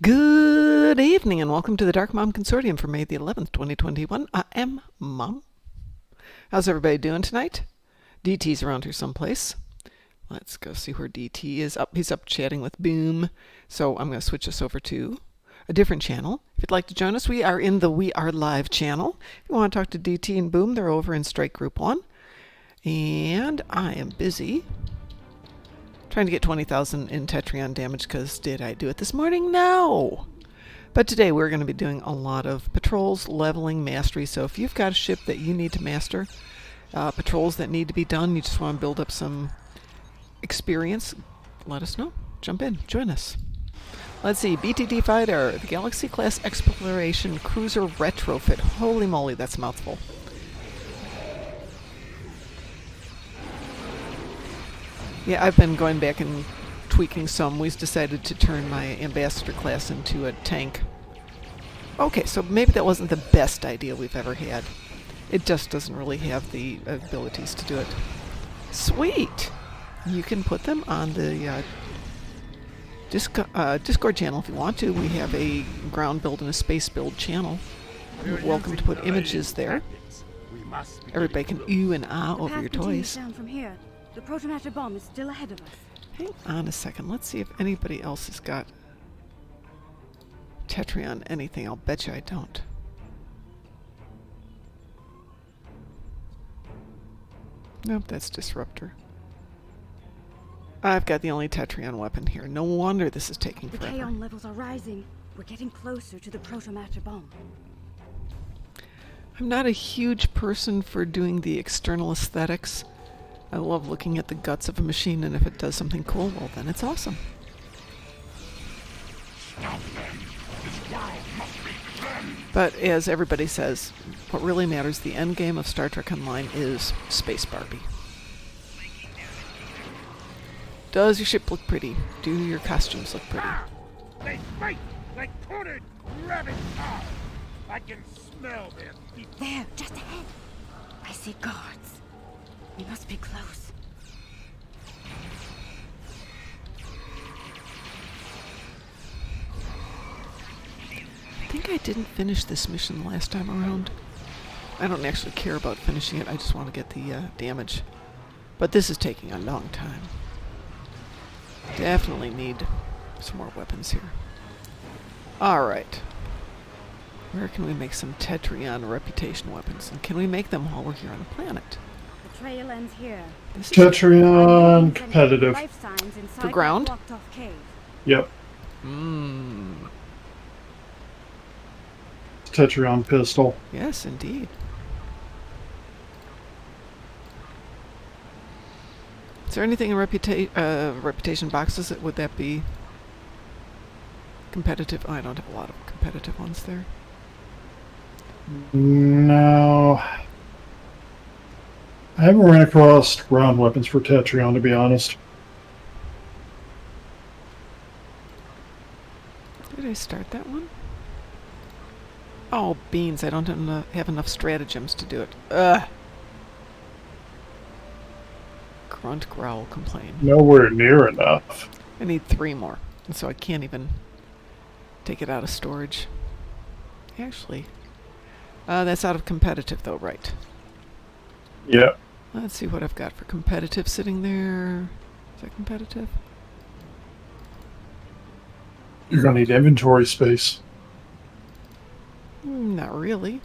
Good evening and welcome to the Darkmom Consortium for May the 11th, 2021. I am Mom. How's everybody doing tonight? DT's around here someplace. Let's go see where DT is. He's up chatting with Boom. So I'm going to switch us over to a different channel. If you'd like to join us, we are in the We Are Live channel. If you want to talk to DT and Boom, they're over in Strike Group 1. And I am busy trying to get 20,000 in Tetrion damage, because did I do it this morning? No! But today we're going to be doing a lot of patrols, leveling, mastery. So if you've got a ship that you need to master, patrols that need to be done, you just want to build up some experience, let us know. Jump in. Join us. Let's see. BTD Fighter, the Galaxy Class Exploration Cruiser Retrofit. Holy moly, that's a mouthful. Yeah, I've been going back and tweaking some. We've decided to turn my ambassador class into a tank. Okay, so maybe that wasn't the best idea we've ever had. It just doesn't really have the abilities to do it. Sweet! You can put them on the Discord channel if you want to. We have a ground build and a space build channel. You're welcome to put images there. Everybody can ooh and ah over your toys. Down from here. The protomatter bomb is still ahead of us. Hang on a second. Let's see if anybody else has got Tetrion anything. I'll bet you I don't. Nope, that's Disruptor. I've got the only Tetrion weapon here. No wonder this is taking The forever. Kaon levels are rising. We're getting closer to the protomatter bomb. I'm not a huge person for doing the external aesthetics. I love looking at the guts of a machine, and if it does something cool, well, then it's awesome. But as everybody says, what really matters, the end game of Star Trek Online is Space Barbie. Does your ship look pretty? Do your costumes look pretty? They fight like cornered rabbit cars. I can smell their feet. There, just ahead. I see guards. We must be close. I think I didn't finish this mission last time around. I don't actually care about finishing it. I just want to get the damage. But this is taking a long time. Definitely need some more weapons here. Alright. Where can we make some Tetrion reputation weapons? And can we make them while we're here on the planet? The trail ends here. This is Tetrion competitive. Life signs inside For ground? that blocked-off cave. Yep. Tetrion pistol. Yes, indeed. Is there anything in reputation boxes that would that be competitive? Oh, I don't have a lot of competitive ones there. No. I haven't run across ground weapons for Tetrion, to be honest. Did I start that one? Oh, beans. I don't have enough stratagems to do it. Ugh. Grunt, growl, complain. Nowhere near enough. I need 3 more, and so I can't even take it out of storage. Actually, that's out of competitive, though, right? Yep. Let's see what I've got for competitive sitting there. Is that competitive? You're going to need inventory space. Not really.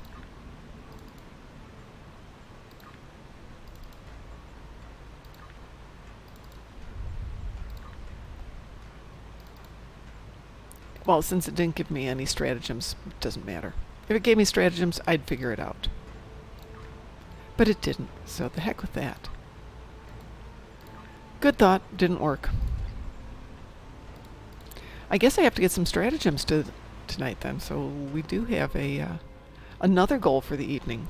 Well, since it didn't give me any stratagems, it doesn't matter. If it gave me stratagems, I'd figure it out. But it didn't, so the heck with that. Good thought, didn't work. I guess I have to get some stratagems tonight then, so we do have another goal for the evening.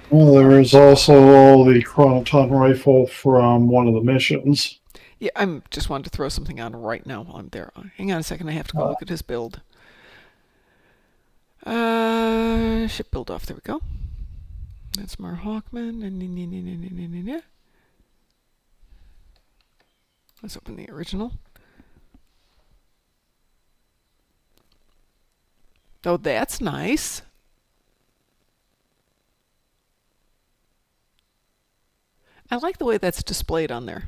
Well, there is also the Chronoton rifle from one of the missions. Yeah, I'm just wanted to throw something on right now while I'm there. Hang on a second, I have to go look at his build. Ship build off, there we go. That's Mar Hawkman. Let's open the original. Oh, that's nice. I like the way that's displayed on there.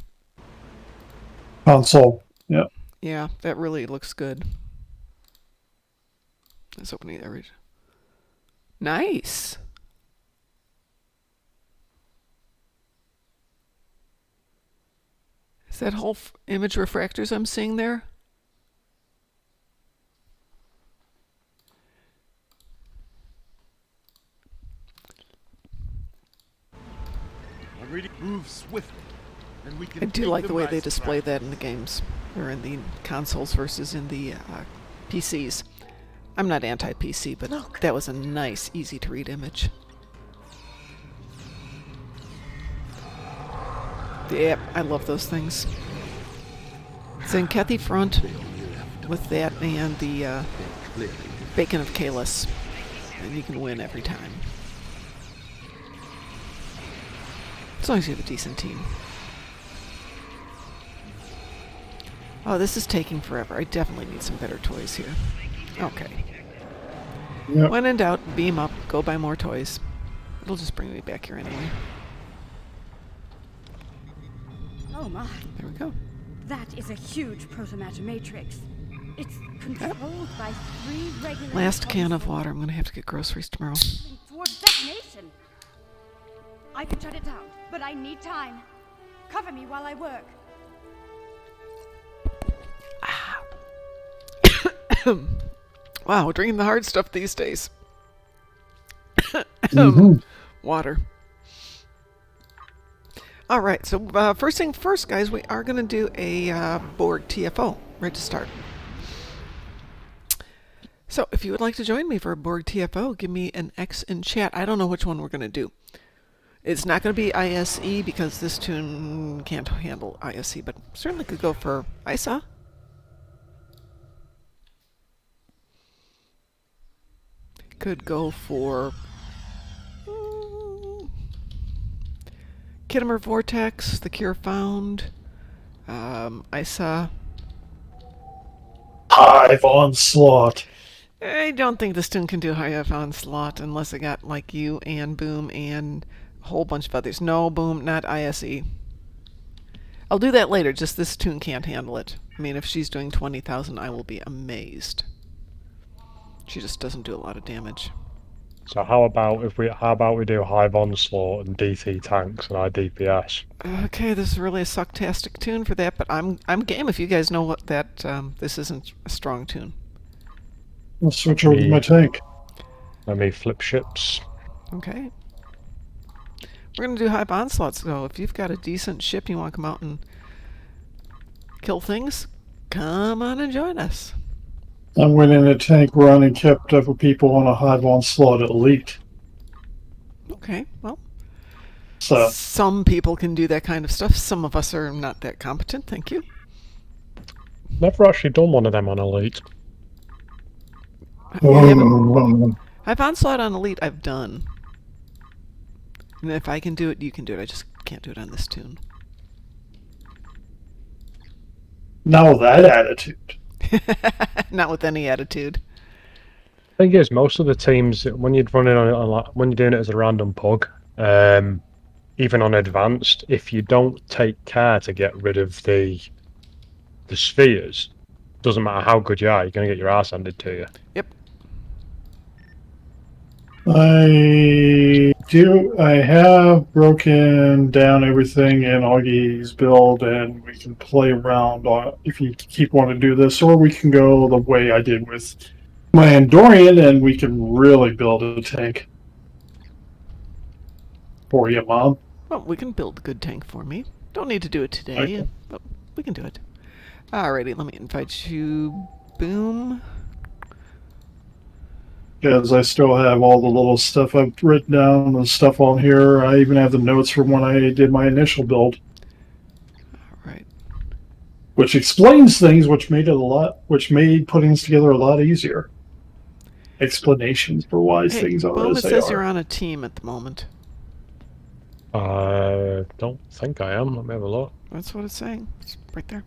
Console. Yeah. Yeah, that really looks good. Let's open the average. Nice. Is that whole image refractors I'm seeing there? I'm ready. Move swiftly, and we can I do take like them the way by they display surprise. that in the games, or in the consoles versus in the PCs. I'm not anti-PC, but Look. that was a nice, easy-to-read image. Yep, I love those things. Zenkethy front with that and the Bacon of Kalis, and you can win every time. As long as you have a decent team. Oh, this is taking forever. I definitely need some better toys here. Okay. Yep. When in doubt, beam up, go buy more toys. It'll just bring me back here anyway. Oh my. There we go. That is a huge protomatter matrix. It's controlled by 3 regular. Last can of water. I'm going to have to get groceries tomorrow. Towards detonation. I can shut it down, but I need time. Cover me while I work. Wow, drinking the hard stuff these days. Mhm. Water. All right, so first thing first, guys, we are going to do a Borg TFO right to start. So if you would like to join me for a Borg TFO, give me an X in chat. I don't know which one we're going to do. It's not going to be ISE because this tune can't handle ISE, but certainly could go for ISA. Could go for Kittimer Vortex, The Cure Found, ISA. Hive Onslaught. I don't think this tune can do Hive Onslaught unless I got like you and Boom and a whole bunch of others. No, Boom, not ISE. I'll do that later, just this tune can't handle it. I mean, if she's doing 20,000, I will be amazed. She just doesn't do a lot of damage. So how about we do Hive Onslaught and DT tanks and our DPS? Okay, this is really a sucktastic tune for that, but I'm game if you guys know what that this isn't a strong tune. I'll switch over to my tank. Let me flip ships. Okay. We're gonna do Hive Onslaught, so if you've got a decent ship you want to come out and kill things, come on and join us. I'm winning a tank run and kept up with people on a Hive Onslaught Elite. Okay, well, So some people can do that kind of stuff. Some of us are not that competent, thank you. Never actually done one of them on Elite. You haven't- Hive Onslaught on Elite I've done. And if I can do it, you can do it. I just can't do it on this tune. now that attitude. Not with any attitude. Thing is, most of the teams when you're running on it, when you're doing it as a random pug, even on advanced, if you don't take care to get rid of the spheres, doesn't matter how good you are, you're gonna get your ass handed to you. Yep. I have broken down everything in Augie's build, and we can play around on if you keep wanting to do this, or we can go the way I did with my Andorian, and we can really build a tank for you, Mom. Well, we can build a good tank for me. Don't need to do it today, Okay. but we can do it. Alrighty, let me invite you. Boom. Because I still have all the little stuff I've written down, the stuff on here. I even have the notes from when I did my initial build, Alright. which explains things, which made putting this together a lot easier. Explanations for why Hey, things are Boom, as it they says are. you're on a team at the moment. I don't think I am. Let me have a look. That's what it's saying. It's right there.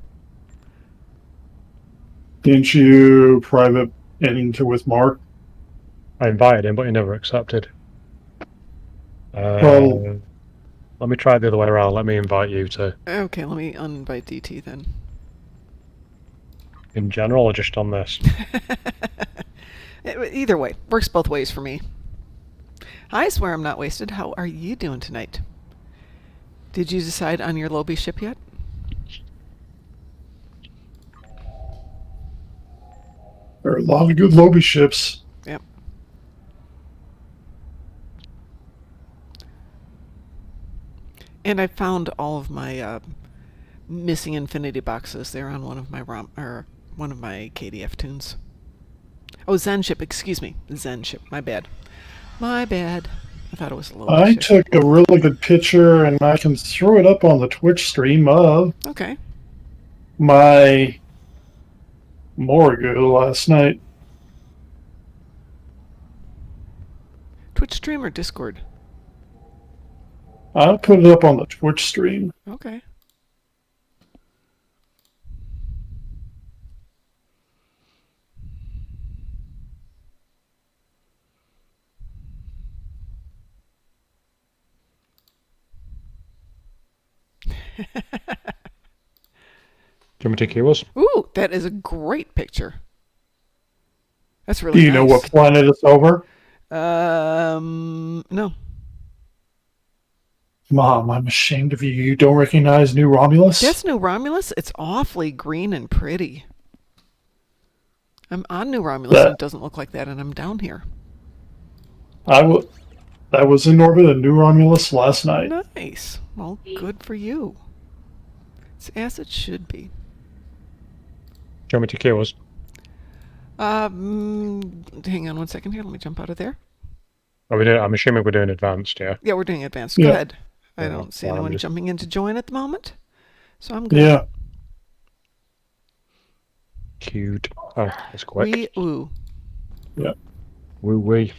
Didn't you private into with Mark? I invited him, but he never accepted. Well- Let me try it the other way around. Let me invite you to, Okay, let me uninvite DT then. in general, or just on this? Either way, works both ways for me. I swear I'm not wasted. How are you doing tonight? Did you decide on your Lobby ship yet? There are a lot of good lobby ships. Yep. And I found all of my missing infinity boxes. They're on one of my one of my KDF tunes. Oh, Zen ship. Excuse me, Zen ship. My bad. My bad. I thought it was a Lobby I ship. took a really good picture, and I can throw it up on the Twitch stream of Okay. my Morgue last night. Twitch stream or Discord? I'll put it up on the Twitch stream. Okay. Do you want me to take yours? Ooh, that is a great picture. That's really Do you know what planet it's over? No. Mom, I'm ashamed of you. You don't recognize New Romulus? That's New Romulus? It's awfully green and pretty. I'm on New Romulus and it doesn't look like that, and I'm down here. I was in orbit of New Romulus last night. Nice. Well, good for you. It's as it should be. Do you want me to take yours? Hang on one second here. Let me jump out of there. Are we doing, I'm assuming we're doing advanced, yeah? Yeah, we're doing advanced. Go Yeah. ahead. I Yeah, don't see well, I'm anyone just- jumping in to join at the moment, so I'm good. Yeah. Cute. Oh, that's quick. Ooh. Woo wee.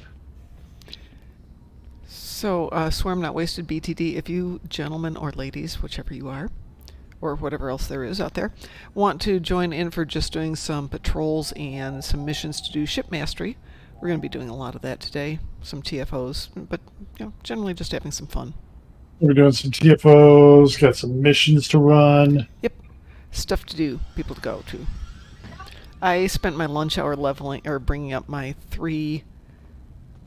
So, Swarm Not Wasted BTD, if you gentlemen or ladies, whichever you are, or whatever else there is out there, want to join in for just doing some patrols and some missions to do ship mastery, we're going to be doing a lot of that today. Some TFOs, but generally just having some fun. We're doing some TFOs, got some missions to run. Yep. Stuff to do, people to go to. I spent my lunch hour leveling, or bringing up my 3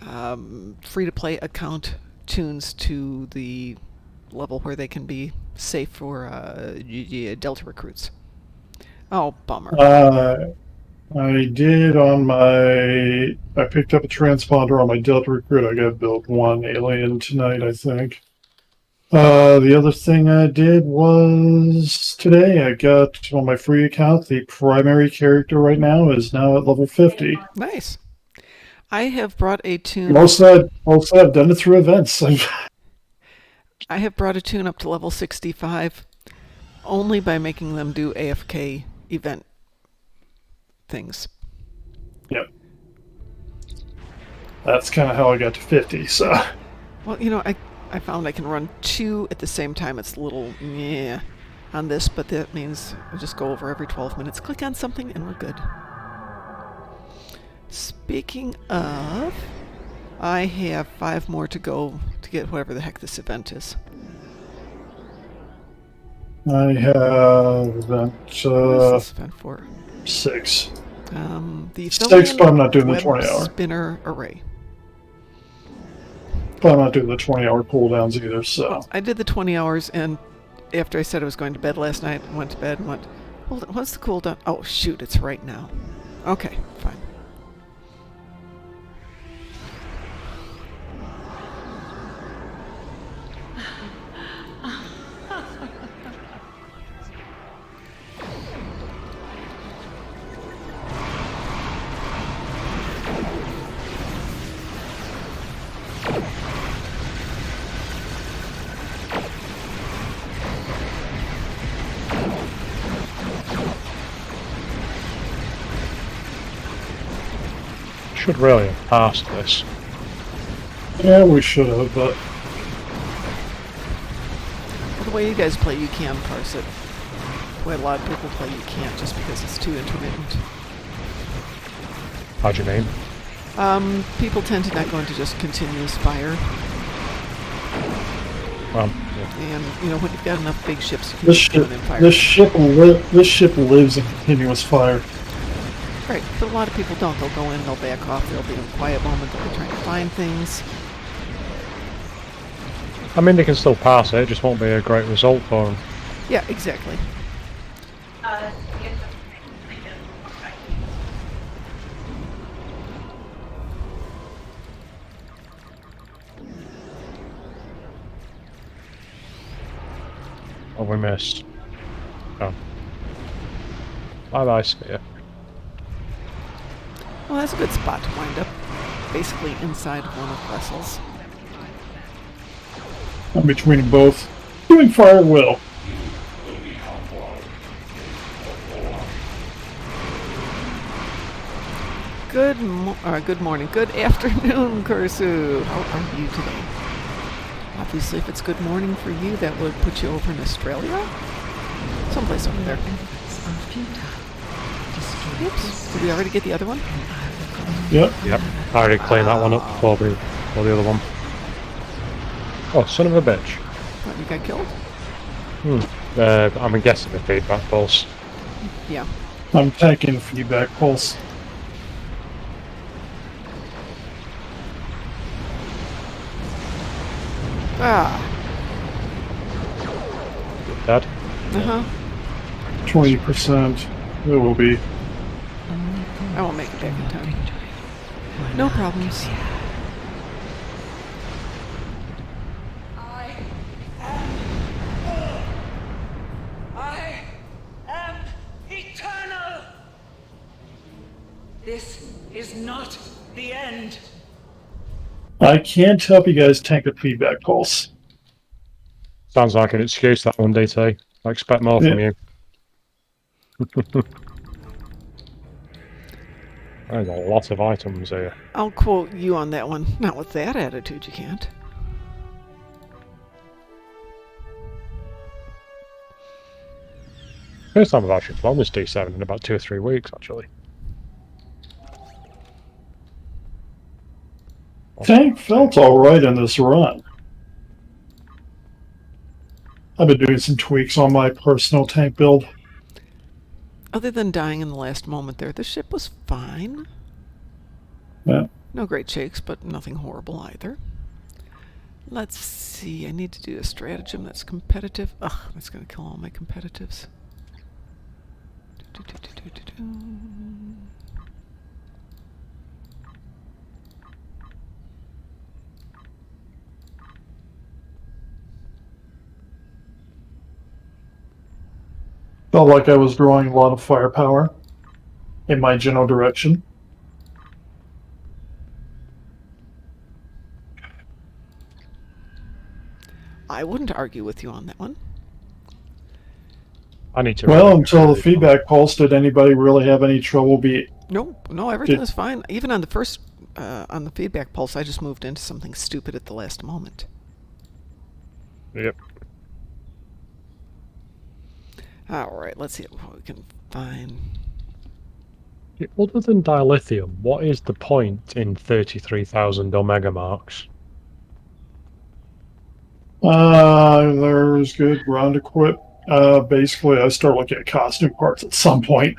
free-to-play account tunes to the level where they can be safe for Delta recruits. Oh, bummer. I did on my... I picked up a transponder on my Delta Recruit. I got to build 1 alien tonight, I think. The other thing I did was today I got on my free account, the primary character right now is now at level 50. Nice. I have brought a tune. Most of that I've done it through events. I have brought a tune up to level 65 only by making them do AFK event things. Yep. That's kind of how I got to 50, so... Well, I found I can run 2 at the same time. It's a little meh on this, but that means I just go over every 12 minutes, click on something, and we're good. Speaking of, I have 5 more to go to get whatever the heck this event is. I have event What is this event for? 6. The 6, but I'm not doing the Web 20 hour. Spinner Array. But I'm not doing the 20-hour cooldowns either, so... I did the 20 hours, and after I said I was going to bed last night, I went to bed and went, hold on, what's the cooldown? Oh, shoot, it's right now. Okay, fine. Should really have passed this. Yeah, we should have, but... Well, the way you guys play, you can parse it. The way a lot of people play, you can't, just because it's too intermittent. How do you mean? People tend to not go into just continuous fire. Yeah. And, you know, when you've got enough big ships, you can This just go in and fire. this ship lives in continuous fire. Right, but a lot of people don't. They'll go in, they'll back off, they'll be in a quiet moment, they'll be trying to find things. I mean, they can still pass it. It just won't be a great result for them. Yeah, exactly. Oh, we missed. Oh. Bye-bye, Sphere. Well, that's a good spot to wind up. Basically inside of one of the vessels. I'm between both. Doing fire well. Good morning. Good afternoon, Kursu. How are you today? Obviously, if it's good morning for you, that would put you over in Australia? Someplace over there. Oops. Did we already get the other one? Yep. Yep. I already cleaned that one up for the other one. Oh, son of a bitch. What, you got killed? I'm guessing the feedback pulse. Yeah. I'm taking feedback pulse. Ah. Dead? Uh-huh. 20%. It will be. I won't make it back in time. No problems. I am eternal! This is not the end. I can't help you guys tank the feedback pulse. Sounds like an excuse, that one, DT. I expect more from you. There's a lot of items here. I'll quote you on that one. Not with that attitude, you can't. First time I've actually flown this D7 in about 2 or 3 weeks, actually. Tank felt alright in this run. I've been doing some tweaks on my personal tank build. Other than dying in the last moment there, the ship was fine. Yeah. No great shakes, but nothing horrible either. Let's see, I need to do a stratagem that's competitive. Ugh, that's going to kill all my competitives. Felt like I was drawing a lot of firepower in my general direction. I wouldn't argue with you on that one. I need to... Well, until the feedback pulse, did anybody really have any trouble No, everything was fine. Even on the first, on the feedback pulse, I just moved into something stupid at the last moment. Yep. Alright, let's see what we can find. Other than dilithium, what is the point in 33,000 Omega marks? There's good ground equip. Basically, I start looking at costume parts at some point.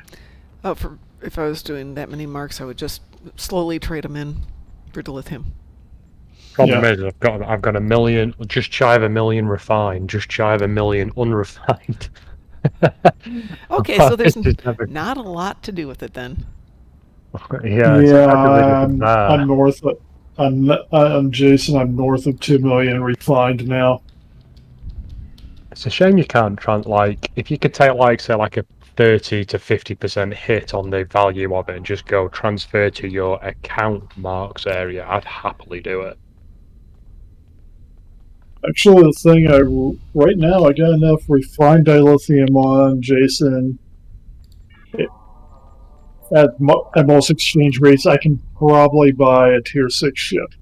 Oh, if I was doing that many marks, I would just slowly trade them in for dilithium. Problem is, I've got a million, just shy of a million refined, just shy of a million unrefined. Okay, so there's not a lot to do with it then. I'm north. I'm Jason. I'm north of 2 million refined now. It's a shame you can't if you could take say like a 30 to 50% hit on the value of it and just go transfer to your account marks area, I'd happily do it. Actually, the thing right now I got enough refined dilithium on Jason. At most exchange rates, I can probably buy a tier 6 ship.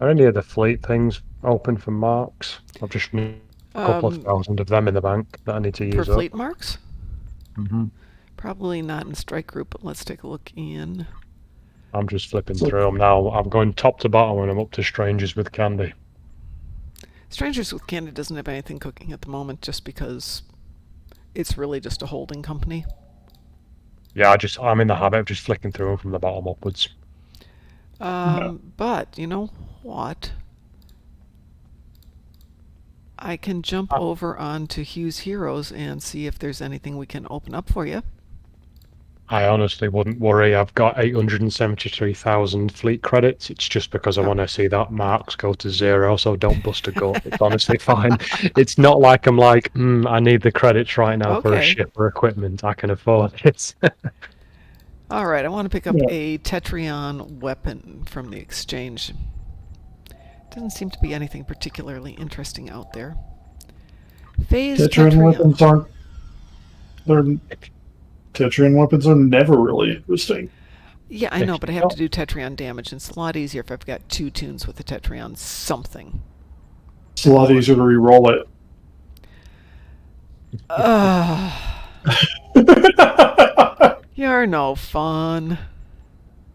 Are any of the fleet things open for marks? I've just A couple of Um, thousand of them in the bank that I need to for use up. fleet marks? Hmm. Probably not in strike group, but let's take a look in. I'm just flipping through them now. I'm going top to bottom when I'm up to strangers with candy. Strangers with Candy doesn't have anything cooking at the moment just because it's really just a holding company. Yeah, I'm in the habit of just flicking through them from the bottom upwards. But you know what? I can jump Ah. over onto Hugh's Heroes and see if there's anything we can open up for you. I honestly wouldn't worry. I've got 873,000 fleet credits. It's just because I Oh. want to see that marks go to 0, so don't bust a gut. It's honestly fine. It's not like I'm like, I need the credits right now for a Okay. ship or equipment. I can afford it. All right, I want to pick up Yeah. a Tetrion weapon from the exchange. Doesn't seem to be anything particularly interesting out there. Phase Tetrian weapons Tetrion. Tetrian weapons are never really interesting. Yeah, I If know, you but I have don't- to do Tetrion damage, and it's a lot easier if I've got 2 tunes with the Tetrion something. It's a lot easier to re-roll it. You're no fun.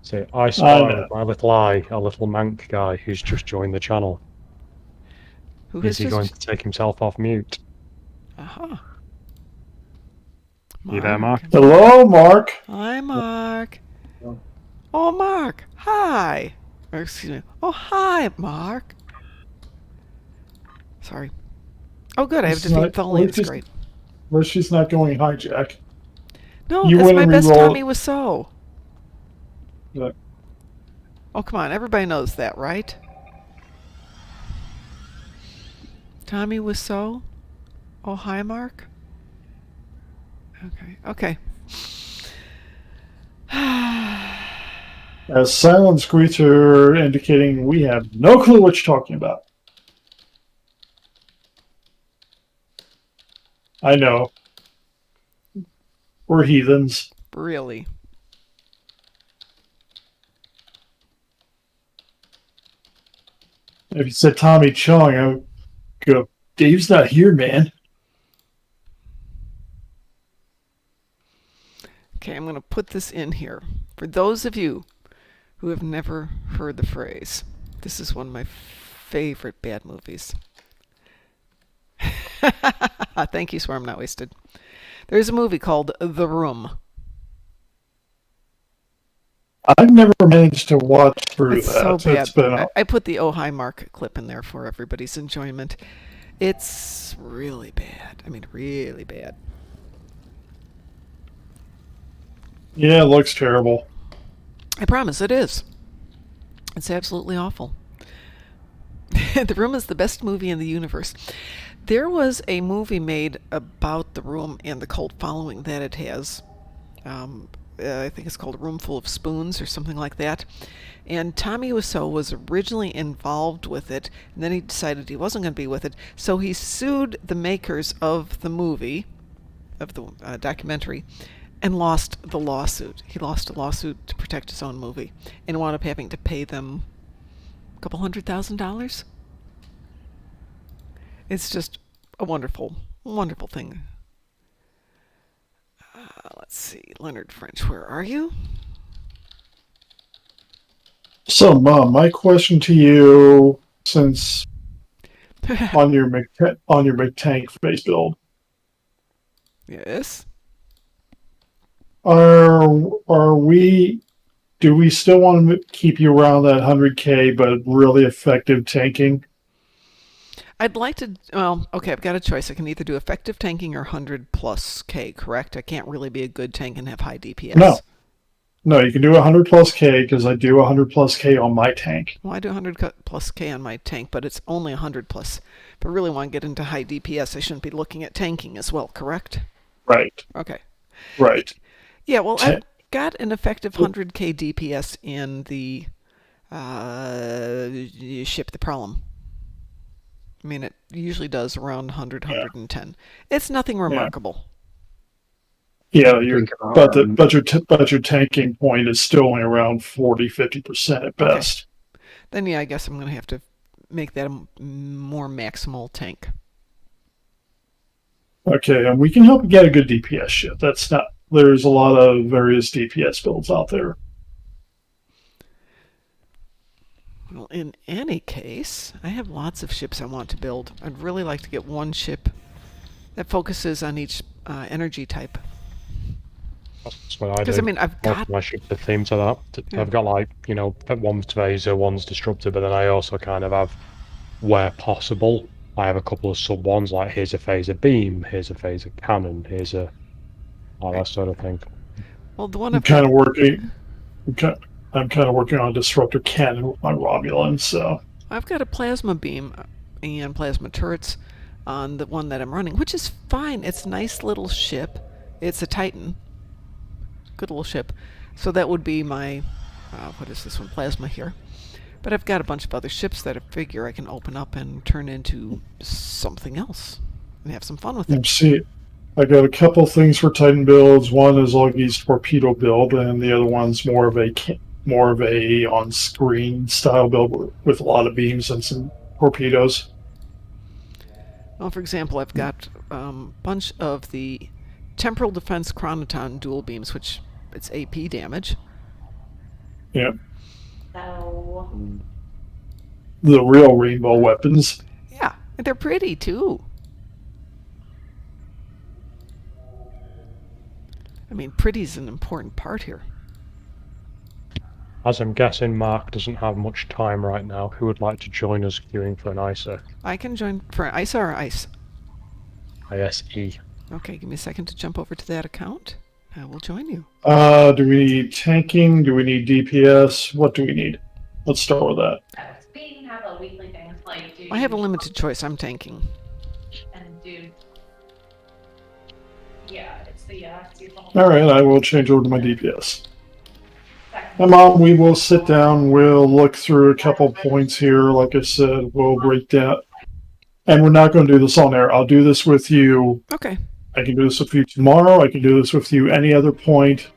See, I spotted my little eye, a little mank guy who's just joined the channel. Who Is has he just... going to take himself off mute? Aha. You there, Mark? Hello, Mark. Hi, Mark. Oh, Mark. Hi. Or, excuse me. Oh, hi, Mark. Sorry. Oh, good. I have It's not- defeat Thully. It's just- great. Well, she's not going hijack. No, You that's went my and best re-rolled- Tommy was so. Yeah. Oh, come on. Everybody knows that, right? Tommy was so. Oh, hi, Mark. Okay. Okay. As silence greeter indicating we have no clue what you're talking about. I know. We're heathens. Really. If you said Tommy Chung, I would go, Dave's not here, man. Okay, I'm going to put this in here. For those of you who have never heard the phrase, this is one of my favorite bad movies. Thank you, Swarm Not Wasted. There's a movie called The Room. I've never managed to watch through It's that. so bad. It's been I put the Oh Hi Mark clip in there for everybody's enjoyment. It's really bad. I mean, really bad. yeah, it looks terrible. I promise it is. It's absolutely awful. The Room is the best movie in the universe. There was a movie made about The Room and the cult following that it has. I think it's called A Room Full of Spoons or something like that. And Tommy Wiseau was originally involved with it, and then he decided he wasn't going to be with it, so he sued the makers of the movie, of the documentary, and lost the lawsuit. He lost a lawsuit to protect his own movie, and wound up having to pay them a couple $100,000. It's just a wonderful, wonderful thing. Let's see, Leonard French, where are you? So, Mom, my question to you, since on your McTank face build, Yes. are we? Do we still want to keep you around that 100K, but really effective tanking? I'd like to, well, okay, I've got a choice. I can either do effective tanking or 100 plus K, correct? I can't really be a good tank and have high DPS. No, you can do 100 plus K because I do 100 plus K on my tank. Well, I do 100 plus K on my tank, but it's only 100 plus. If I really want to get into high DPS, I shouldn't be looking at tanking as well, correct? Right, Okay. right. Yeah, well, I've got an effective 100K DPS in the ship The Problem. I mean, it usually does around 100, 110. It's nothing remarkable. Yeah, but your tanking point is still only around 40-50% at best. Then, yeah, I guess I'm going to have to make that a more maximal tank. Okay, and we can help you get a good DPS ship. That's not. There's a lot of various DPS builds out there. Well, in any case, I have lots of ships I want to build. I'd really like to get one ship that focuses on each energy type. That's what I do. Because, I mean, I've Most got... of my ships are themed to that. Yeah. I've got, like, you know, one's Vaser, one's Disruptor, but then I also kind of have, where possible, I have a couple of sub ones, like here's a phaser beam, here's a phaser cannon, here's a... all that sort of thing. Well, the one I'm I've kind got... of working. I'm kind of working on a disruptor cannon with my Romulans, so. I've got a plasma beam and plasma turrets on the one that I'm running, which is fine. It's a nice little ship. It's a Titan. Good little ship. So that would be my, what is this one? Plasma here. But I've got a bunch of other ships that I figure I can open up and turn into something else and have some fun with it. See, I got a couple things for Titan builds. One is Augie's torpedo build, and the other one's more of a on-screen style build with a lot of beams and some torpedoes. Well, for example, I've got a bunch of the Temporal Defense Chronoton dual beams, which it's AP damage. Yeah, So, the real rainbow weapons. Yeah, and they're pretty too. I mean, pretty's an important part here. As I'm guessing Mark doesn't have much time right now, who would like to join us queuing for an ISA? I can join for ISA or ICE. ISE. Okay, give me a second to jump over to that account. I will join you. Do we need tanking? Do we need DPS? What do we need? Let's start with that. we have a weekly thing like do I have a limited choice. I'm tanking. and do. Yeah, it's the seasonal. All right, I will change over to my DPS. And Mom, we will sit down. We'll look through a couple points here. Like I said, we'll break down. And we're not going to do this on air. I'll do this with you. Okay. I can do this with you tomorrow. I can do this with you any other point.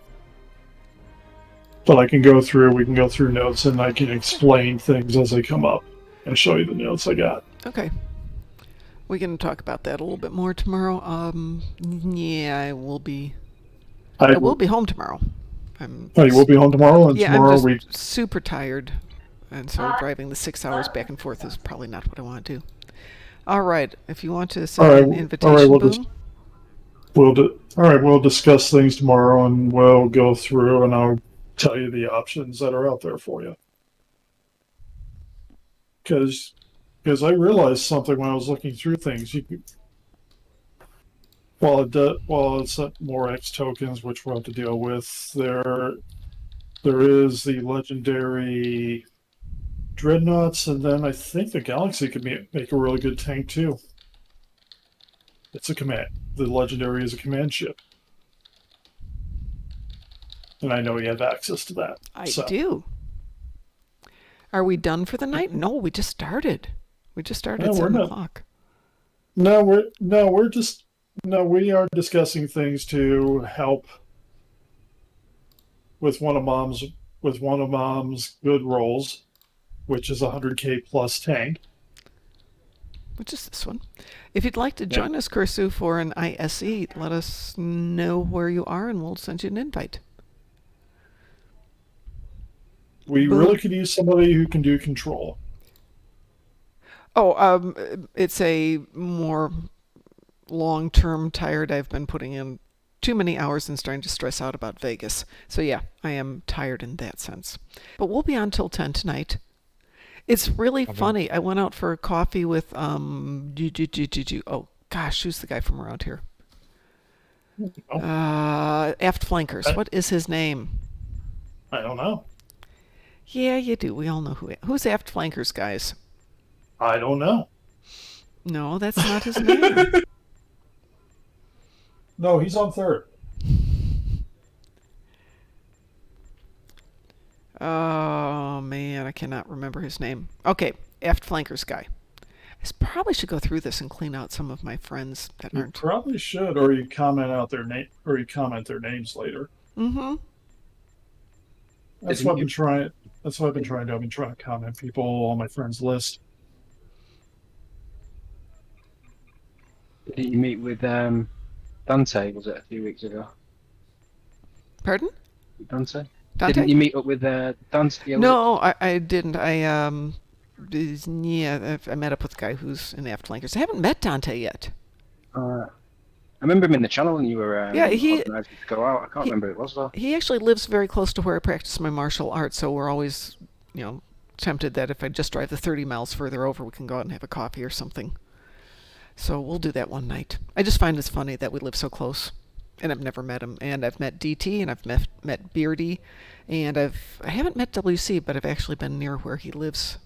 But we can go through notes, and I can explain things as they come up and show you the notes I got. Okay. We can talk about that a little bit more tomorrow. Yeah, I will be home tomorrow. You will be home tomorrow, and yeah, tomorrow I'm just super tired, and so driving the 6 hours back and forth is probably not what I want to do. All right, if you want to send an invitation, we'll discuss things tomorrow, and we'll go through, and I'll tell you the options that are out there for you. Because I realized something when I was looking through things. While it's more X tokens, which we'll have to deal with, there is the legendary dreadnoughts, and then I think the Galaxy could make a really good tank too. It's a command. The legendary is a command ship, and I know you have access to that. I do. Are we done for the night? No, we just started. We just started at 7 o'clock. We are discussing things to help with one of Mom's good rolls, which is 100k plus tank. Which is this one. If you'd like to join us, Kursu, for an ISE, let us know where you are, and we'll send you an invite. We really could use somebody who can do control. Oh, it's a more long-term tired. I've been putting in too many hours and starting to stress out about Vegas. So yeah, I am tired in that sense. But we'll be on till 10 tonight. It's really funny. I went out for a coffee with oh gosh, who's the guy from around here? Aft Flankers. What is his name? I don't know. Yeah, you do. We all know who's Aft Flankers, guys. I don't know. No, that's not his name. No, he's on third. Oh, man, I cannot remember his name. Okay, Aft Flankers guy. I probably should go through this and clean out some of my friends that aren't. You probably should, or you comment out their name, or you comment their names later. Mm-hmm. That's what I've been trying. That's what I've been trying to do. I've been trying to comment people on my friends list. Didn't you meet with Dante? Was it a few weeks ago? Pardon? Dante? Dante? Didn't you meet up with Dante? Yeah, was it? No, I didn't. Yeah, I met up with a guy who's in Aftlankers. I haven't met Dante yet. I remember him in the channel and you were Yeah, organising to go out. I can't he- remember who it was though. He actually lives very close to where I practice my martial arts, so we're always, tempted that if I just drive the 30 miles further over, we can go out and have a coffee or something. So we'll do that one night. I just find it's funny that we live so close, and I've never met him. And I've met DT, and I've met Beardy, and I haven't met WC, but I've actually been near where he lives.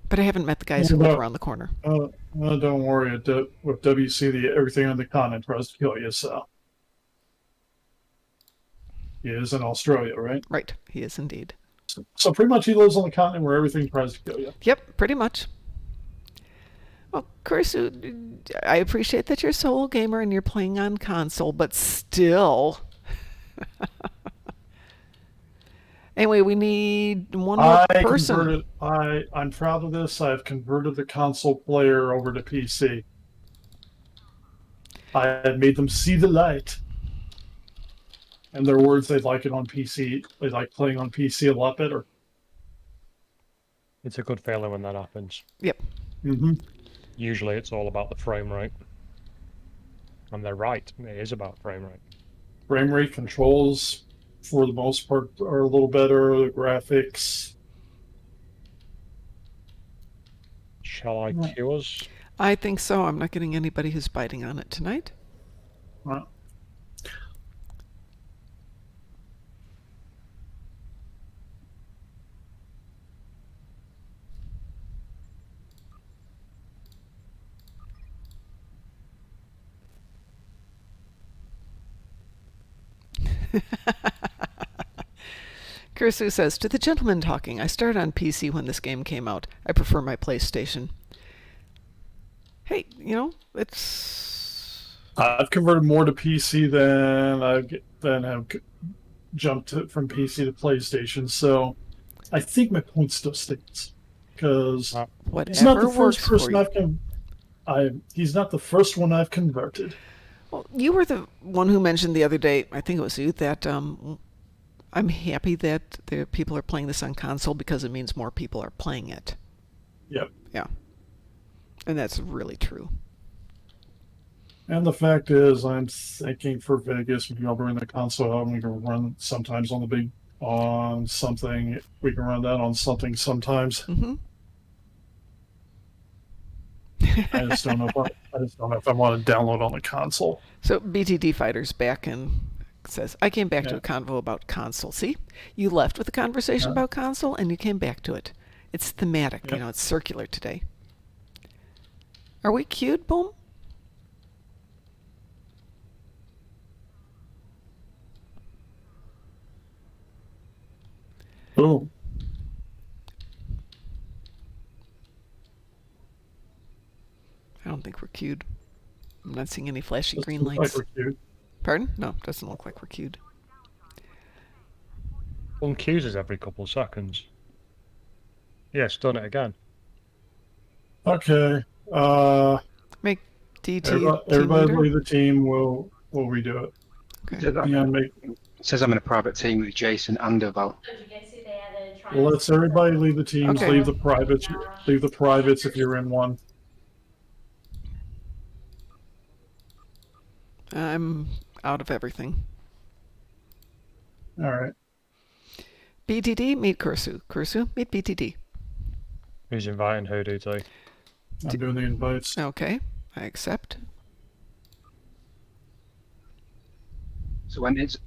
But I haven't met the guys who live around the corner. Well, don't worry. With WC, everything on the continent tries to kill you, so. He is in Australia, right? Right, he is indeed. So pretty much he lives on the continent where everything tries to kill you. Yep, pretty much. Well, Kurisu, I appreciate that you're a solo gamer and you're playing on console, but still. Anyway, we need one more person. I'm proud of this. I've converted the console player over to PC. I had made them see the light. In their words, they like it on PC. They like playing on PC a lot better. It's a good feeling when that happens. Yep. Mm-hmm. Usually it's all about the frame rate. And they're right. It is about frame rate. Frame rate controls, for the most part, are a little better. The graphics. Shall I cue us? I think so. I'm not getting anybody who's biting on it tonight. Well, Kurisu says, to the gentleman talking, I started on PC when this game came out. I prefer my PlayStation. Hey, it's... I've converted more to PC than have jumped from PC to PlayStation, so I think my point still stands. Because he's not the first person he's not the first one I've converted. Well, you were the one who mentioned the other day, I think it was you, that I'm happy that the people are playing this on console because it means more people are playing it. Yep. Yeah. And that's really true. And the fact is, I'm thinking for Vegas, maybe I'll bring the console out and we can run sometimes on something. We can run that on something sometimes. Mm-hmm. I just don't know if I want to download on the console. So BTD Fighter's back and says, I came back to a convo about console. See? You left with a conversation about console and you came back to it. It's thematic, it's circular today. Are we queued, Boom? Boom. I don't think we're queued. I'm not seeing any flashy Doesn't green look lights. like we're queued. Pardon? No, doesn't look like we're queued. One queues us every couple of seconds. Yes, done it again. Okay. Make DT everybody leave the team. We'll redo it. Okay. It says I'm in a private team with Jason and Deval. Let's everybody leave the teams. Okay. Leave the privates. Leave the privates if you're in one. I'm out of everything. All right. BTD, meet Kursu. Kursu, meet BTD. Who's inviting who, DT? I'm doing the invites. Okay, I accept. So when is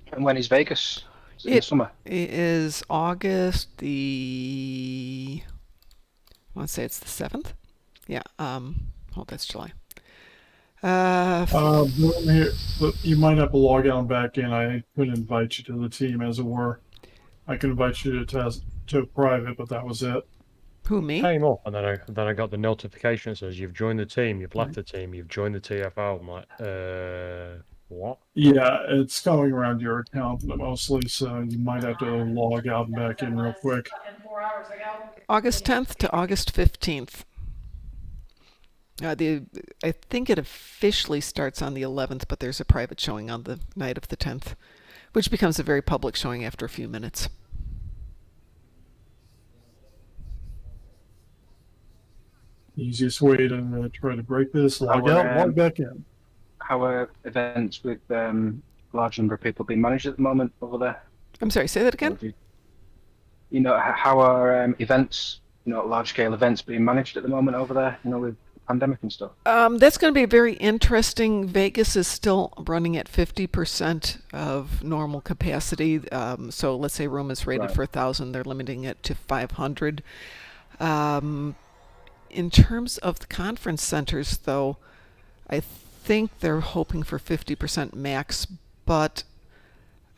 Vegas? Is it in the summer? It is August I want to say it's the 7th. Yeah. That's July. Here, you might have to log out and back in. I couldn't invite you to the team, as it were. I can invite you to private, but that was it. Who, me? Came up, and then I got the notification that says you've joined the team, you've left the team, you've joined the TFO. I'm like, what? Yeah, it's going around your account mostly, so you might have to log out and back in real quick. August 10th to August 15th. I think it officially starts on the 11th, but there's a private showing on the night of the 10th, which becomes a very public showing after a few minutes. Easiest way to try to break this, log Our, out, log back in. How are events with large number of people being managed at the moment over there? I'm sorry, say that again? You know, how are events, large scale events being managed at the moment over there, with the pandemic and stuff? That's going to be very interesting. Vegas is still running at 50% of normal capacity. So let's say room is rated Right. for 1,000, they're limiting it to 500. In terms of the conference centers, though, I think they're hoping for 50% max, but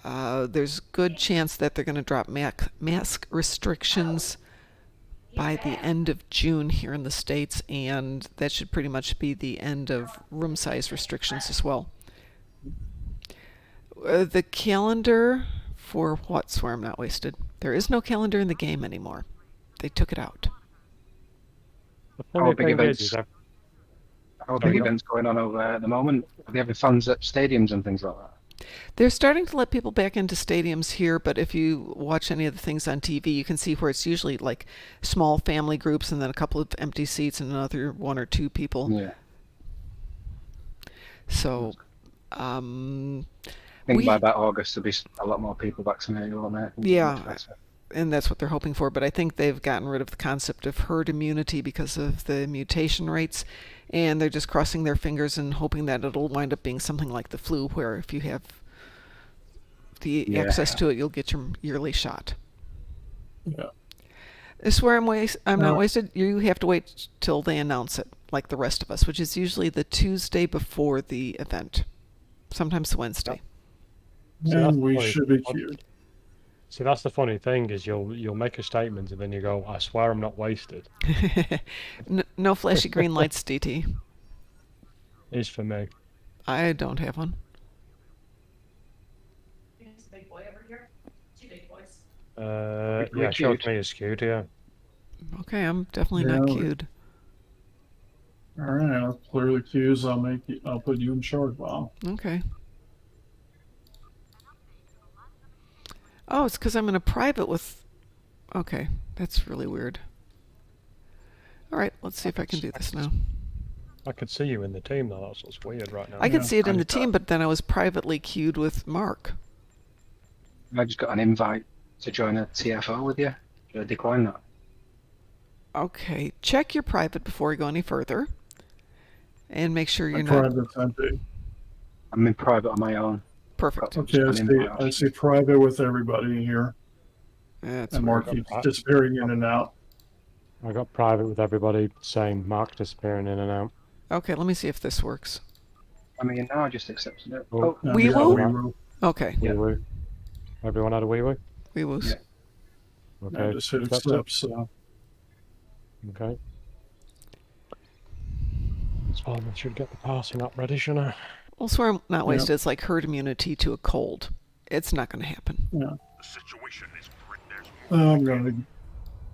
there's good chance that they're going to drop mask restrictions by the end of June here in the States, and that should pretty much be the end of room size restrictions as well. The calendar for what? Swear I'm not wasted. There is no calendar in the game anymore. They took it out. The How funny big thing events? is How are big events going on over there at the moment? Are they having fans at stadiums and things like that? They're starting to let people back into stadiums here, but if you watch any of the things on TV, you can see where it's usually like small family groups and then a couple of empty seats and another one or two people. Yeah. So, I think we- by about August there'll be a lot more people vaccinated, won't there? Yeah. And that's what they're hoping for, but I think they've gotten rid of the concept of herd immunity because of the mutation rates, and they're just crossing their fingers and hoping that it'll wind up being something like the flu, where if you have the Yeah. access to it, you'll get your yearly shot. Yeah. I swear I'm not No. wasted. You have to wait till they announce it, like the rest of us, which is usually the Tuesday before the event, sometimes the Wednesday. So that's And we funny. should be queued. See, that's the funny thing is you'll make a statement and then you go, I swear I'm not wasted. No flashy green lights, DT. Is for me. I don't have one. There's a big boy over here. Two big boys. Yeah, showed me as skewed, yeah. Okay, I'm definitely not Yeah. queued. All right, I'll clear the queues. I'll put you in charge, Bob. Okay. Oh, it's because I'm in a private with... Okay, that's really weird. All right, let's see if I can do this now. I could see you in the team though, that's what's weird right now. I could Yeah, see it in I the thought- team, but then I was privately queued with Mark. I just got an invite to join a TFO with you. Should I decline that? Okay, check your private before you go any further. And make sure you're I not... private's empty. I'm in private on my own. Perfect. Okay, I see private with everybody here. That's And weird. Mark keeps disappearing in and out. I got private with everybody, same Mark disappearing in and out. Okay, let me see if this works. I mean, now I just accepted it. Oh. Oh, And We we got will? Weewoo. Okay, Yeah. Wee-woo. Everyone had a wee-woo? we will. Yeah. Okay. I just hit Accept it? accept, so Okay. So I should get the passing up ready, shouldn't I? Well, swear I'm not Yeah. wasted. It's like herd immunity to a cold. It's not going to happen. yeah. The situation is there's I'm gonna,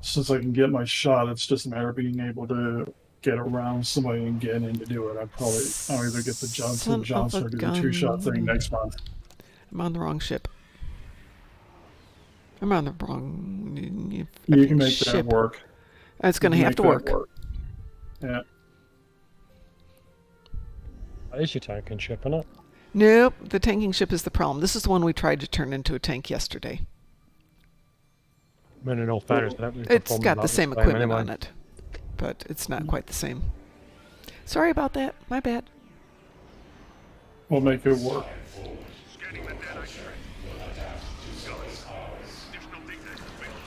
since I can get my shot, it's just a matter of being able to get around somebody and get in to do it. I'll either get the Son of Johnson a or do the two-shot thing gun. next month. I'm on the wrong ship. I'm on the wrong You fucking can make ship. that work. It's going to You have can to make that work. Yeah. That is your tank and ship, isn't it? Nope, the tanking ship is the problem. This is the one we tried to turn into a tank yesterday. I mean, in all fairness, they don't really It's perform got about the same same equipment anyway. on it, but it's not quite the same. Sorry about that. My bad. We'll make it work. scanning the data. Additional data available.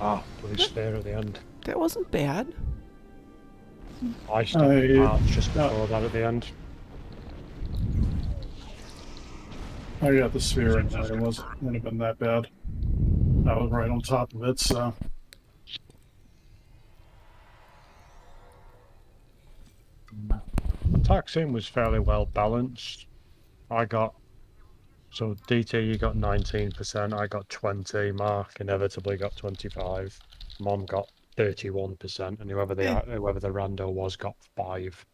Oh, blue sphere at the end. That wasn't bad. I stopped just no. before that at the end. I got the sphere in there. It wouldn't have been that bad. I was right on top of it, so. Attack scene was fairly well balanced. So DT, you got 19%, I got 20, Mark inevitably got 25, Mom got 31%, and whoever the rando was got 5.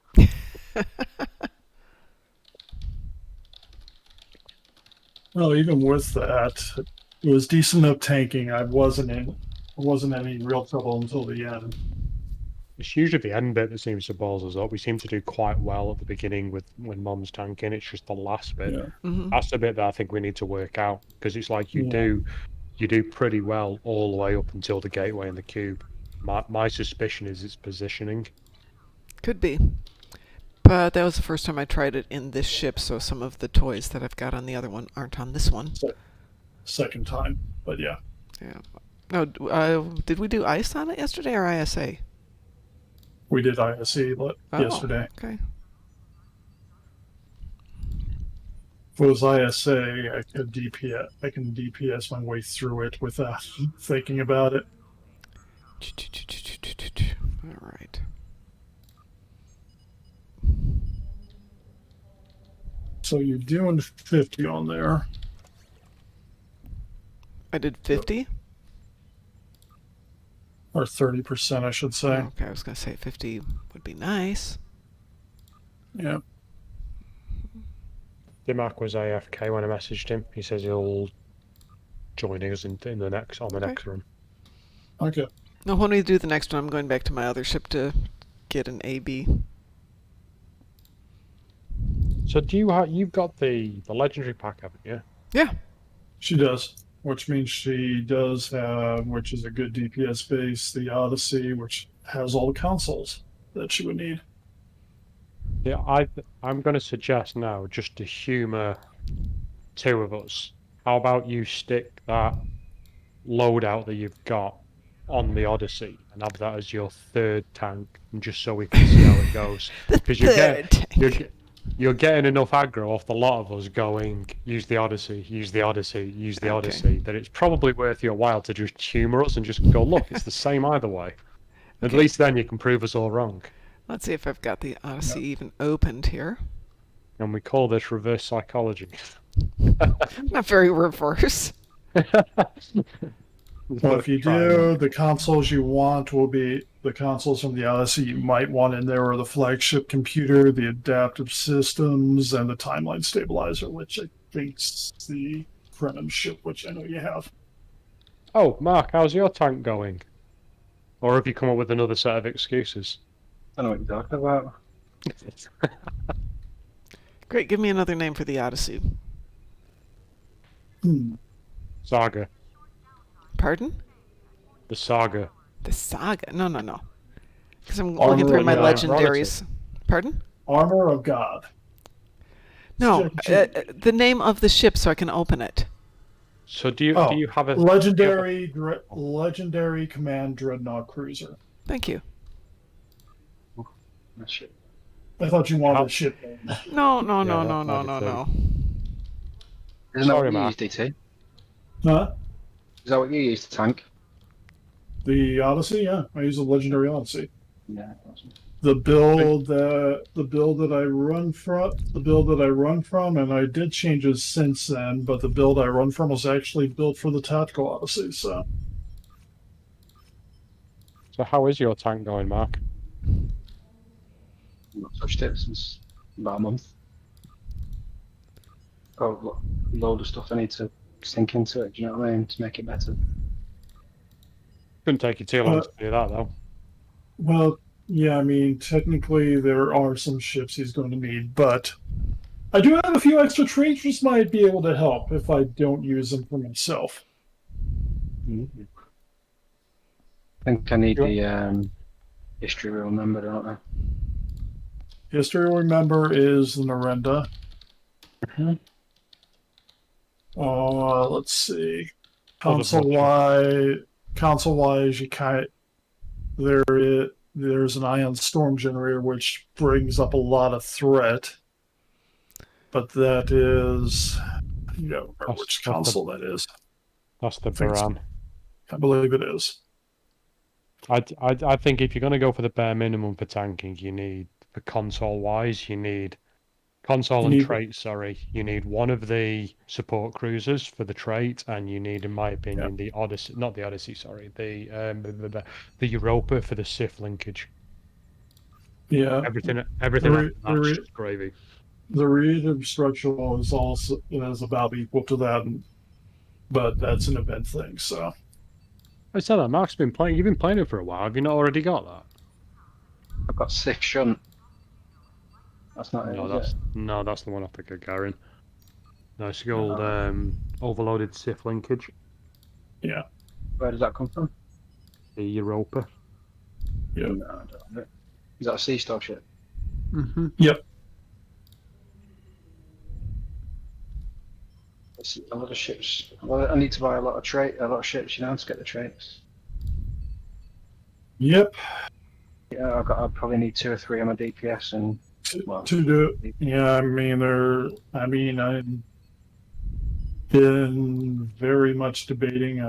Well, even with that, it was decent enough tanking. I wasn't any real trouble until the end. It's usually the end bit that seems to balls us up. We seem to do quite well at the beginning when Mom's tanking. It's just the last bit. Yeah. Mm-hmm. That's the bit that I think we need to work out, because it's like you do pretty well all the way up until the gateway and the cube. My suspicion is it's positioning. Could be. But that was the first time I tried it in this ship, so some of the toys that I've got on the other one aren't on this one. Second time, but yeah. Yeah. No, did we do ice on it yesterday or ISA? We did ISE yesterday. Okay. If it was ISA, I can DPS my way through it without thinking about it. All right. So you're doing 50 on there. I did 50? Or 30%, I should say. Okay, I was going to say 50 would be nice. Yeah. Dimac was AFK when I messaged him. He says he'll join us on the next run. Okay. No, when we do the next one, I'm going back to my other ship to get an AB. So you've got the legendary pack, haven't you? Yeah. She does. Which means she does have, which is a good DPS base, the Odyssey, which has all the consoles that she would need. Yeah, I'm going to suggest now, just to humour two of us, how about you stick that loadout that you've got on the Odyssey and have that as your third tank, and just so we can see how it goes. Because you're getting enough aggro off the lot of us going, use the Odyssey, use the Odyssey, use the Odyssey, that it's probably worth your while to just humour us and just go, look, it's the same either way. At least then you can prove us all wrong. Let's see if I've got the Odyssey even opened here. And we call this reverse psychology. Not very reverse. Well, if you do, the consoles you want will be the consoles from the Odyssey you might want in there are the flagship computer, the adaptive systems, and the timeline stabilizer, which I think's the Krenim ship, which I know you have. Oh, Mark, how's your tank going? Or have you come up with another set of excuses? I don't know what you're talking about. Great, give me another name for the Odyssey. Saga. Pardon? The Saga. The Saga? No. Because I'm looking through my legendaries. Pardon? Armor of God. No, the name of the ship so I can open it. So do you have a legendary command dreadnought cruiser? Thank you. Shit. I thought you wanted a ship name. No. Isn't that what you use, DT? Huh? Is that what you use to tank? The Odyssey, yeah. I use a legendary Odyssey. Yeah, awesome. The build that I run from, and I did changes since then, but the build I run from was actually built for the Tactical Odyssey, so. So how is your tank going, Mark? I've not touched it since about a month. Got a load of stuff I need to sink into it, do you know what I mean, to make it better. Couldn't take you too long to do that, though. Well, yeah, I mean, technically there are some ships he's going to need, but I do have a few extra traits which might be able to help if I don't use them for myself. Mm-hmm. I think I need the history rule number, don't I? History remember is the Narenda. Let's see. Console-wide console-wise, there's an ion storm generator which brings up a lot of threat, but that is, you don't remember which console that is. That's the I think Baran. I believe it is. I think if you're going to go for the bare minimum for tanking, you need, for console-wise, you need console and trait, sorry. You need one of the support cruisers for the trait, and you need, in my opinion, the Odyssey, not the Odyssey, sorry, the Europa for the Sith linkage. Yeah. Everything after that's just gravy. The reactive structural is also is about equal to that, but that's an event thing. So I said that Mark's been playing. You've been playing it for a while. Have you not already got that? I've got Sith Shunt. That's not No, it, that's is it? no, that's the one I think of, Garen. No, it's called overloaded Sith linkage. Yeah. Where does that come from? The Europa. Yeah. No, I don't know. Is that a sea star ship? Mm-hmm. Yep. A lot of ships. Well, I need to buy a lot of ships, you know, to get the traits. Yep. Yeah, I probably need 2 or 3 on my DPS and To do it. Yeah, I'm been very much debating.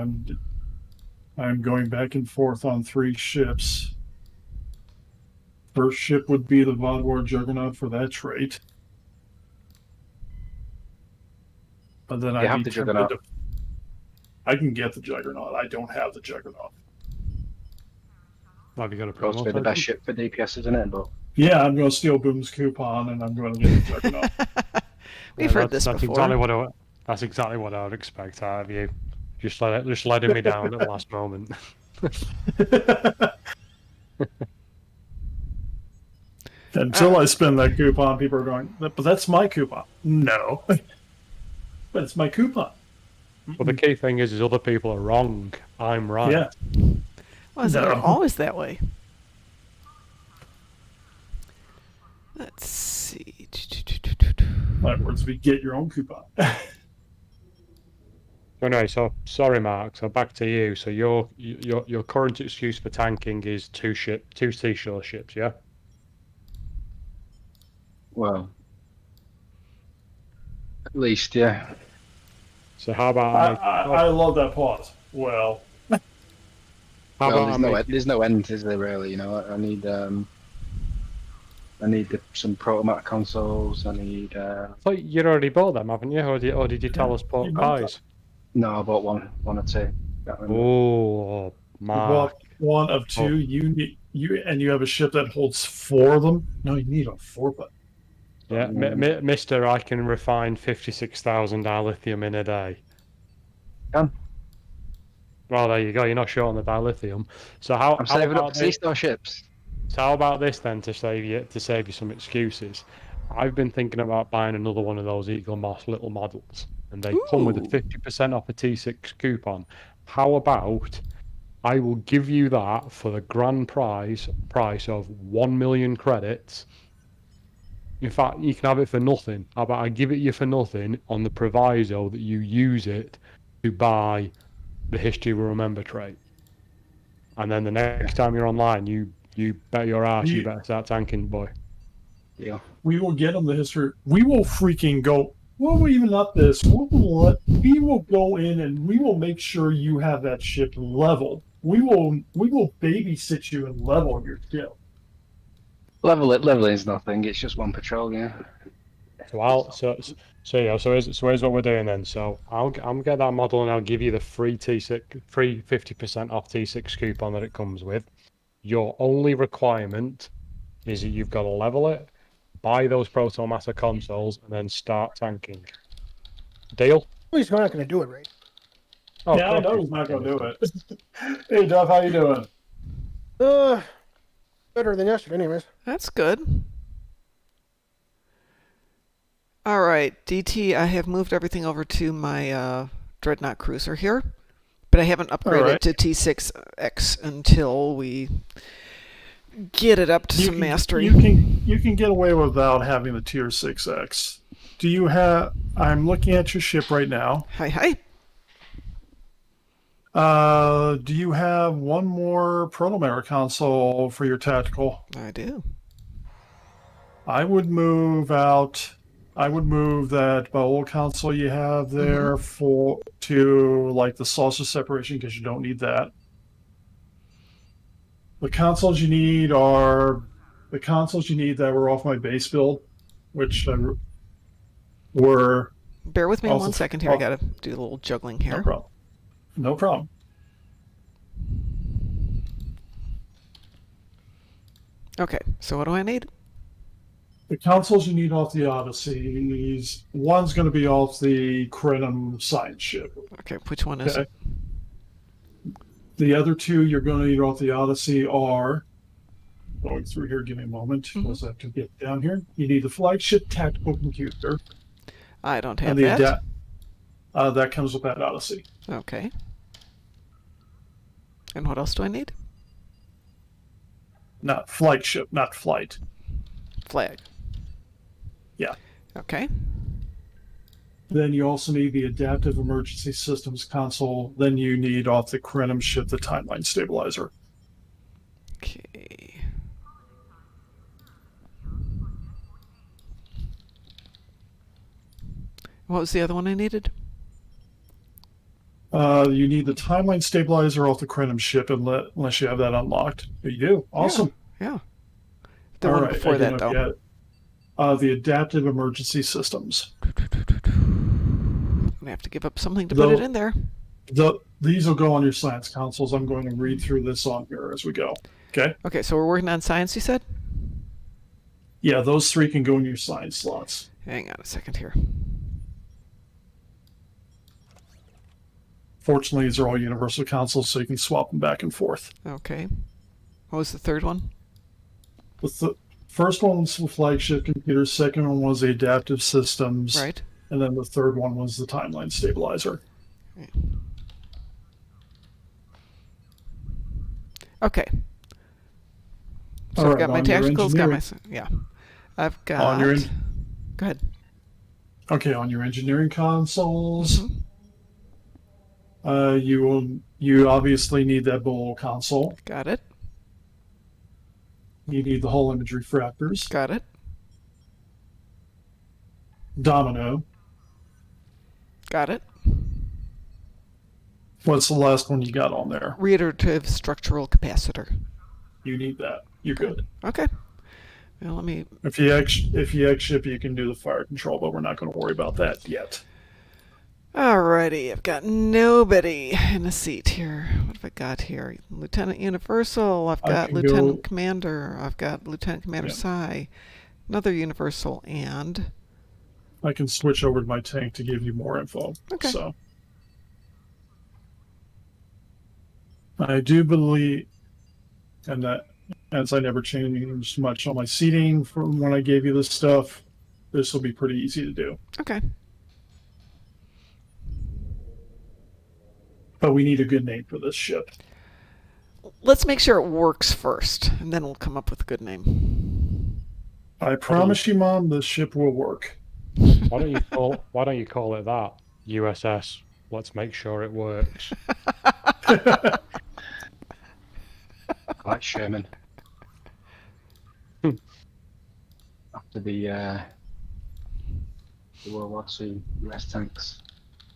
I'm going back and forth on 3 ships. First ship would be the Von War Juggernaut for that trait. But then I have the Juggernaut. I can get the Juggernaut. I don't have the Juggernaut. Have you got a Supposed to be the best ship for DPS, isn't it? But yeah, I'm going to steal Boom's coupon and I'm going to get the Juggernaut. We've heard this before. That's exactly what I would expect out of you. Just letting me down at the last moment. Until I spend that coupon, people are going, but that's my coupon. No. But it's my coupon. But the key thing is other people are wrong. I'm right. Yeah. Well, is it always that way? Let's see. In other words, we get your own coupon. Anyway, so sorry, Mark. So back to you. So your current excuse for tanking is 2 seashore ships, yeah? well, at least, yeah. So how about I love that pause. Well, there's no end, is there? Really, you know. I need some Protomac consoles. I need. I thought you'd already bought them, haven't you? Or did you tell us bought guys? No, I bought one or two. Oh, Mark. One of 2. You have a ship that holds 4 of them. No, you need a 4 button. Yeah, Mister, I can refine 56,000 dilithium in a day. Can. Well, there you go. You're not short on the dilithium. So I'm saving up for sea star ships. So how about this then to save you some excuses? I've been thinking about buying another one of those Eagle Moss little models, and they come with a 50% off a T6 coupon. How about I will give you that for the grand price of 1 million credits. In fact, you can have it for nothing. How about I give it you for nothing on the proviso that you use it to buy the History Will Remember trait. And then the next time you're online, you bet your ass you better start tanking, boy. Yeah. We will get them the history. We will freaking go. Well, even up this. We will go in and we will make sure you have that ship leveled. We will babysit you and level your ship. Leveling is nothing. It's just 1 patrol, yeah. So here's what we're doing then. So I'm get that model and I'll give you the free 50% off T6 coupon that it comes with. Your only requirement is that you've got to level it, buy those Proto Matter consoles, and then start tanking. Deal? Well, he's not going to do it, right? Oh, yeah, I know he's not going to do it. Hey, Duff, how you doing? Better than yesterday, anyways. That's good. All right, DT, I have moved everything over to my Dreadnought cruiser here, but I haven't upgraded to T6X until we get it up to some mastery. You can get away without having the tier 6X. Do you have... I'm looking at your ship right now. Hi. Do you have one more Protomera console for your tactical? I do. I would move that bowl console you have there to like the saucer separation because you don't need that. The consoles you need that were off my base build, which were Bear with me also, 1 second here. I gotta do a little juggling here. No problem. No problem. Okay, so what do I need? The consoles you need off the Odyssey, one's going to be off the Krenim science ship. Okay, which one is it? The other two you're going to need off the Odyssey are, going through here, give me a moment, because I have to get down here. You need the flagship tactical computer. I don't have and that. That comes with that Odyssey. Okay. And what else do I need? Not flagship, not flight. Flag. Yeah. Okay. Then you also need the adaptive emergency systems console. Then you need off the Krenim ship the timeline stabilizer. Okay. What was the other one I needed? You need the timeline stabilizer off the Krenim ship unless you have that unlocked. You do. Awesome. Yeah. The one before that, though. The adaptive emergency systems. I'm going to have to give up something to put it in there. These will go on your science consoles. I'm going to read through this on here as we go. Okay? Okay, so we're working on science, you said? Yeah, those three can go in your science slots. Hang on a second here. Fortunately, these are all universal consoles, so you can swap them back and forth. Okay. What was the third one? The first one was the flagship computer. Second one was the adaptive systems. Right. And then the third one was the timeline stabilizer. Okay. So I've got my tacticals, got my... Yeah. I've got... On your Go ahead. Okay, on your engineering consoles, you obviously need that bowl console. Got it. You need the whole imagery fractors. Got it. Domino. Got it. What's the last one you got on there? Reiterative structural capacitor. You need that. You're good. Okay. Well, let me... If you X-ship, you can do the fire control, but we're not going to worry about that yet. Alrighty, I've got nobody in a seat here. What have I got here? Lieutenant Universal, I've got Lieutenant Commander, I've got Lieutenant Commander Psy, another Universal, and... I can switch over to my tank to give you more info. Okay. So, I do believe, and that, as I never changed much on my seating from when I gave you this stuff, this will be pretty easy to do. Okay. But we need a good name for this ship. Let's make sure it works first, and then we'll come up with a good name. I promise you, Mom, this ship will work. Why don't you call it that? USS. Let's make sure it works. Like Sherman. After the World War II US tanks.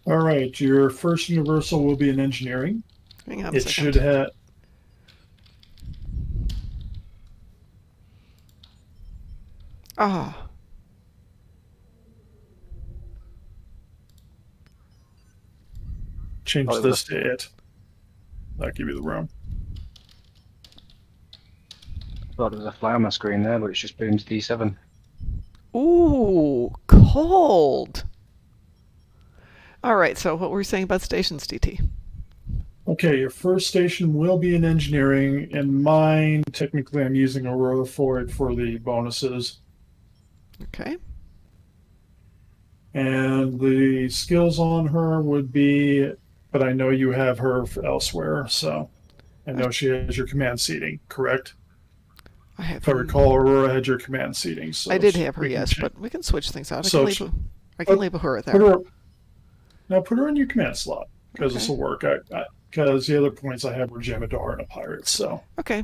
All right, your first universal will be in engineering. Hang on a second. Should have... Ah. Change this to it. That'll give you the room. Thought there was a fly on my screen there, but it's just boomed D7. Ooh, cold. All right, so what were we saying about stations, DT? Okay, your first station will be in engineering, and mine, technically I'm using Aurora for it for the bonuses. Okay. And the skills on her would be, but I know you have her elsewhere, so I know she has your command seating, correct? I have. If I recall, Aurora had your command seating. So I did have her, yes, but we can switch things out. I can leave her there. Now put her in your command slot, because this will work. because the other points I have were Jemadar and a pirate. So, Okay.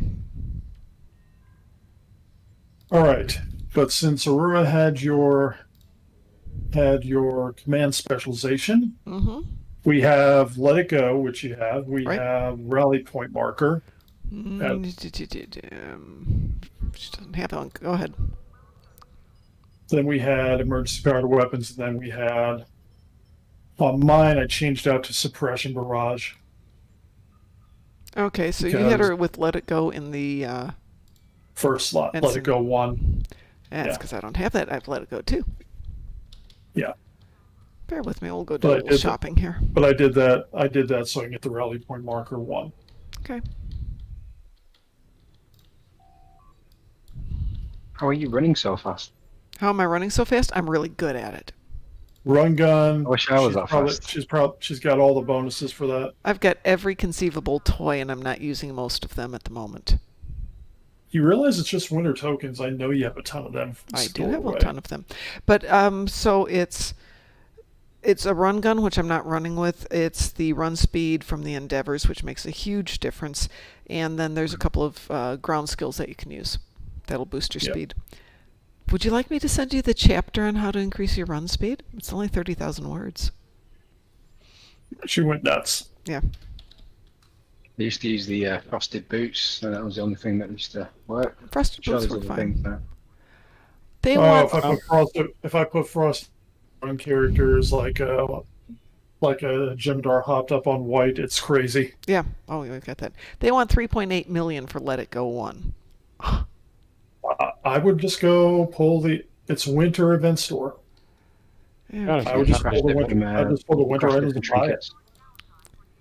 all right. But since Aurora had your command specialization, Mm-hmm. we have Let It Go, which you have. We Right. have Rally Point Marker. She doesn't have that one. Go ahead. Then we had emergency powered weapons. And then we had on mine. I changed out to Suppression Barrage. Okay, so you had her with Let It Go in the first slot. Let It Go 1. That's because I don't have that. I've Let It Go 2. Yeah. Bear with me. We'll go do a little shopping here. But I did that. So I can get the Rally Point Marker 1. Okay. How are you running so fast? How am I running so fast? I'm really good at it. Run gun. I wish I was that fast. She's got all the bonuses for that. I've got every conceivable toy, and I'm not using most of them at the moment. You realize it's just winter tokens. I know you have a ton of them. I do have a ton of them. But so it's a run gun, which I'm not running with. It's the run speed from the Endeavors, which makes a huge difference. And then there's a couple of ground skills that you can use. That'll boost your speed. Would you like me to send you the chapter on how to increase your run speed? It's only 30,000 words. She went nuts. Yeah. They used to use the frosted boots, and that was the only thing that used to work. Frosted boots work fine. They if I put frost on characters like a Jemadar hopped up on white, it's crazy. Yeah. Oh, we've got that. They want 3.8 million for Let It Go 1. I would just go pull it's winter event store. Yeah. I would just pull the winter items and buy it.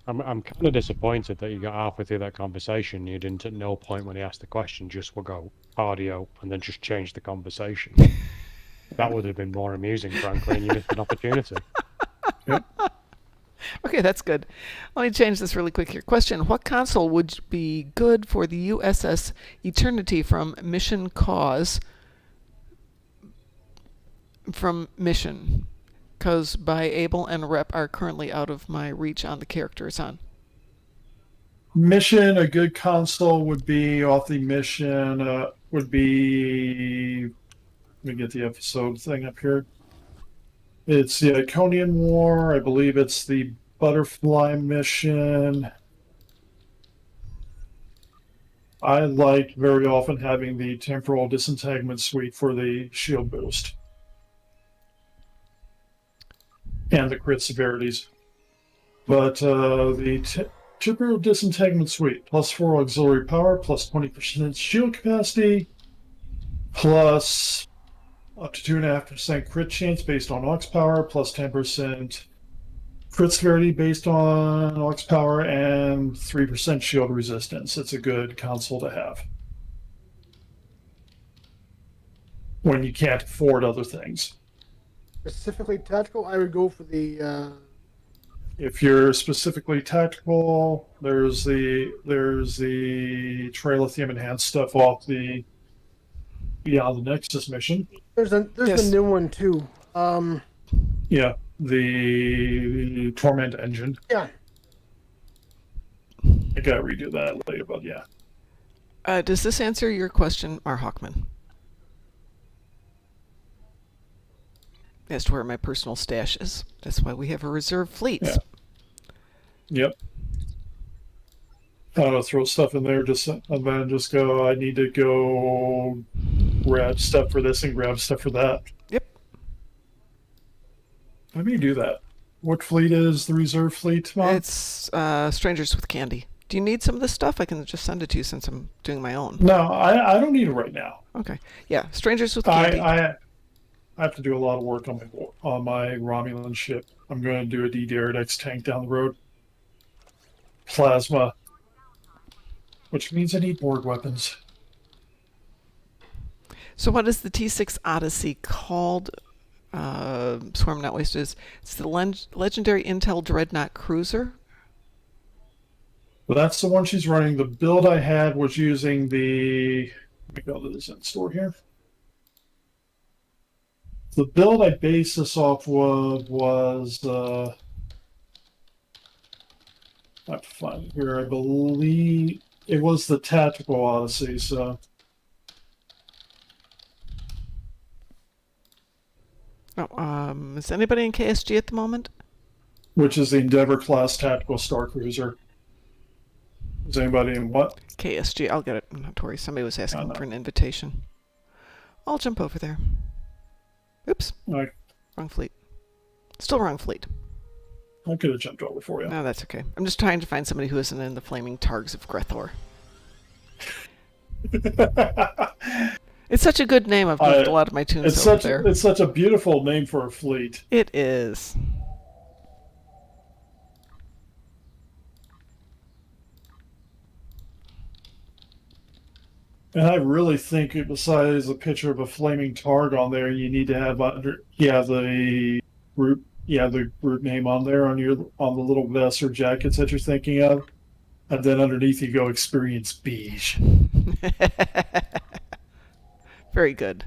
I'm kind of disappointed that you got halfway through that conversation. You didn't at no point when he asked the question just go cardio and then just change the conversation. That would have been more amusing, frankly, and you missed an opportunity. Yep. Okay, that's good. Let me change this really quick here. Question: what console would be good for the USS Eternity from Mission Cause? From Mission. Because by Able and Rep are currently out of my reach on the character it's on. Mission, a good console would be off the Mission, would be... Let me get the episode thing up here. It's the Iconian War. I believe it's the Butterfly Mission. I like very often having the Temporal Disentanglement Suite for the shield boost. And the crit severities. But the Temporal Disentanglement Suite, plus 4 auxiliary power, plus 20% shield capacity, plus up to 2.5% crit chance based on aux power, plus 10% crit severity based on aux power, and 3% shield resistance. It's a good console to have when you can't afford other things. Specifically tactical, I would go for the. If you're specifically tactical, there's the Trilithium enhanced stuff off the Beyond the Nexus mission. There's the new one too. Yeah, the Torment engine. Yeah. I gotta redo that later, but yeah. Does this answer your question, Mar Hawkman? As to where my personal stash is. That's why we have a reserve fleet. Yeah. Yep. Throw stuff in there, and then just go, I need to go grab stuff for this and grab stuff for that. Yep. Let me do that. What fleet is the reserve fleet, Mom? It's Strangers with Candy. Do you need some of this stuff? I can just send it to you since I'm doing my own. No, I don't need it right now. Okay. Yeah, Strangers with Candy. I have to do a lot of work on my Romulan ship. I'm going to do a DDRX tank down the road. Plasma. Which means I need board weapons. So what is the T6 Odyssey called? Swarm Not Wasted. It's the legendary Intel Dreadnought Cruiser. Well, that's the one she's running. The build I had was using the... Let me go to this in store here. The build I based this off was I have to find it here. I believe it was the Tactical Odyssey, so. Oh, is anybody in KSG at the moment? Which is the Endeavor class tactical star cruiser. Is anybody in what? KSG. I'll get it. Not to worry. Somebody was asking no. for an invitation. I'll jump over there. Oops. I Wrong fleet. Still wrong fleet. could have jumped over for you. No, that's okay. I'm just trying to find somebody who isn't in the flaming targs of Grethor. It's such a good name. I've moved a lot of my tunes over there. It's such a beautiful name for a fleet. It is. And I really think, besides a picture of a flaming targ on there, you need to have the group name on there on the little vests or jackets that you're thinking of, and then underneath you go Experience Beige. Very good.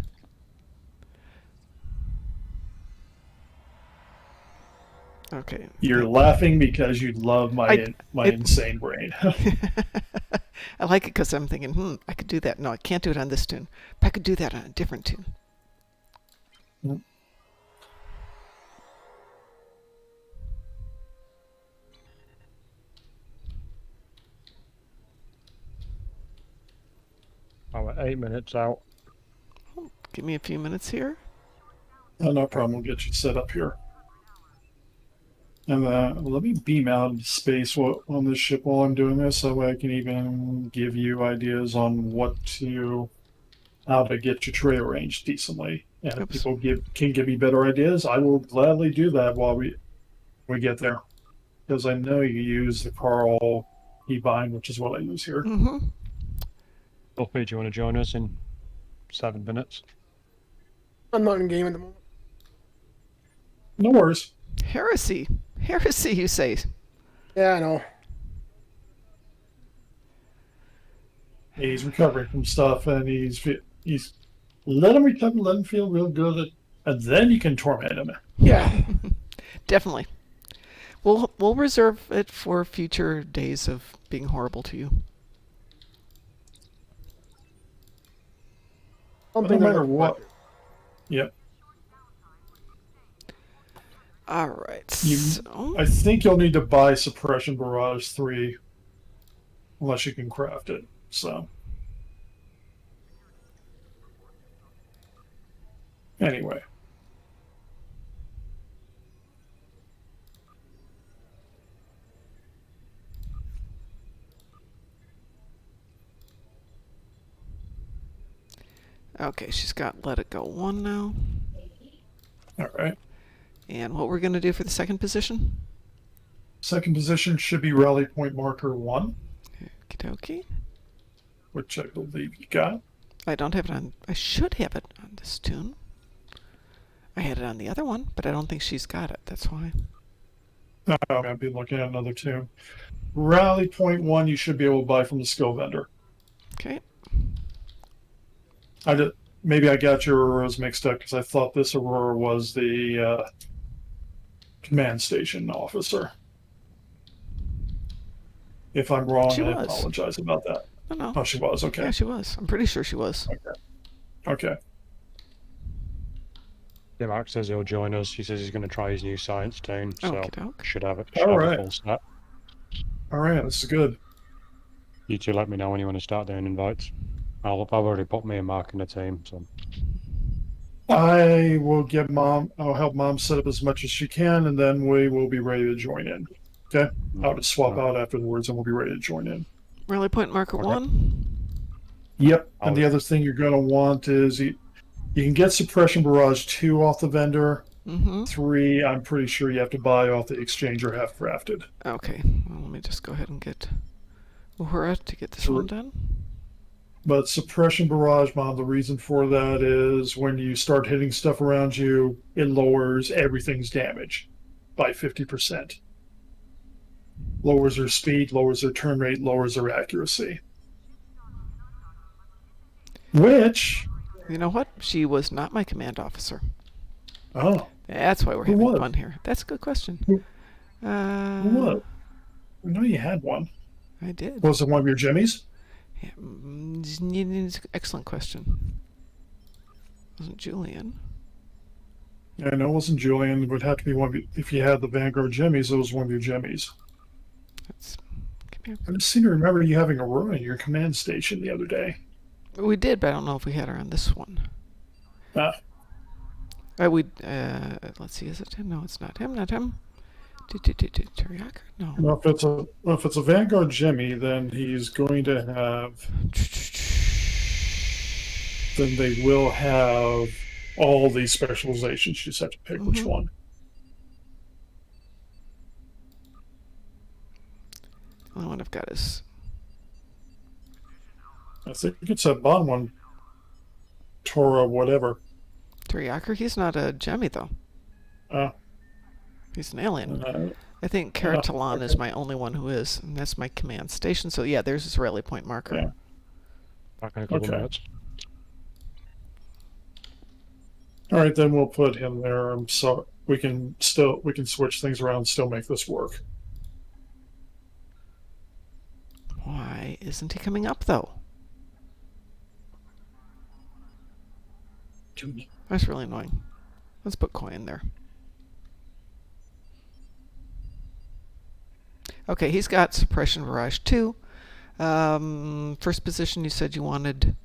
Okay. You're laughing because you love my insane brain. I like it because I'm thinking, I could do that. No, I can't do it on this tune. But I could do that on a different tune. Mm. Oh, we're 8 minutes out. Give me a few minutes here. Oh, no problem. We'll get you set up here. And let me beam out into space on this ship while I'm doing this, so I can even give you ideas on how to get your trail range decently. And if people can give me better ideas, I will gladly do that while we get there. Because I know you use the Carl E-Bind, which is what I use here. Mm-hmm. Uppy, do you want to join us in 7 minutes? I'm not in game at the moment. No worries. Heresy, you say? Yeah, I know. He's recovering from stuff, and he's let him recover, let him feel real good, and then you can torment him. Yeah. Definitely. We'll reserve it for future days of being horrible to you. No matter what. Yep. All right. I think you'll need to buy Suppression Barrage 3 unless you can craft it. So anyway. Okay, she's got Let It Go 1 now. All right. And what we're going to do for the second position? Second position should be Rally Point Marker 1. Okie dokie. Which I believe you got. I don't have it on. I should have it on this tune. I had it on the other one, but I don't think she's got it. That's why. No, I'm going to be looking at another tune. Rally Point 1 you should be able to buy from the skill vendor. Okay. Maybe I got your Auroras mixed up because I thought this Aurora was the command station officer. If I'm wrong, I apologize about that. No. Oh, she was. Okay. Yeah, she was. I'm pretty sure she was. Okay. Yeah, Mark says he'll join us. He says he's going to try his new science tune, so should have it. All right. A full set. All right, this is good. You two let me know when you want to start doing invites. I've already put me and Mark in the team, so. I will I'll help Mom set up as much as she can, and then we will be ready to join in. Okay? I'll just swap out afterwards, and we'll be ready to join in. Rally Point Marker 1? Yep. And the other thing you're going to want is you can get Suppression Barrage 2 off the vendor. 3, I'm pretty sure you have to buy off the exchanger half crafted. Okay. Well, let me just go ahead and get Uhura to get this one done. But Suppression Barrage, Mom, the reason for that is when you start hitting stuff around you, it lowers everything's damage by 50%. Lowers their speed, lowers their turn rate, lowers their accuracy. Which... You know what? She was not my command officer. Oh. That's why we're having fun here. That's a good question. Who know you had one. I did. Was it one of your jimmies? Yeah, excellent question. Wasn't Julian? Yeah, I know it wasn't Julian. It would have to be one of you. If you had the Vanguard jimmies, it was one of your jimmies. Come here. I just seem to remember you having Aurora in your command station the other day. We did, but I don't know if we had her on this one. Let's see, is it him? No, it's not him. Not him. Teriyaki? No. Well, if it's a Vanguard Jimmy, then he's going to have. Then they will have all these specializations. You just have to pick which one. The only one I've got is. I think it's that bottom one. Tora, whatever. Teriyaki? He's not a Jemmy, though. He's an alien. I think Karatalan is my only one who is, and that's my command station. So yeah, there's his rally point marker. Yeah. Back in a couple minutes. All right, then we'll put him there. So we can switch things around and still make this work. Why isn't he coming up though? That's really annoying. Let's put Koi in there. Okay, he's got Suppression Barrage 2. First position, you said you wanted...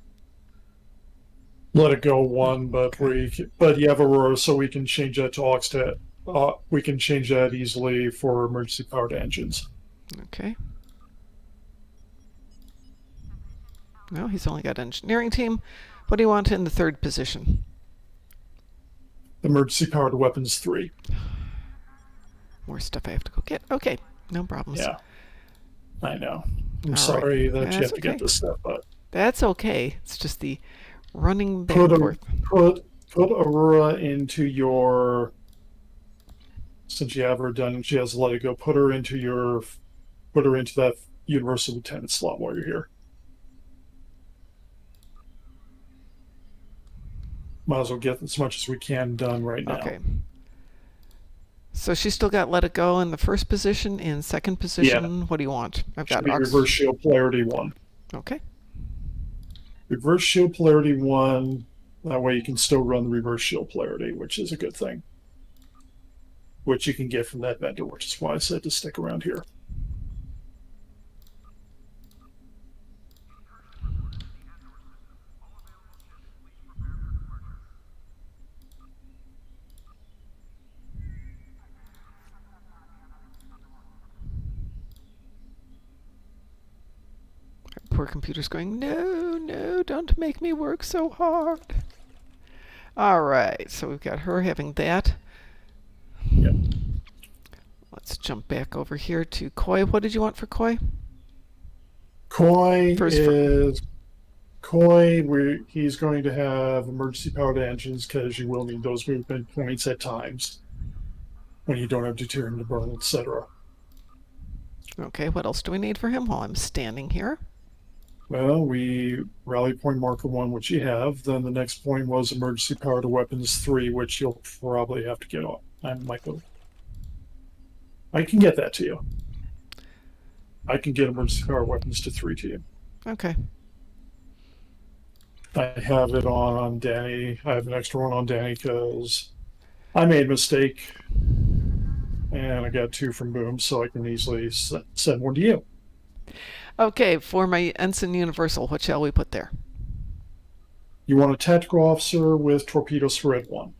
Let it go 1, but you have Aurora, so we can change that to Oxtet. We can change that easily for emergency powered engines. Okay. No, he's only got engineering team. What do you want in the third position? Emergency powered weapons 3. More stuff I have to go get. Okay, no problems. Yeah, I know. I'm sorry that you have to get this stuff, but that's okay. It's just the running back and forth. Put Aurora into your. Since you have her done, she has to let it go. Put her into that Universal Lieutenant slot while you're here. Might as well get as much as we can done right now. Okay. So she's still got Let It Go in the first position. In second position, what do you want? I've got Reverse Shield Polarity 1. Okay. Reverse Shield Polarity 1. That way you can still run the Reverse Shield Polarity, which is a good thing. Which you can get from that vendor, which is why I said to stick around here. Poor computer's going, no, don't make me work so hard. All right, so we've got her having that. Yep. Let's jump back over here to Koi. What did you want for Koi? Koi he's going to have emergency powered engines because you will need those movement points at times when you don't have deuterium to burn, etc. Okay, what else do we need for him while I'm standing here? Well, we rally point marker 1, which you have. Then the next point was emergency powered weapons 3, which you'll probably have to get on. I can get that to you. I can get emergency powered weapons to 3 to you. Okay. I have it on Danny. I have an extra one on Danny because I made a mistake. And I got 2 from Boom, so I can easily send one to you. Okay, for my Ensign Universal, what shall we put there? You want a tactical officer with torpedo spread 1.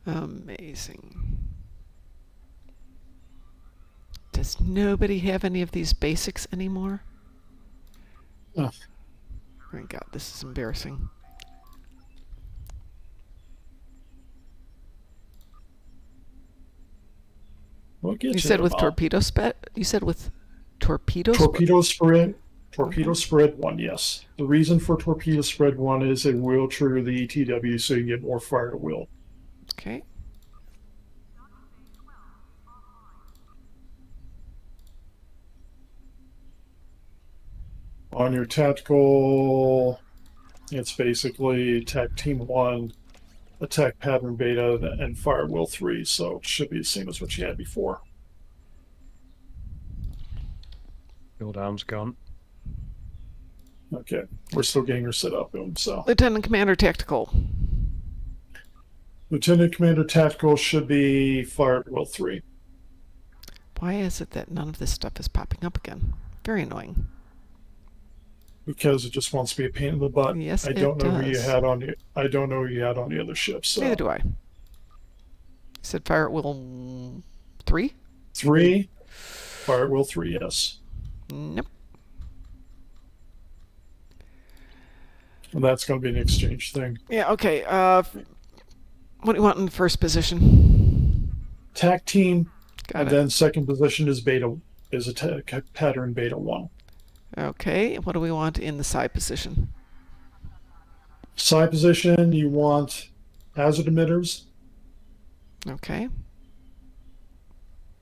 Amazing. Does nobody have any of these basics anymore? Oh my God, this is embarrassing. You said with torpedo spread? You said with torpedo spread? Torpedo spread 1, yes. The reason for torpedo spread 1 is it will trigger the ETW so you get more fire to will. Okay. On your tactical, it's basically Tech Team 1 attack pattern beta and firewall 3, so it should be the same as what you had before. Cooldown's gone. Okay, we're still getting her set up, so. Lieutenant Commander Tactical. Lieutenant Commander Tactical should be firewall 3. Why is it that none of this stuff is popping up again? Very annoying. Because it just wants to be a pain in the butt. Yes, I don't it know who you does. had on the. I don't know who you had on the other ships. So. Neither do I. You said Firewall 3? 3. Firewall 3, yes. Nope. And that's going to be an exchange thing. Yeah, okay. What do you want in the first position? Attack team, Got and it. then second position is attack pattern beta 1. Okay, what do we want in the side position? Side position, you want hazard emitters, Okay. a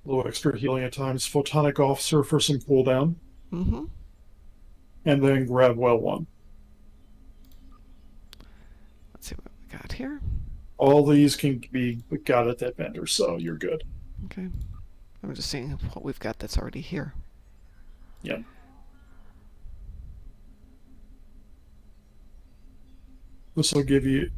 little extra healing at times, photonic officer for some cooldown, Mm-hmm. and then grab well 1. Let's see what we got here. All these can be got at that vendor, so you're good. Okay. I'm just seeing what we've got that's already here. Yeah. This will give you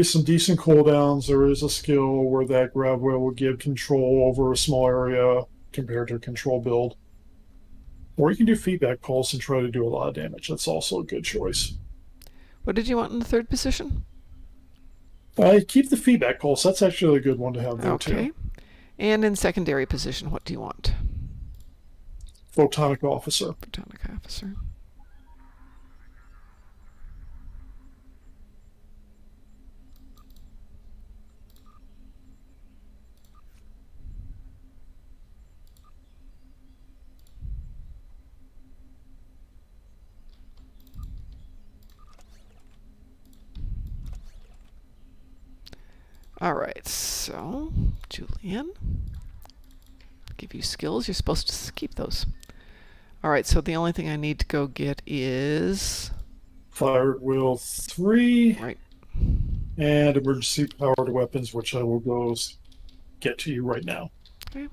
some decent cooldowns. There is a skill where that grab wheel will give control over a small area compared to a control build. Or you can do feedback pulse and try to do a lot of damage. That's also a good choice. What did you want in the third position? I keep the feedback pulse. That's actually a good one to have there Okay. too. And in secondary position, what do you want? Photonic officer. Photonic officer. All right, so Julian, give you skills. You're supposed to keep those. All right, so the only thing I need to go get is Fire wheel 3. right. And emergency powered weapons, which I will go get to you right now. Okay.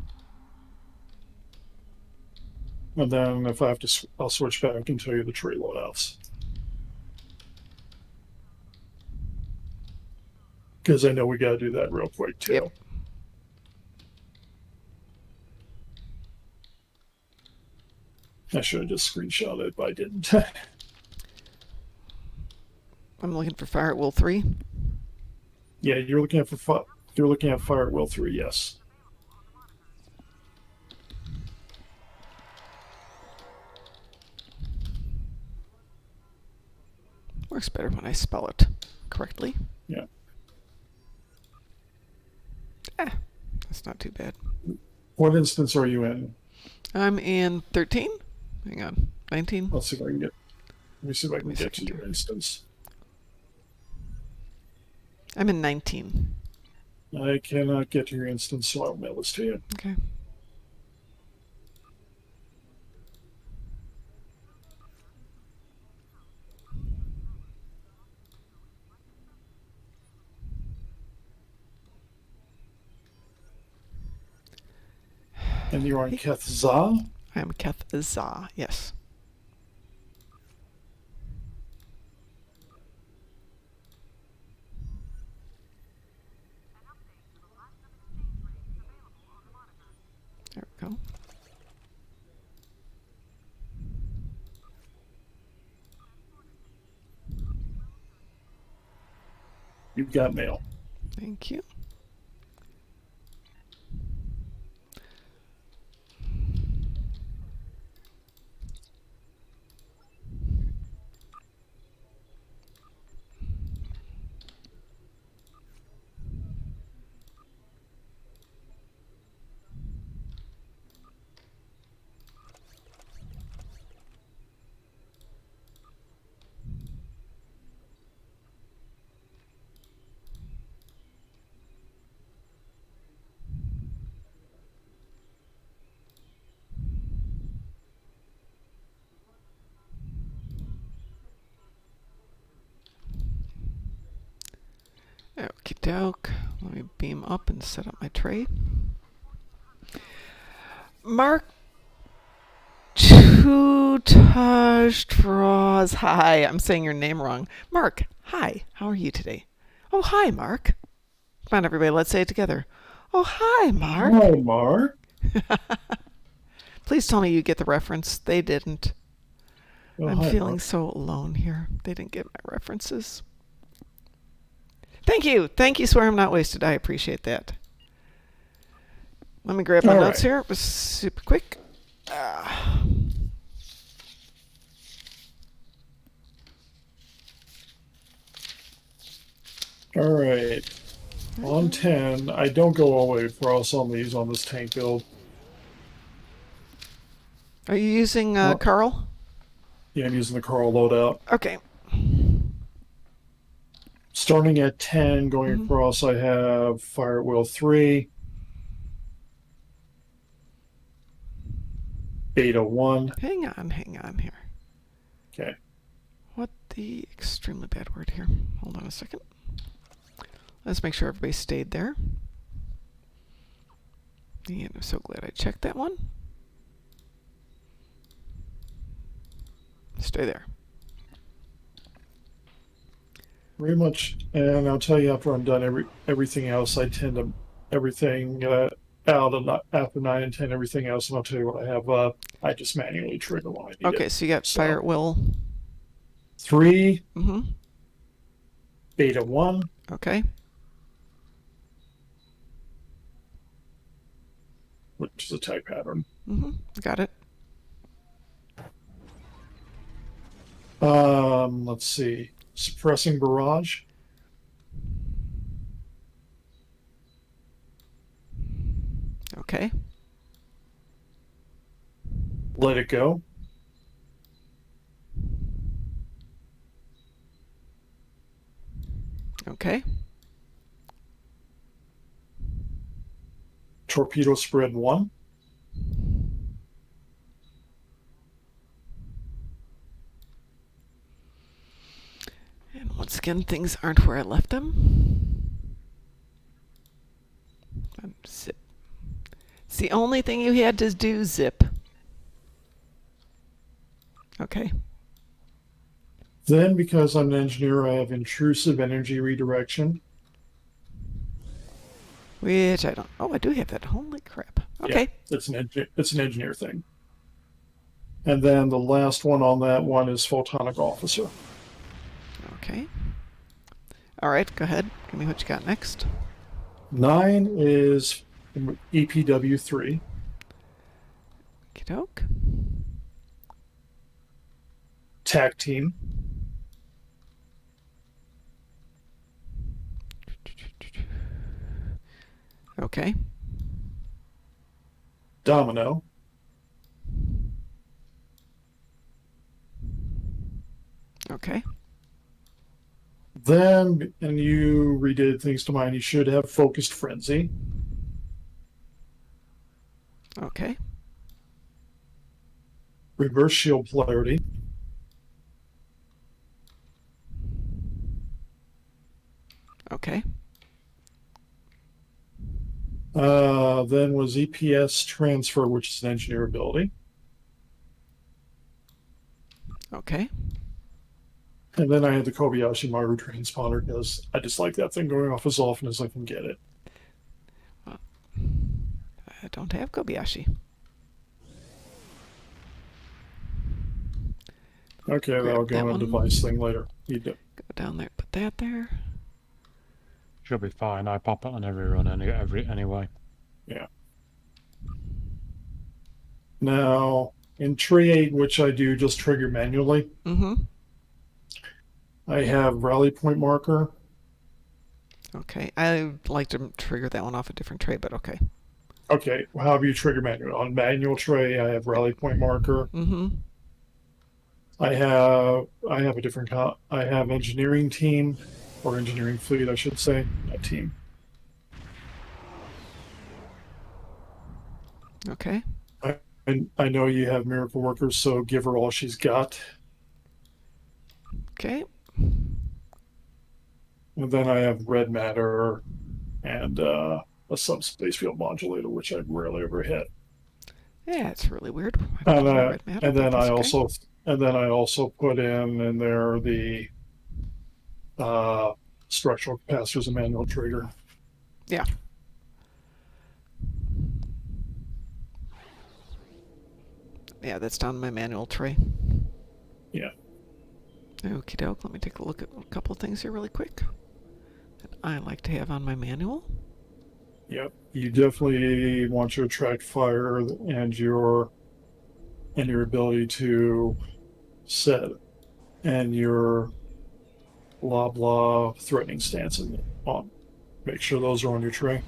And then if I have to, I'll switch back and tell you the tree loadouts. Because I know we got to do that real quick too. Yep. I should have just screenshot it, but I didn't. I'm looking for Fire at Will 3. Yeah, you're looking at Fire at Will 3, yes. Works better when I spell it correctly. Yeah. That's not too bad. What instance are you in? I'm in 13. Hang on. 19. Let's see if I can get. Let me see if I can Wait a get to second your here. instance. I'm in 19. I cannot get to your instance, so I'll mail this to you. Okay. And you're on Keth Zah? I'm Keth Zah, yes. There we go. You've got mail. Thank you. doke. Let me beam up and set up my tray. Mark Chutaj Draws. Hi, I'm saying your name wrong. Mark, hi. How are you today? Oh, hi, Mark. Come on, everybody, let's say it together. Oh, hi, Mark. Hi, Mark. Please tell me you get the reference. They didn't. Oh, I'm hi, feeling Mark. so alone here. They didn't get my references. Thank you. Thank you, Swear I'm Not Wasted. I appreciate that. Let me grab my All notes right. here. It was super quick. All right. On 10, I don't go all the way across on these on this tank build. Are you using Carl? Yeah, I'm using the Carl loadout. Okay. Starting at 10, going across, I have Fire at Will 3, Beta 1. Hang on here. Okay. What the extremely bad word here. Hold on a second. Let's make sure everybody stayed there. And I'm so glad I checked that one. Stay there. Very much, and I'll tell you after I'm done everything else, I tend to everything out of after 9 and 10, everything else, and I'll tell you what I have. I just manually trigger when I need Okay, it. so you got Fire at Will 3, Mm-hmm. Beta 1, Okay. which is a type pattern. Mm-hmm. Got it. Let's see. Suppressing Barrage. Okay. Let It Go. Okay. Torpedo Spread 1. And once again, things aren't where I left them. Zip. It's the only thing you had to do, zip. Okay. Then, because I'm an engineer, I have Intrusive Energy Redirection. Which I don't. Oh, I do have that. Holy crap. Okay. Yeah, it's an engineer thing. And then the last one on that one is Photonic Officer. Okay. All right, go ahead. Give me what you got next. 9 is EPW 3. Okey-doke. TAC Team. Okay. Domino. Okay. Then, and you redid things to mine, you should have Focused Frenzy. Okay. Reverse Shield Polarity. Okay. Then was EPS Transfer, which is an engineer ability. Okay. And then I had the Kobayashi Maru transponder because I just like that thing going off as often as I can get it. Well, I don't have Kobayashi. Okay, Grab that'll that go in a one. device thing later. You do. Go down there, put that there. Should be fine. I pop it on every run anyway. Yeah. Now, in Tree 8, which I do just trigger manually, Mm-hmm. I have Rally Point Marker. Okay. I like to trigger that one off a different tray, but okay. Okay, well, how do you trigger manual? On manual tray, I have Rally Point Marker. Mm-hmm. I have a different I have Engineering Team, or Engineering Fleet, I should say, not team. Okay. I know you have Miracle Workers, so give her all she's got. Okay. And then I have red matter and a subspace field modulator, which I rarely ever hit. Yeah, it's really weird. I don't know red matter, And but then that's I okay. also put in there the structural capacitors and manual trigger. Yeah. Yeah, that's down my manual tray. Yeah. Okie doke. Let me take a look at a couple of things here really quick that I like to have on my manual. Yep. You definitely want to attract fire and your ability to set and your blah blah threatening stance on. Make sure those are on your tray.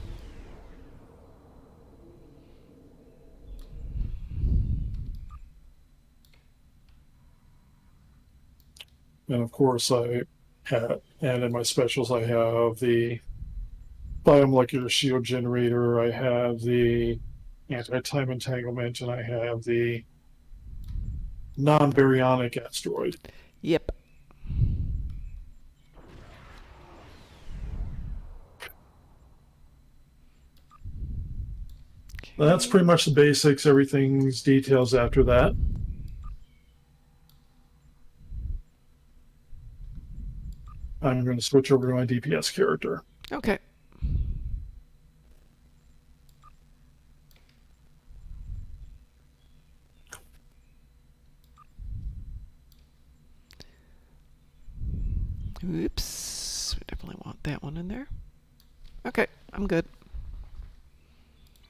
And of course, and in my specials, I have the biomolecular shield generator, I have the anti-time entanglement, and I have the non-baryonic asteroid. Yep. That's pretty much the basics. Everything's details after that. I'm going to switch over to my DPS character. Okay. Oops. We definitely want that one in there. Okay, I'm good.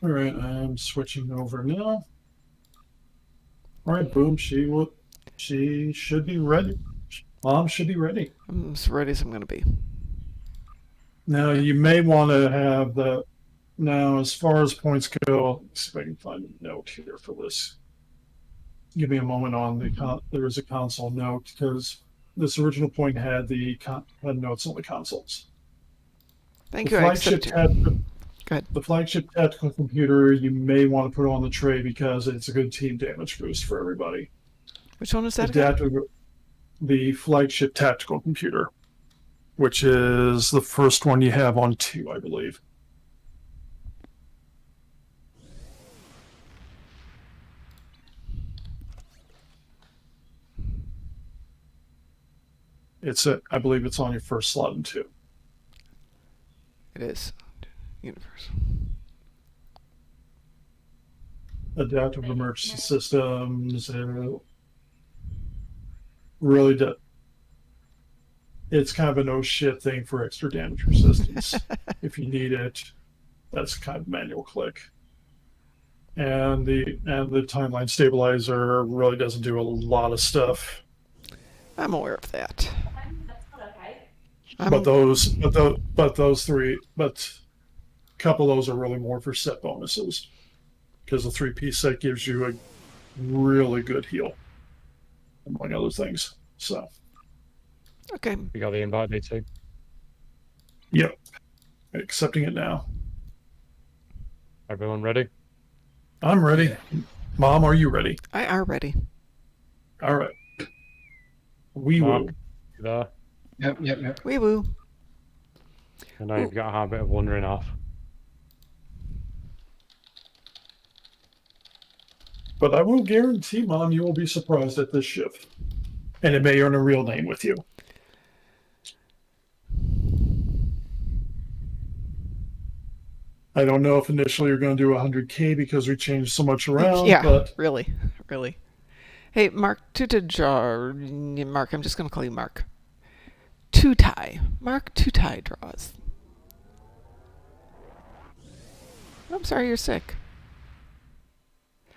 All right, I'm switching over now. All right, boom. She should be ready. Mom should be ready. I'm as ready as I'm going to be. Now you may want to have the. Now, as far as points go, let's see if I can find a note here for this. Give me a moment on the there is a console note because this original point had had notes on the consoles. Thank The you. flagship Go ahead. The flagship tactical computer you may want to put on the tray because it's a good team damage boost for everybody. Which one is that again? The flagship tactical computer, which is the first one you have on 2, I believe. I believe it's on your first slot in 2. It is. Universe. Adaptive emergency systems really does. It's kind of a no shit thing for extra damage resistance. If you need it, that's kind of manual click. And the timeline stabilizer really doesn't do a lot of stuff. I'm aware of that. That's not okay. But a couple of those are really more for set bonuses because the 3-piece set gives you a really good heal, among other things. So. Okay. We got the invite, DT. Yep. Accepting it now. Everyone ready? I'm ready. Mom, are you ready? I are ready. All right. We Mark, will. you there? Yep. Wee woo. I know you've got a habit of wandering off. But I will guarantee, Mom, you will be surprised at this ship. And it may earn a real name with you. I don't know if initially you're going to do 100K because we changed so much around. Yeah, but really. Hey, Mark Mark, I'm just going to call you Mark. Tutai. Mark Tutai draws. I'm sorry you're sick.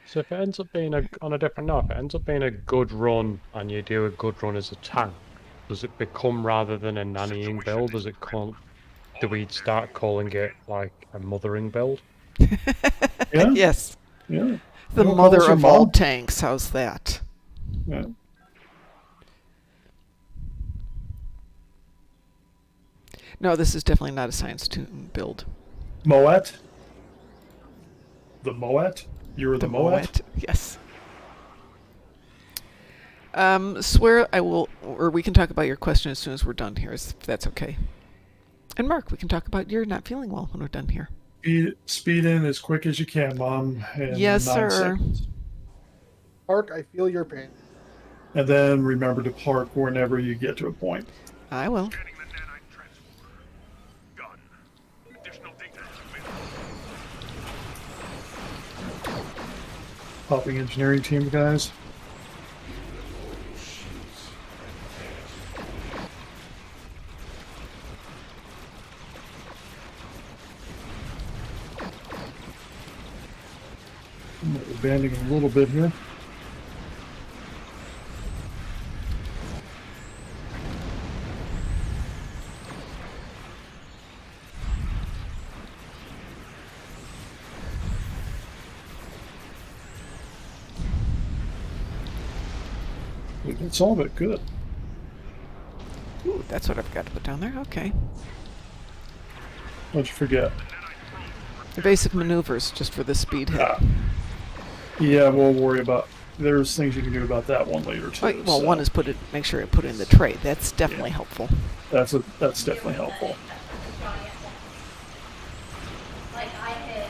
So if it ends up being on a different note, if it ends up being a good run and you do a good run as a tank, does it become rather than a nannying build? Do we start calling it like a mothering build? Yeah. Yes. Yeah. The mother of all tanks. How's that? Yeah. No, this is definitely not a science tune build. Moet? The Moet? You're the Moet? Yes. Swear I will, or we can talk about your question as soon as we're done here, if that's okay. And Mark, we can talk about your not feeling well when we're done here. Speed in as quick as you can, Mom. In Yes, 9 sir. seconds. Park, I feel your pain. And then remember to park whenever you get to a point. I will. Scanning the nanite transporter. Done. Additional data submitted. Popping engineering team, guys. I'm banding a little bit here. We can solve it. Good. Ooh, that's what I've got to put down there. Okay. What'd you forget? Evasive maneuvers, just for the speed hit. Yeah, we'll worry about. There's things you can do about that one later too. Well, so one is make sure it put in the tray. That's definitely helpful. that's definitely helpful. Like, I hit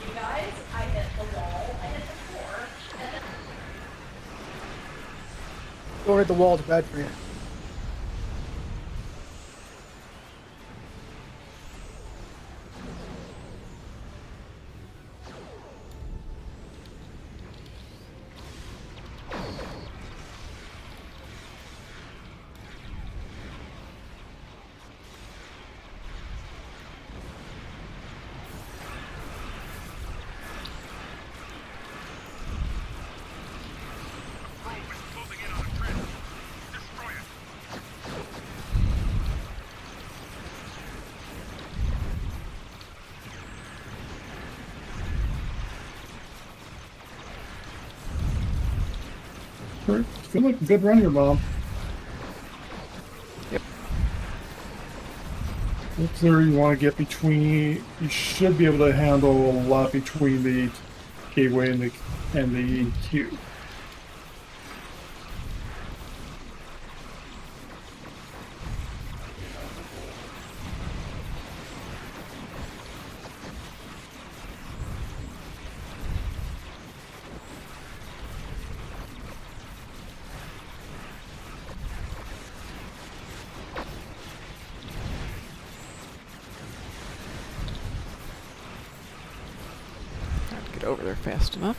you guys, I hit the wall, I hit the floor, and then Don't hit the wall, it's bad for you. Feel like a good run here, Mom. Yep. Clear you want to get between. You should be able to handle a lot between the gateway and the queue. Get over there fast enough.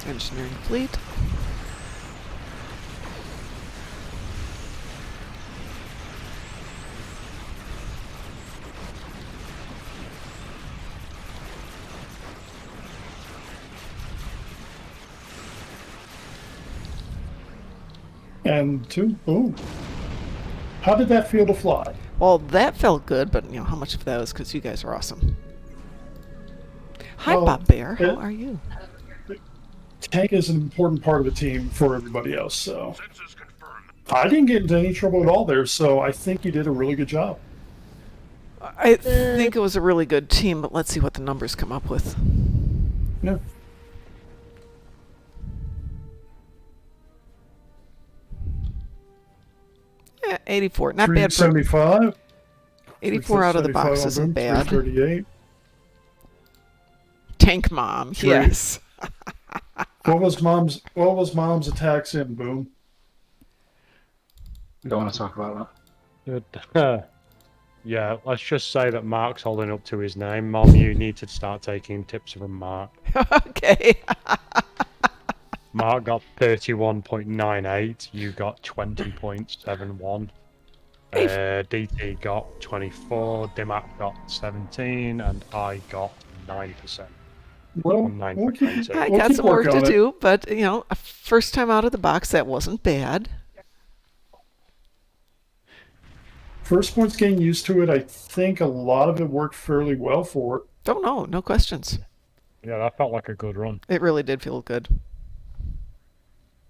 Engineering fleet. And 2, boom. How did that feel to fly? Well, that felt good, but how much of that was because you guys are awesome. Hi, Well, Bob Bear. How are you? Tank is an important part of the team for everybody else, so Sensors confirmed. I didn't get into any trouble at all there, so I think you did a really good job. I think it was a really good team, but let's see what the numbers come up with. Yeah. Yeah, 84. Not bad for 375. 84 out of the box isn't bad. 338. Tank Mom, Three. yes. What was mom's attacks in, Boom? Don't want to talk about that. Good. Yeah, let's just say that Mark's holding up to his name. Mom, you need to start taking tips from Mark. Okay. Mark got 31.98, you got 20.71. DT got 24, Dimac got 17, and I got 9%. Well, On 9.92. we'll keep, I we'll got keep some work working to on it. do, but, a first time out of the box, that wasn't bad. First point's getting used to it. I think a lot of it worked fairly well for it. Don't know, no questions. Yeah, that felt like a good run. It really did feel good.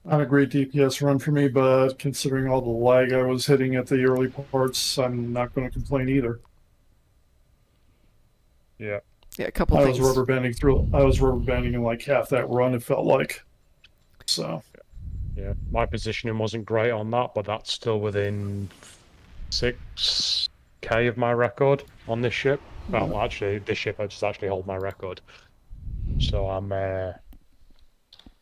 Not a great DPS run for me, but considering all the lag I was hitting at the early parts, I'm not going to complain either. Yeah. Yeah, a couple I things. was rubber banding in like half that run, it felt like. So. Yeah, my positioning wasn't great on that, but that's still within 6K of my record on this ship. Well, actually, this ship has actually hold my record. So I'm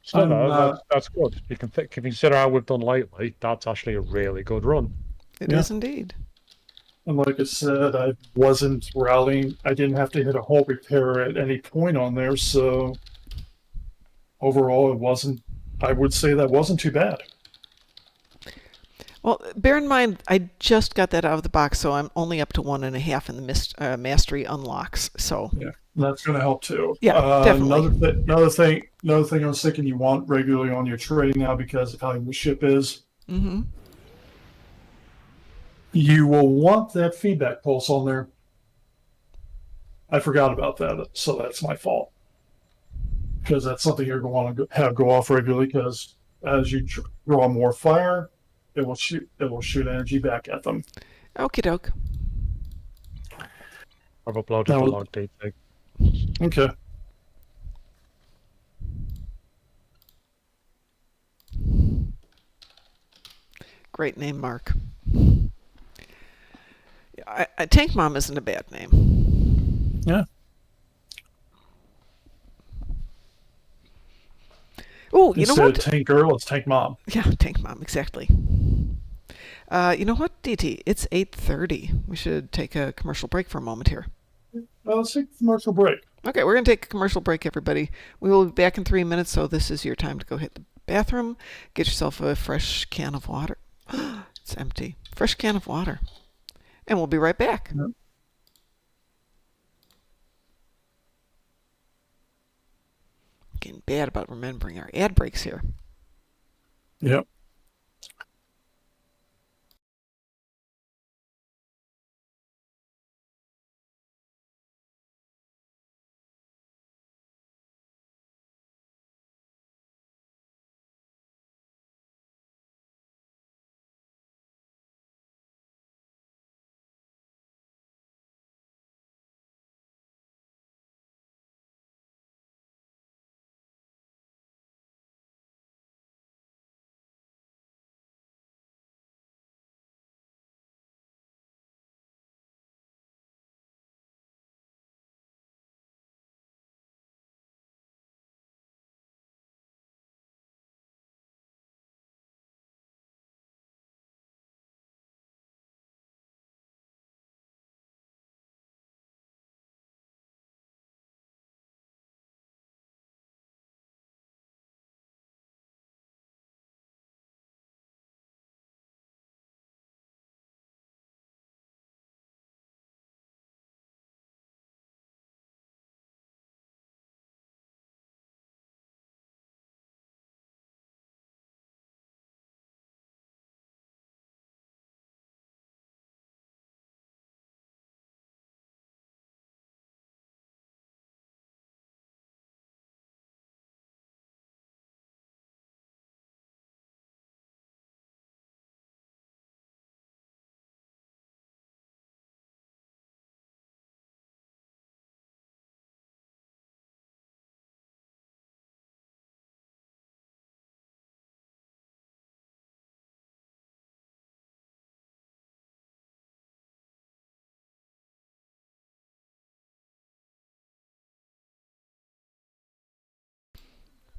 so I'm no, not. that's good. You can consider how we've done lately. That's actually a really good run. It is indeed. And like I said, I wasn't rallying. I didn't have to hit a hull repair at any point on there, so overall, it wasn't. I would say that wasn't too bad. Well, bear in mind, I just got that out of the box, so I'm only up to 1.5 in the mastery unlocks. So Yeah, that's going to help too. Yeah, definitely. Another thing I was thinking you want regularly on your trading now because of how your ship is. Mm-hmm. You will want that feedback pulse on there. I forgot about that, so that's my fault. Because that's something you're going to want to have go off regularly. Because as you draw more fire, it will shoot energy back at them. Okie doke. I've uploaded the log DT. Okay. Great name, Mark. Tank Mom isn't a bad name. Yeah. Oh, you know Instead what? of Tank Girl, it's Tank Mom. Yeah, Tank Mom, exactly. You know what, DT? It's 8:30. We should take a commercial break for a moment here. Well, let's take a commercial break. Okay, we're going to take a commercial break, everybody. We will be back in 3 minutes, so this is your time to go hit the bathroom, get yourself a fresh can of water. It's empty. Fresh can of water. And we'll be right back. Yep. Getting bad about remembering our ad breaks here. Yep.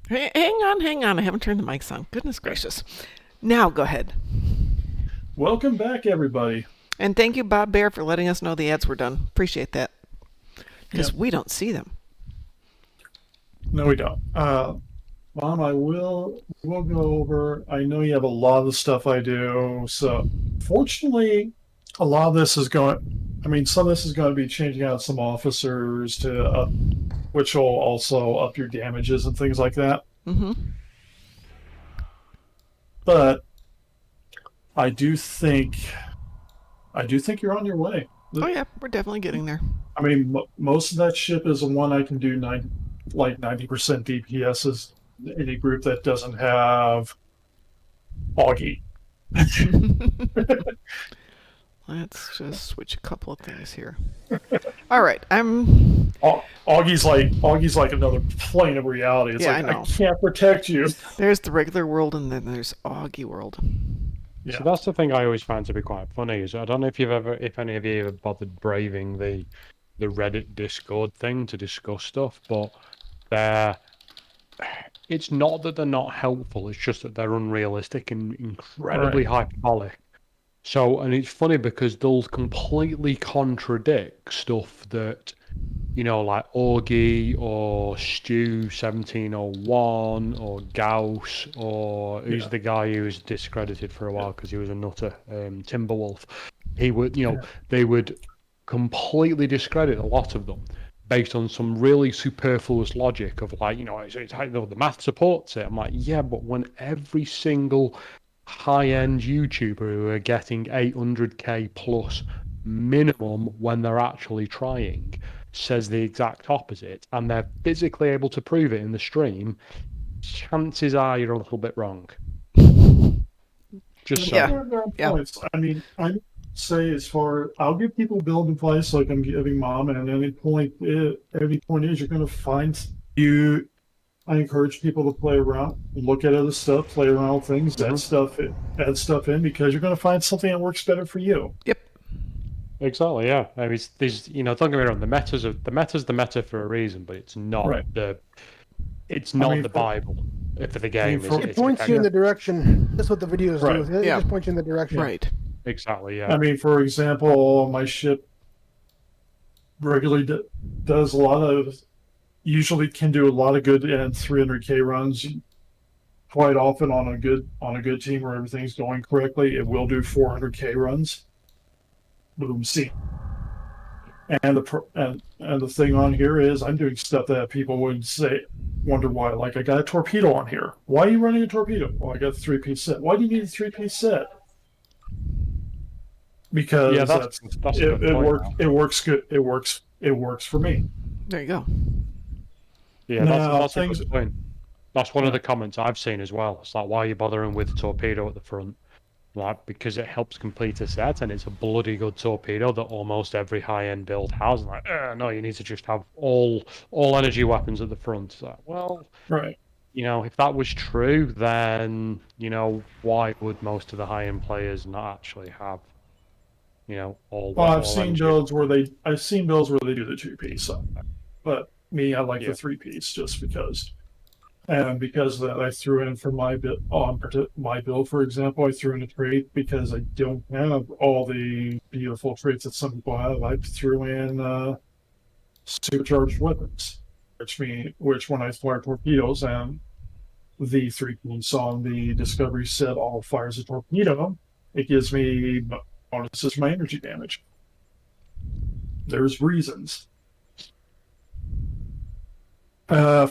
Hang on. I haven't turned the mics on. Goodness gracious. Now go ahead. Welcome back, everybody. And thank you, Bob Bear, for letting us know the ads were done. Appreciate that. Because we don't see them. No, we don't. Mom, we'll go over. I know you have a lot of the stuff I do. So, fortunately, a lot of this is going. I mean, some of this is going to be changing out some officers to up, which will also up your damages and things like that. Mm-hmm. But I do think you're on your way. Oh yeah, we're definitely getting there. I mean, most of that ship is one I can do 90% DPS is any group that doesn't have Augie. Let's just switch a couple of things here. All right, I'm. Augie's like another plane of reality. It's Yeah, like I know. I can't protect you. There's the regular world, and then there's Augie world. Yeah. So that's the thing I always find to be quite funny is I don't know if any of you ever bothered braving the Reddit Discord thing to discuss stuff, but it's not that they're not helpful, it's just that they're unrealistic and incredibly hyperbolic. So, and it's funny because they'll completely contradict stuff that, you know, like Augie or Stew1701 or Gauss or who's the guy who was discredited for a while because he was a nutter, Timberwolf. He would, you know, they would completely discredit a lot of them based on some really superfluous logic of like, you know, the math supports it. I'm like, yeah, but when every single high-end YouTuber who are getting 800k plus minimum when they're actually trying says the exact opposite, and they're physically able to prove it in the stream, chances are you're a little bit wrong. Just Yeah. Points. I mean, I say as far I'll give people build advice like I'm giving Mom, and any point is you're going to find you. I encourage people to play around, look at other stuff, play around with things, add stuff in because you're going to find something that works better for you. Yep. Exactly. Yeah. I mean, these, you know, don't get me wrong. The meta's the meta for a reason, but it's not the Bible for the game. It points you in the direction. That's what the videos do. It just points you in the direction. Right. Exactly. Yeah. I mean, for example, my ship regularly does a lot of. Usually can do a lot of good and 300k runs. Quite often on a good team where everything's going correctly, it will do 400k runs. Boom, see. And the thing on here is I'm doing stuff that people would wonder why. Like I got a torpedo on here. Why are you running a torpedo? Well, I got a 3-piece set. Why do you need a 3-piece set? Because it works good. It works for me. There you go. Yeah, that's a good point. That's one of the comments I've seen as well. It's like, why are you bothering with the torpedo at the front? Like, because it helps complete a set, and it's a bloody good torpedo that almost every high-end build has. And like, no, you need to just have all energy weapons at the front. It's like, well, you know, if that was true, then you know, why would most of the high-end players not actually have, you know, all? Well, I've seen builds where they do the 2-piece, but me, I like the 3-piece just because. And because of that, I threw in for my build, for example, I threw in a trait because I don't have all the beautiful traits that some people have. I threw in supercharged weapons, which when I fire torpedoes and the 3-piece on the Discovery set all fires a torpedo, it gives me bonuses for my energy damage. There's reasons. I'm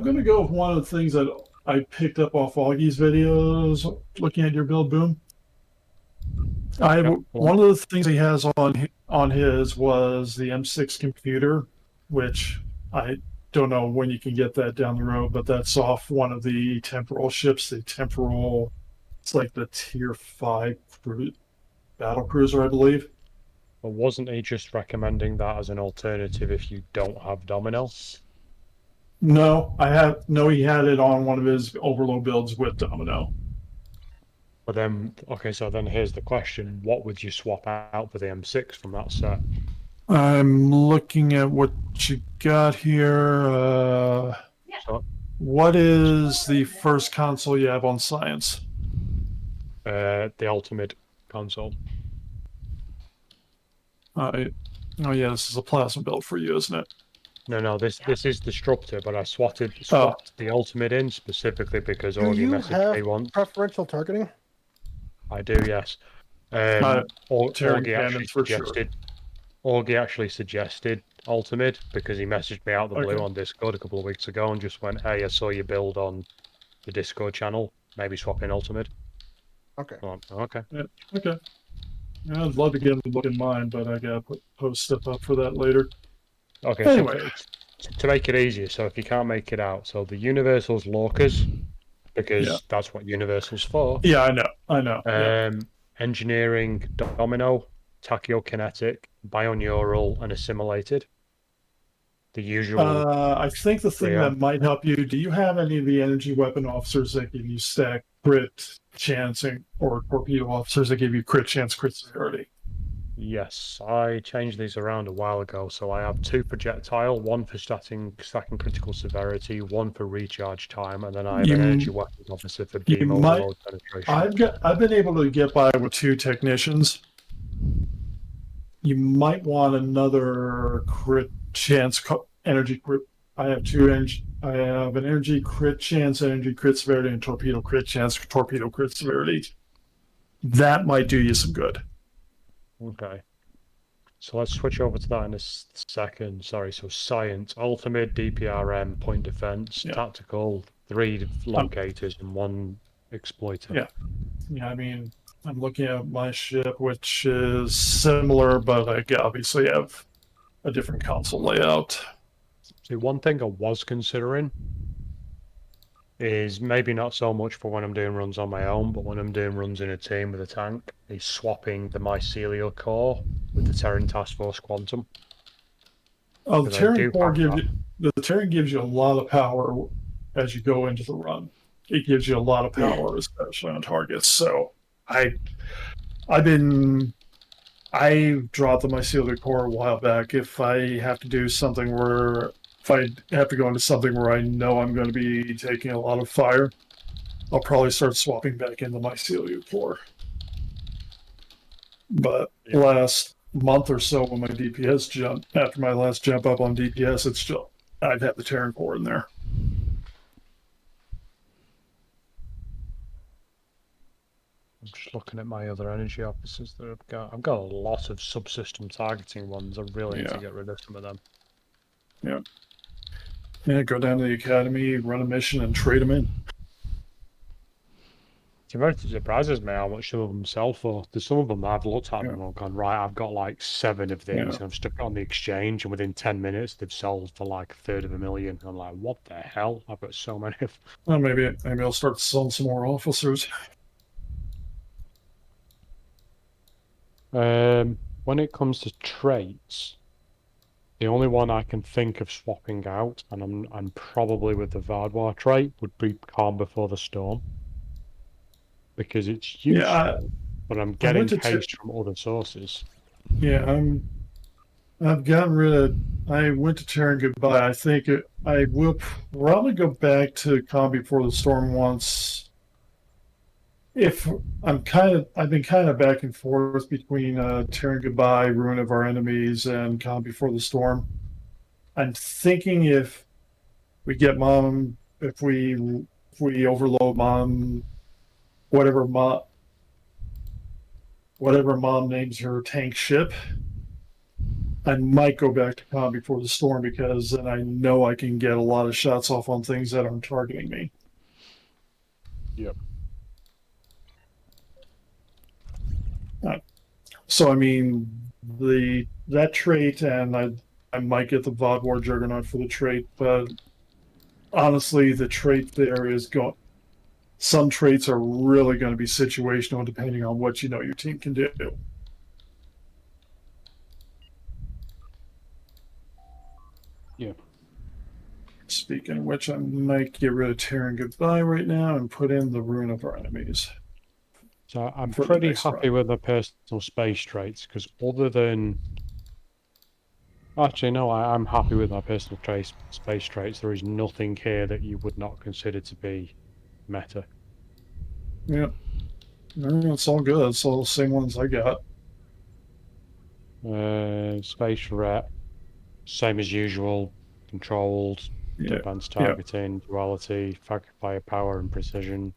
going to go with one of the things that I picked up off Augie's videos, looking at your build, Boom. One of the things he has on his was the M6 computer, which I don't know when you can get that down the road, but that's off one of the temporal ships. It's like the tier 5 battle cruiser, I believe. But wasn't he just recommending that as an alternative if you don't have Domino? No, he had it on one of his overload builds with Domino. But then, okay, so then here's the question. What would you swap out for the M6 from that set? I'm looking at what you got here. What is the first console you have on Science? The Ultimate console. Oh yeah, this is a plasma build for you, isn't it? No, this is Disruptor, but I swapped the Ultimate in specifically because Do Augie you messaged me have once. preferential targeting? I do, yes. Augie actually suggested Ultimate because he messaged me out the blue on Discord a couple of weeks ago and just went, "Hey, I saw your build on the Discord channel. Maybe swap in Ultimate." Okay. Okay. Yeah, okay. Yeah, I'd love to get him to look in mine, but I gotta post stuff up for that later. Okay. Anyway, so to make it easier, so if you can't make it out, so the Universal's Lorcas, because that's what Universal's for. Yeah, I know. engineering, domino, tachyokinetic, bioneural, and assimilated. The usual. I think the thing that might help you, do you have any of the energy weapon officers that give you stack crit chancing, or torpedo officers that give you crit chance, crit severity? Yes, I changed these around a while ago, so I have 2 projectile, 1 for stacking critical severity, 1 for recharge time, and then I have an energy weapons officer for You beam might. overload penetration. I've been able to get by with 2 technicians. You might want another crit chance energy crit. I have 2 energy. I have an energy crit chance, energy crit severity, and torpedo crit chance, torpedo crit severity. That might do you some good. Okay. So let's switch over to that in a second. Sorry, so science, ultimate, DPRM, point defense, tactical, 3 locators, and 1 exploiter. Yeah. Yeah, I mean, I'm looking at my ship, which is similar, but I obviously have a different console layout. See, one thing I was considering is maybe not so much for when I'm doing runs on my own, but when I'm doing runs in a team with a tank, is swapping the mycelial core with the Terran Task Force Quantum. Oh, the Terran gives you a lot of power as you go into the run. It gives you a lot of power, especially on targets. So I dropped the mycelial core a while back. If I have to do something where if I have to go into something where I know I'm going to be taking a lot of fire, I'll probably start swapping back into mycelial core. But last month or so, when my DPS jumped, after my last jump up on DPS, it's still I've had the Terran core in there. I'm just looking at my other energy officers that I've got. I've got a lot of subsystem targeting ones. I really need to get rid of some of them. Yeah. Yeah, go down to the academy, run a mission, and trade them in. It surprises me how much some of them sell for. There's some of them I've looked at them and I've gone, right, I've got like 7 of these and I've stuck it on the exchange, and within 10 minutes they've sold for like $250,000. I'm like, what the hell? I've got so many of them. Well, maybe I'll start selling some more officers. When it comes to traits, the only one I can think of swapping out, and I'm probably with the Vardwar trait, would be Calm Before the Storm. Because it's useful, but I'm getting haste from other sources. Yeah, I've gotten rid of. I went to Terran Goodbye. I think I will probably go back to Calm Before the Storm once. If I've been kind of back and forth between Terran Goodbye, Ruin of Our Enemies, and Calm Before the Storm. I'm thinking if we get Mom, if we overload Mom, whatever mom names her tank ship, I might go back to Calm Before the Storm, because then I know I can get a lot of shots off on things that aren't targeting me. Yep. So I mean, that trait, and I might get the VOD War Juggernaut for the trait, but honestly, the trait there is going. Some traits are really going to be situational depending on what you know your team can do. Yeah. Speaking of which, I might get rid of Terran Goodbye right now and put in the Ruin of Our Enemies. So I'm pretty happy with the personal space traits, because other than... Actually, no, I'm happy with my personal space traits. There is nothing here that you would not consider to be meta. Yeah. No, it's all good. It's all the same ones I got. Space rep, same as usual. Controlled, advanced targeting, duality, firepower, and precision.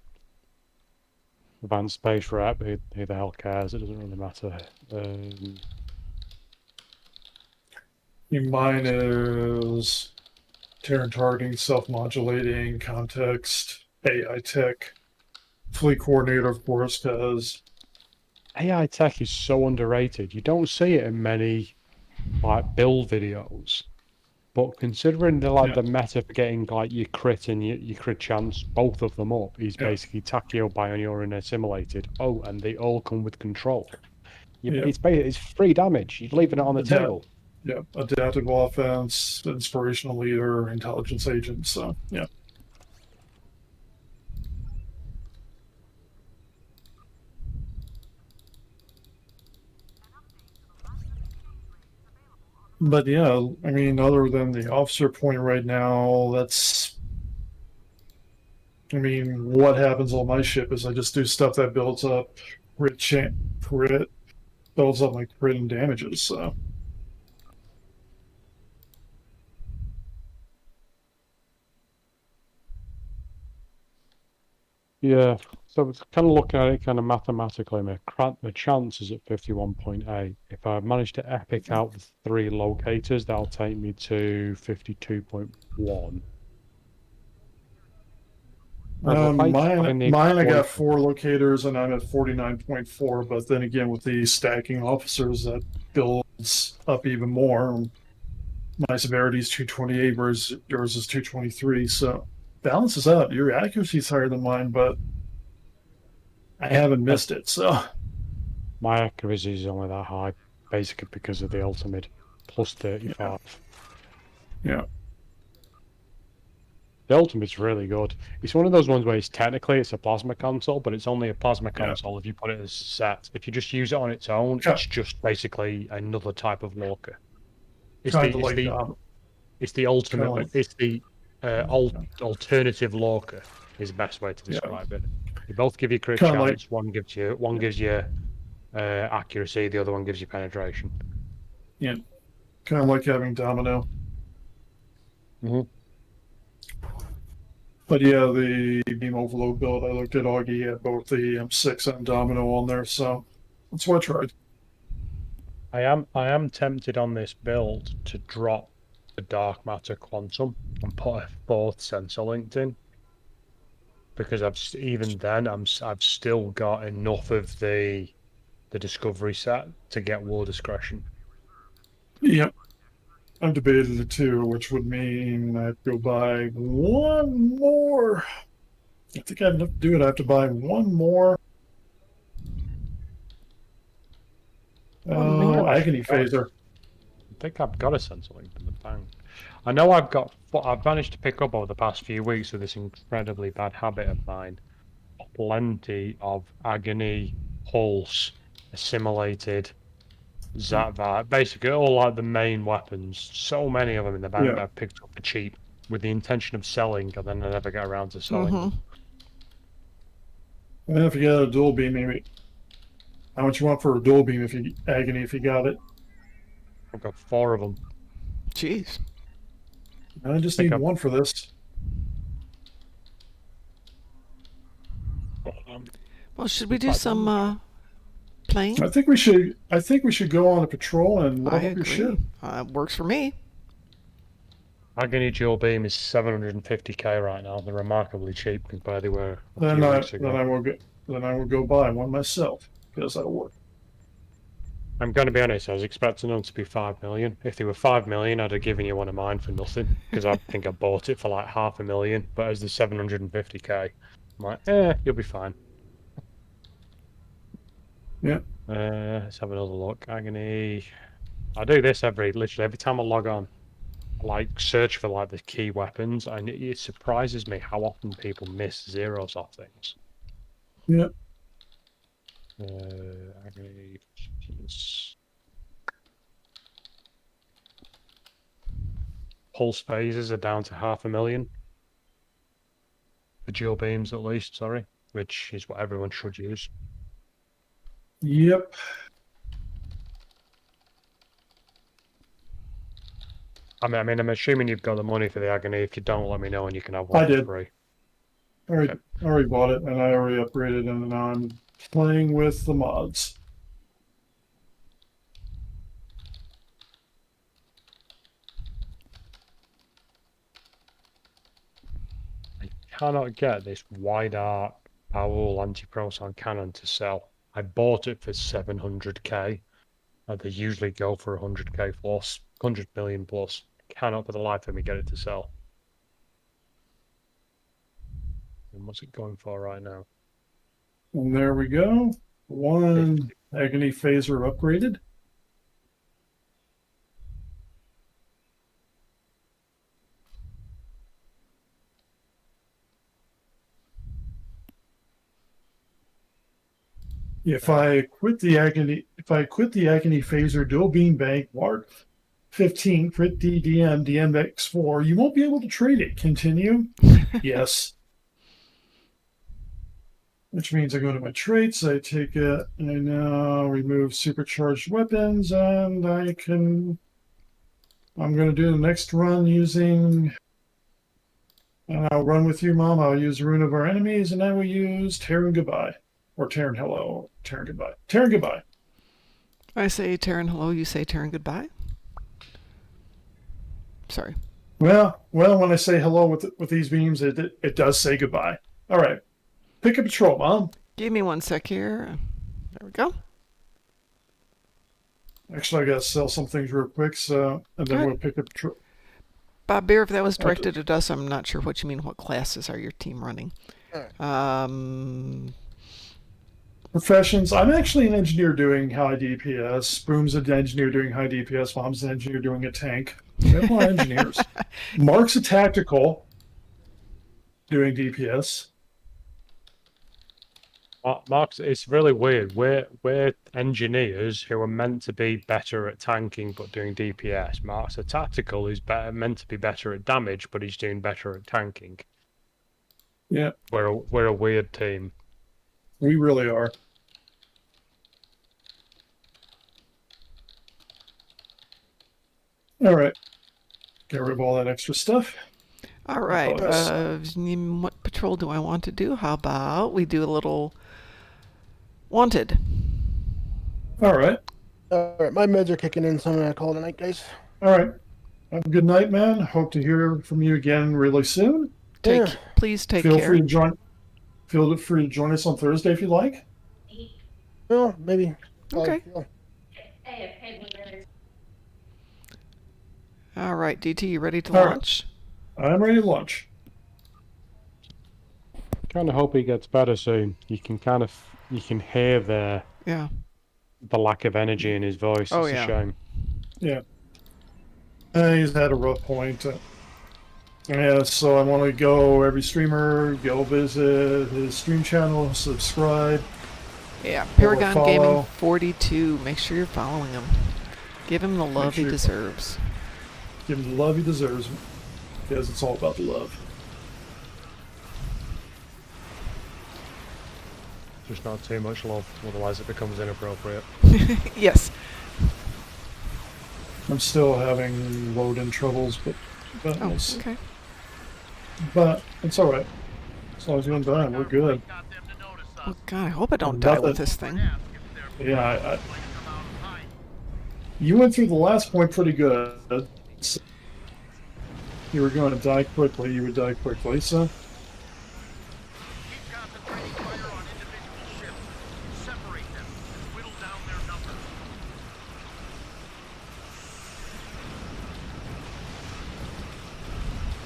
Advanced space rep, who the hell cares? It doesn't really matter. Mine is Terran targeting, self-modulating, context, AI tech, fleet coordinator, of course, because AI tech is so underrated. You don't see it in many like build videos. But considering the meta for getting like your crit and your crit chance, both of them up, is basically Takeo, Bioneer, and Assimilated. Oh, and they all come with control. It's free damage. You're leaving it on the table. Yeah, adaptable offense, inspirational leader, intelligence agent. So yeah. But yeah, I mean, other than the officer point right now, that's. I mean, what happens on my ship is I just do stuff that builds up crit, builds up my crit and damages. So. Yeah, so it's kind of looking at it kind of mathematically. My chance is at 51.8. If I manage to epic out the 3 locators, that'll take me to 52.1. Mine I got 4 locators and I'm at 49.4, but then again with the stacking officers that builds up even more. My severity is 228, whereas yours is 223, so balances out. Your accuracy is higher than mine, but I haven't missed it, so. My accuracy is only that high, basically because of the ultimate, plus 35. Yeah. The ultimate's really good. It's one of those ones where it's a plasma console, but it's only a plasma console if you put it as set. If you just use it on its own, it's just basically another type of lurker. It's the ultimate. It's the alternative lurker is the best way to describe it. They both give you crit chance. One gives you accuracy. The other one gives you penetration. Yeah, kind of like having Domino. But yeah, the beam overload build, I looked at Augie, had both the M6 and Domino on there, so that's what I tried. I am tempted on this build to drop the Dark Matter Quantum and put a 4th sensor linked in, because I've still got enough of the discovery set to get War Discretion. Yep. I've debated the 2, which would mean I'd go buy 1 more. I think I have enough to do it. I have to buy 1 more. Oh, Agony Phaser. I think I've got a sensor link in the bank. I know I've managed to pick up over the past few weeks with this incredibly bad habit of mine plenty of Agony, Pulse, Assimilated, Zatvar, basically all like the main weapons. So many of them in the bank that I've picked up for cheap with the intention of selling, and then I never get around to selling them. And if you get a dual beam, maybe. How much you want for a dual beam if you got it? I've got 4 of them. Jeez. I just need 1 for this. Well, should we do some playing? I think we should go on a patrol and level up your ship. Works for me. Agony Dual Beam is 750k right now. They're remarkably cheap compared to where. Then I will go buy 1 myself, because that'll work. I'm going to be honest, I was expecting them to be 5 million. If they were 5 million, I'd have given you one of mine for nothing, because I think I bought it for like $500,000. But as the 750k, I'm like, you'll be fine. Yeah. Let's have another look. Agony. I do this literally every time I log on. I like search for like the key weapons, and it surprises me how often people miss zeros off things. Yeah. Agony. Pulse phases are down to 500,000. For dual beams, at least, sorry, which is what everyone should use. Yep. I mean, I'm assuming you've got the money for the Agony. If you don't, let me know and you can have one for free. I already bought it and I already upgraded, and now I'm playing with the mods. I cannot get this wide arc Powell anti-proton cannon to sell. I bought it for 700k. They usually go for 100k plus, 100 million plus. cannot for the life of me get it to sell. And what's it going for right now? And there we go. One agony phaser upgraded. If I quit the agony phaser dual beam bank Mark 15 crit DDM DMX4, you won't be able to trade it. Continue. Yes. Which means I go to my traits, I take it, and I now remove supercharged weapons, and I'm going to do the next run using, and I'll run with you, Mom. I'll use Rune of Our Enemies, and I will use Terran Goodbye. Or Terran Hello, Terran Goodbye. Terran Goodbye. I say Terran hello, you say Terran goodbye? Sorry. Well, when I say hello with these beams, it does say goodbye. All right. Pick a patrol, Mom. Give me 1 sec here. There we go. Actually, I got to sell some things real quick, so, and then we'll pick a patrol. Bob Bear, if that was directed at us, I'm not sure what you mean. What classes are your team running? Professions. I'm actually an engineer doing high DPS. Boom's an engineer doing high DPS. Mom's an engineer doing a tank. We have a lot of engineers. Mark's a tactical doing DPS. Mark's, it's really weird. We're engineers who are meant to be better at tanking but doing DPS. Mark's a tactical who's meant to be better at damage, but he's doing better at tanking. Yeah. We're a weird team. We really are. All right. Get rid of all that extra stuff. All right. What patrol do I want to do? How about we do a little wanted? All right. All right, my meds are kicking in, so I'm gonna call it a night, guys. All right. Have a good night, man. Hope to hear from you again really soon. Please take Feel care. Feel free to join us on Thursday if you like. Well, maybe. Okay. All right, DT, you ready to launch? I'm ready to launch. Kind of hope he gets better soon. You can hear the lack of energy in his voice. Oh, it's a shame. Yeah. He's had a rough point. Yeah, so I want to go every streamer, go visit his stream channel, subscribe. Yeah, Paragon Gaming 42. Make sure you're following him. Give him the love he deserves. Give him the love he deserves, because it's all about the love. Just not too much love, otherwise it becomes inappropriate. Yes. I'm still having load-in troubles, but okay. But it's all right. As long as you don't die, we're good. Oh God, I hope I don't die with this thing. Yeah, you went through the last point pretty good. You were going to die quickly. You would die quickly, so.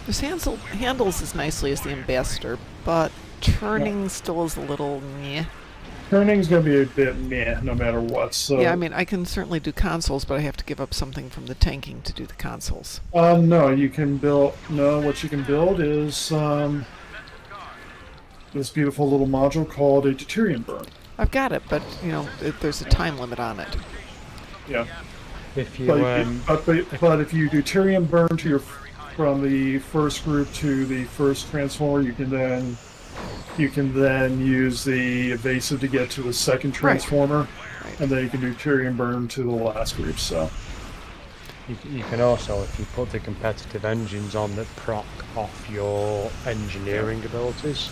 This handles as nicely as the Ambassador, but turning still is a little meh. Turning's going to be a bit meh, no matter what. So. Yeah, I mean, I can certainly do consoles, but I have to give up something from the tanking to do the consoles. No, you can build. No, what you can build is this beautiful little module called a deuterium burn. I've got it, but you know, there's a time limit on it. Yeah. If you but if you deuterium burn to your from the first group to the first transformer, you can then use the evasive to get to the second transformer, and then you can do deuterium burn to the last group. So you can also, if you put the competitive engines on that proc off your engineering abilities,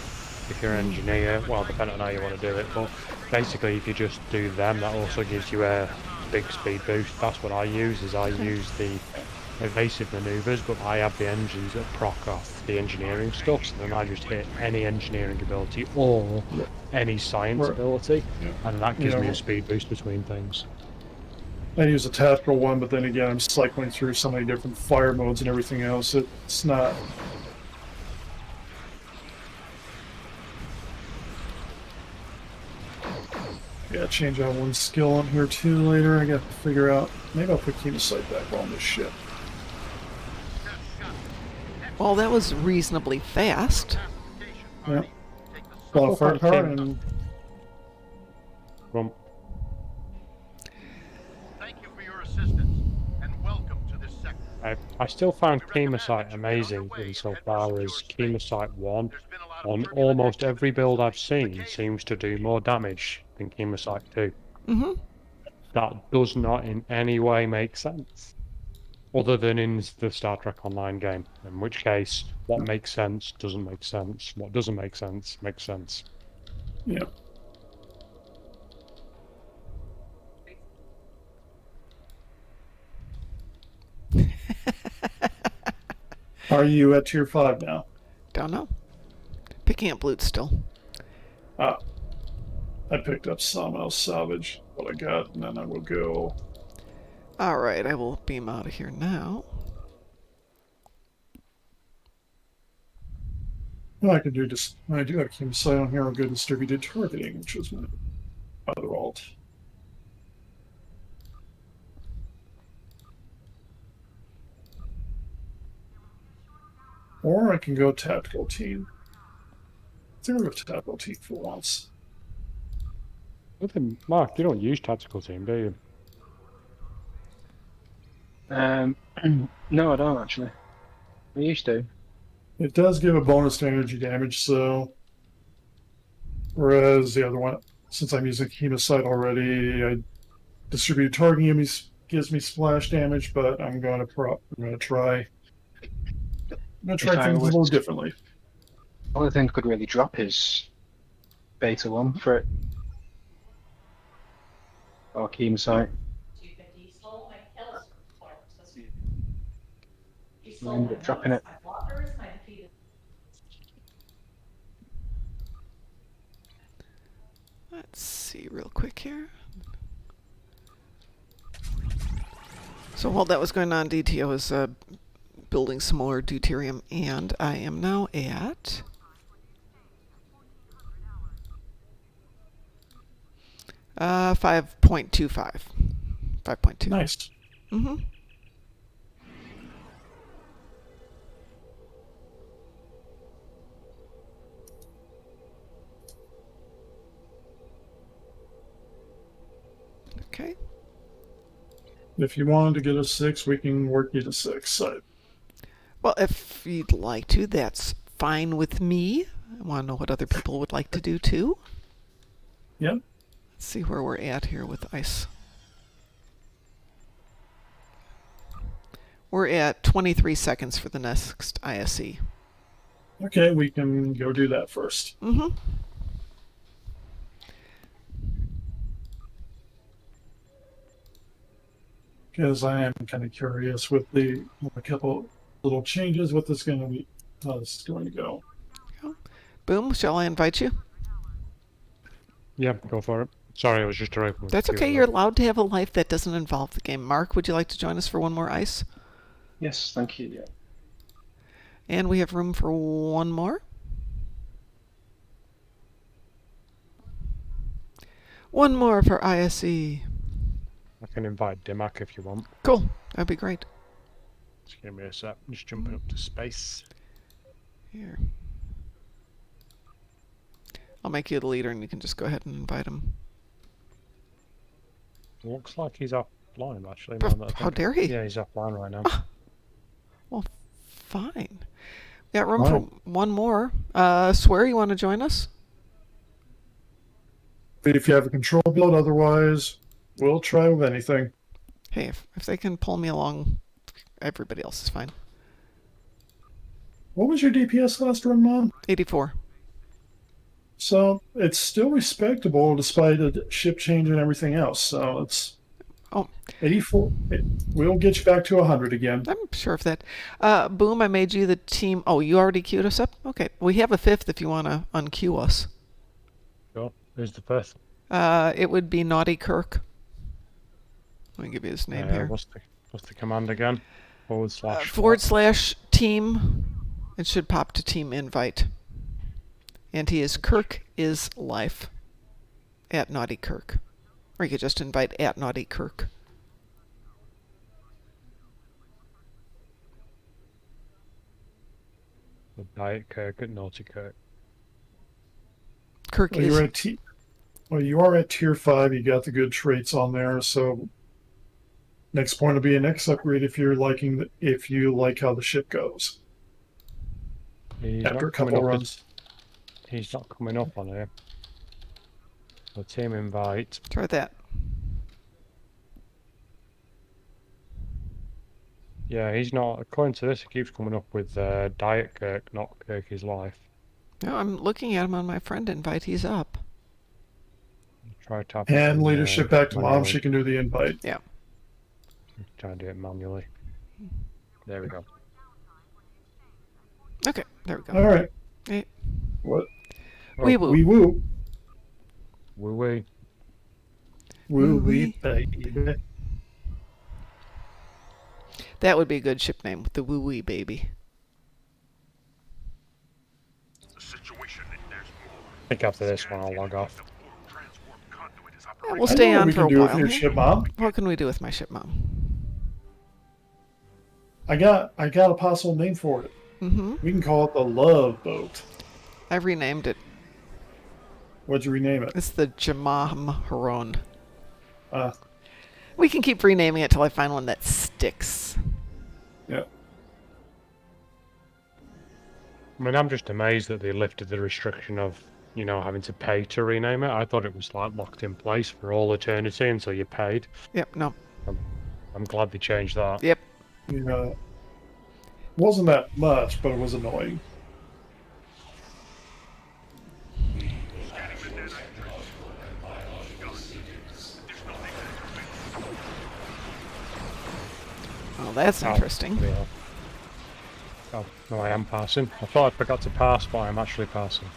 if you're an engineer, well, depending on how you want to do it, but basically if you just do them, that also gives you a big speed boost. That's what I use. I use the evasive maneuvers, but I have the engines that proc off the engineering stuff, so then I just hit any engineering ability or any science ability, and that gives me a speed boost between things. I use a tactical one, but then again, I'm cycling through so many different fire modes and everything else. It's not. Yeah, change out one skill on here too later. I got to figure out. Maybe I'll put Chemosite back on this ship. Well, that was reasonably fast. Yeah. Well, Oh, fire power and Well, Thank you for your assistance, and welcome to this sector. I still found Chemosite amazing insofar as Chemosite 1 on almost every build I've seen seems to do more damage than Chemosite 2. Mm-hmm. That does not in any way make sense. Other than in the Star Trek Online game, in which case, what makes sense doesn't make sense. What doesn't make sense makes sense. yeah. Are you at tier 5 now? Don't know. Picking up loot still. Ah, I picked up some. I'll salvage what I got, and then I will go. All right, I will beam out of here now. Well, I could do just. I do have Chemosite on here. I'll go distributed targeting, which was my other alt. Or I can go tactical team. I think I'll go tactical team for once. Mark, you don't use tactical team, do you? No, I don't actually. I used to. It does give a bonus to energy damage, so. Whereas the other one, since I'm using Chemosite already, distributed targeting gives me splash damage, but I'm going to try. I'm going to try things a little differently. Only thing could really drop is beta 1 for it. Or Chemosite. I ended up dropping it. Let's see real quick here. So while that was going on, DTO was building some more deuterium, and I am now at 5.25. 5.2. Nice. Mm-hmm. Okay. If you wanted to get a 6, we can work you to 6. So. Well, if you'd like to, that's fine with me. I want to know what other people would like to do too. Yep. Let's see where we're at here with ice. We're at 23 seconds for the next ISE. Okay, we can go do that first. Mm-hmm. Because I am kind of curious with a couple little changes. What this going to be? How this is going to go? Boom. Shall I invite you? Yeah, go for it. Sorry, I was just directing. That's okay. You're allowed to have a life that doesn't involve the game. Mark, would you like to join us for one more ice? Yes, thank you. Yeah. And we have room for one more. One more for ISE. I can invite Dimac if you want. Cool. That'd be great. Just give me a sec. I'm just jumping up to space. Here. I'll make you the leader and you can just go ahead and invite him. Looks like he's offline, actually. How dare he? Yeah, he's offline right now. Well, fine. We got room for one more. Swear, you want to join us? If you have a control build, otherwise, we'll try with anything. Hey, if they can pull me along, everybody else is fine. What was your DPS last run, Mom? 84. So it's still respectable despite a ship change and everything else. So it's 84. We'll get you back to 100 again. I'm sure of that. Boom, I made you the team. Oh, you already queued us up? Okay. We have a fifth if you want to unqueue us. Sure. Who's the fifth? It would be Naughty Kirk. Let me give you his name here. What's the command again? // /team. It should pop to team invite. And he is Kirk is life at Naughty Kirk. Or you could just invite at Naughty Kirk. The Diet Kirk at Naughty Kirk. Kirk Well, is. you are at tier 5. You got the good traits on there. So next point will be a next upgrade if you like how the ship goes. After a couple runs. He's not coming up on here. So team invite. Try that. Yeah, he's not. According to this, it keeps coming up with Diet Kirk, not Kirk is life. No, I'm looking at him on my friend invite. He's up. Try tapping. And leadership back to manually. mom. She can do the invite. Yeah. Try and do it manually. There we go. Okay, there we go. All right. Hey. What? Wee woo. Wee woo. Woo wee. Woo wee, baby. That would be a good ship name, the Woo Wee Baby. I think after this one I'll log off. Yeah, we'll stay on for a while. With your ship, Mom. What can we do with my ship, Mom? I got a possible name for it. Mm-hmm. We can call it the Love Boat. I've renamed it. What'd you rename it? It's the Jamahron. Uh, We can keep renaming it till I find one that sticks. yeah. I mean, I'm just amazed that they lifted the restriction of, having to pay to rename it. I thought it was like locked in place for all eternity until you paid. Yep, no. I'm glad they changed that. Yep. Yeah. Wasn't that much, but it was annoying. Oh, that's interesting. Yeah. Oh, no, I am passing. I thought I forgot to pass, but I'm actually passing.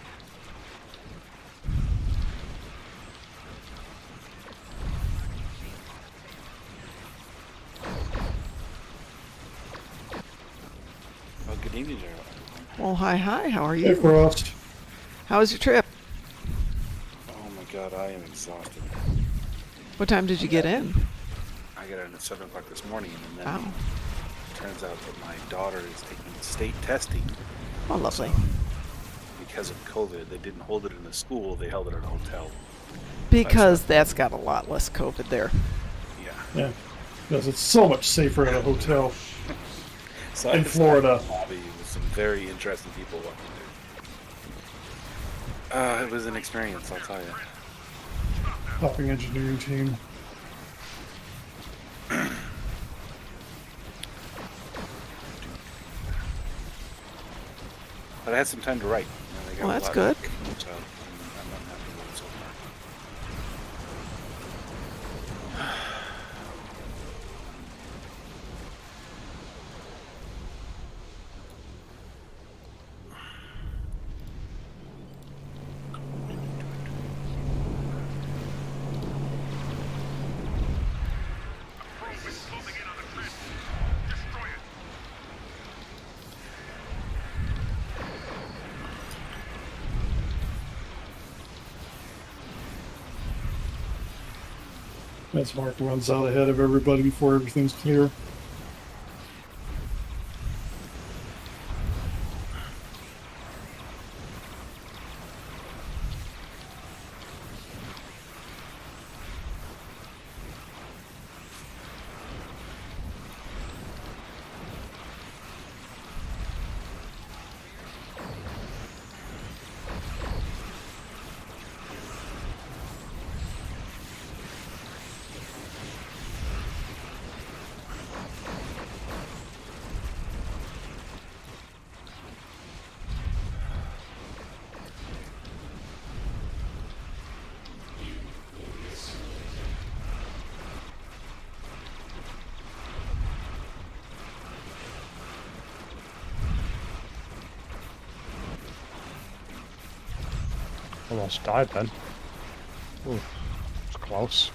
Oh, good evening, Gerald. Well, hi, how are Hey, you? Frost. How was your trip? Oh my god, I am exhausted. What time did you get in? I got in at 7 o'clock this morning, and then Wow. it turns out that my daughter is taking state testing. Oh, lovely. Because of COVID, they didn't hold it in the school, they held it at a hotel. Because that's got a lot less COVID there. Yeah. Yeah. Because it's so much safer at a hotel So in I sat Florida. in the lobby with some very interesting people walking through. It was an experience, I'll tell you. Topping engineering team. But I had some time to write. They got Well, a that's lot good. of- So I'm happy with it so far. As Mark runs out ahead of everybody before everything's clear. Almost died then. Ooh, it's close.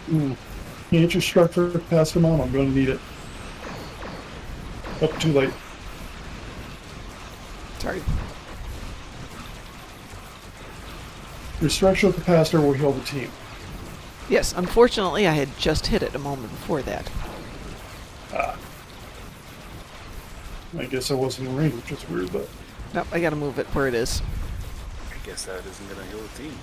Can't you structure pass him on? I'm going to need it. Up too late. Sorry. Your structural capacitor will heal the team. Yes, unfortunately, I had just hit it a moment before that. I guess I wasn't in range, which is weird, but... Nope, I gotta move it where it is. I guess that isn't going to heal the team.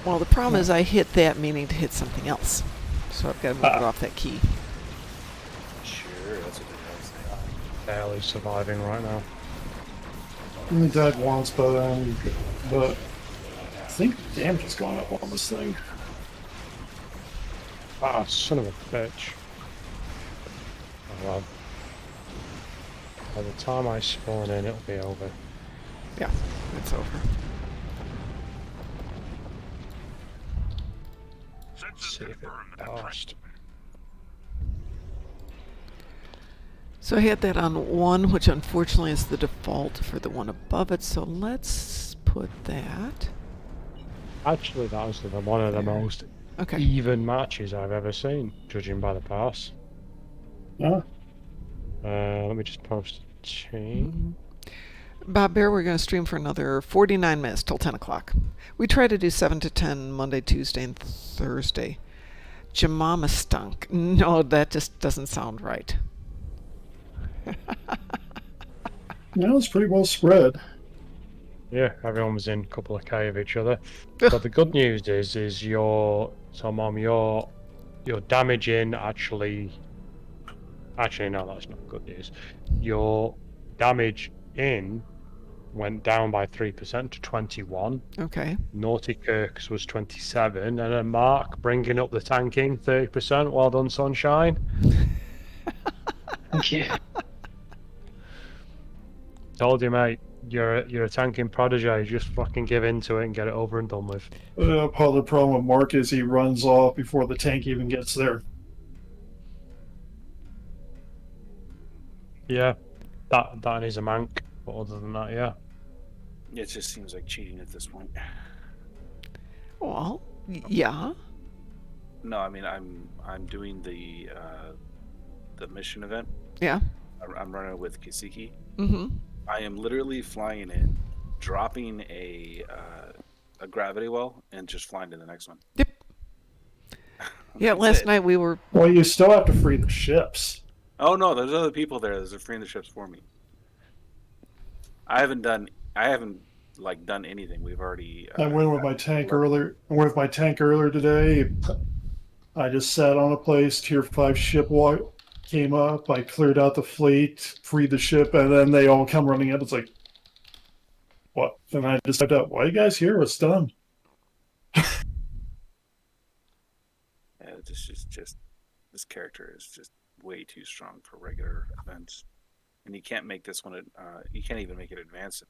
Well, the problem is I hit that meaning to hit something else. So I've got to move it off that key. Sure, that's what they guys say. Barely surviving right now. Only died once, but I think the damage has gone up on this thing. Ah, son of a bitch. Oh well. By the time I spawn in, it'll be over. Yeah, it's over. Let's see if it passed. So I had that on 1, which unfortunately is the default for the one above it, so let's put that. Actually, that was one of the most even matches I've ever seen, judging by the pass. Yeah. Let me just post chain. Bob Bear, we're going to stream for another 49 minutes till 10 o'clock. We try to do 7 to 10 Monday, Tuesday, and Thursday. Jemima stunk. No, that just doesn't sound right. No, it's pretty well spread. Yeah, everyone was in a couple of K of each other. But the good news is your Mom, your damaging actually no, that's not good news. Your damage in went down by 3% to 21. Okay. Naughty Kirk's was 27, and then Mark bringing up the tanking 30%. Well done, Sunshine. Thank you. Told you, mate. You're a tanking prodigy. Just fucking give in to it and get it over and done with. Part of the problem with Mark is he runs off before the tank even gets there. Yeah, that and he's a mank. But other than that, yeah. It just seems like cheating at this point. Well, yeah. No, I mean I'm doing the mission event. Yeah. I'm running it with Kisiki. Mm-hmm. I am literally flying in, dropping a gravity well, and just flying to the next one. Yep. Yeah, last night we were... Well, you still have to free the ships. Oh no, there's other people there that are freeing the ships for me. I haven't done anything. We've already. I went with my tank earlier. Today. I just sat on a place. Tier 5 ship came up. I cleared out the fleet, freed the ship, and then they all come running up. It's like, what? And I just typed out, "Why are you guys here? It's done." This character is just way too strong for regular events, and you can't make this one. You can't even make it advanced.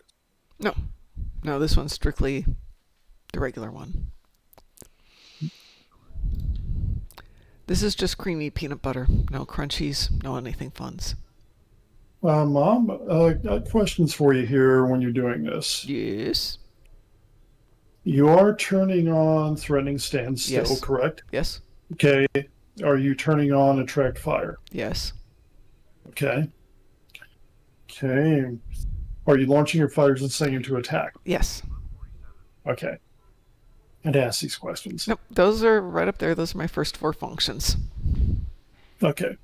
No, this one's strictly the regular one. This is just creamy peanut butter. No crunchies, no anything funs. Mom, got questions for you here when you're doing this. Yes. You are turning on threatening standstill, Yes. correct? Yes. Okay. Are you turning on attract fire? Yes. Okay. Okay. Are you launching your fires and setting to attack? Yes. Okay. And ask these questions. Nope, those are right up there. Those are my first 4 functions. Okay.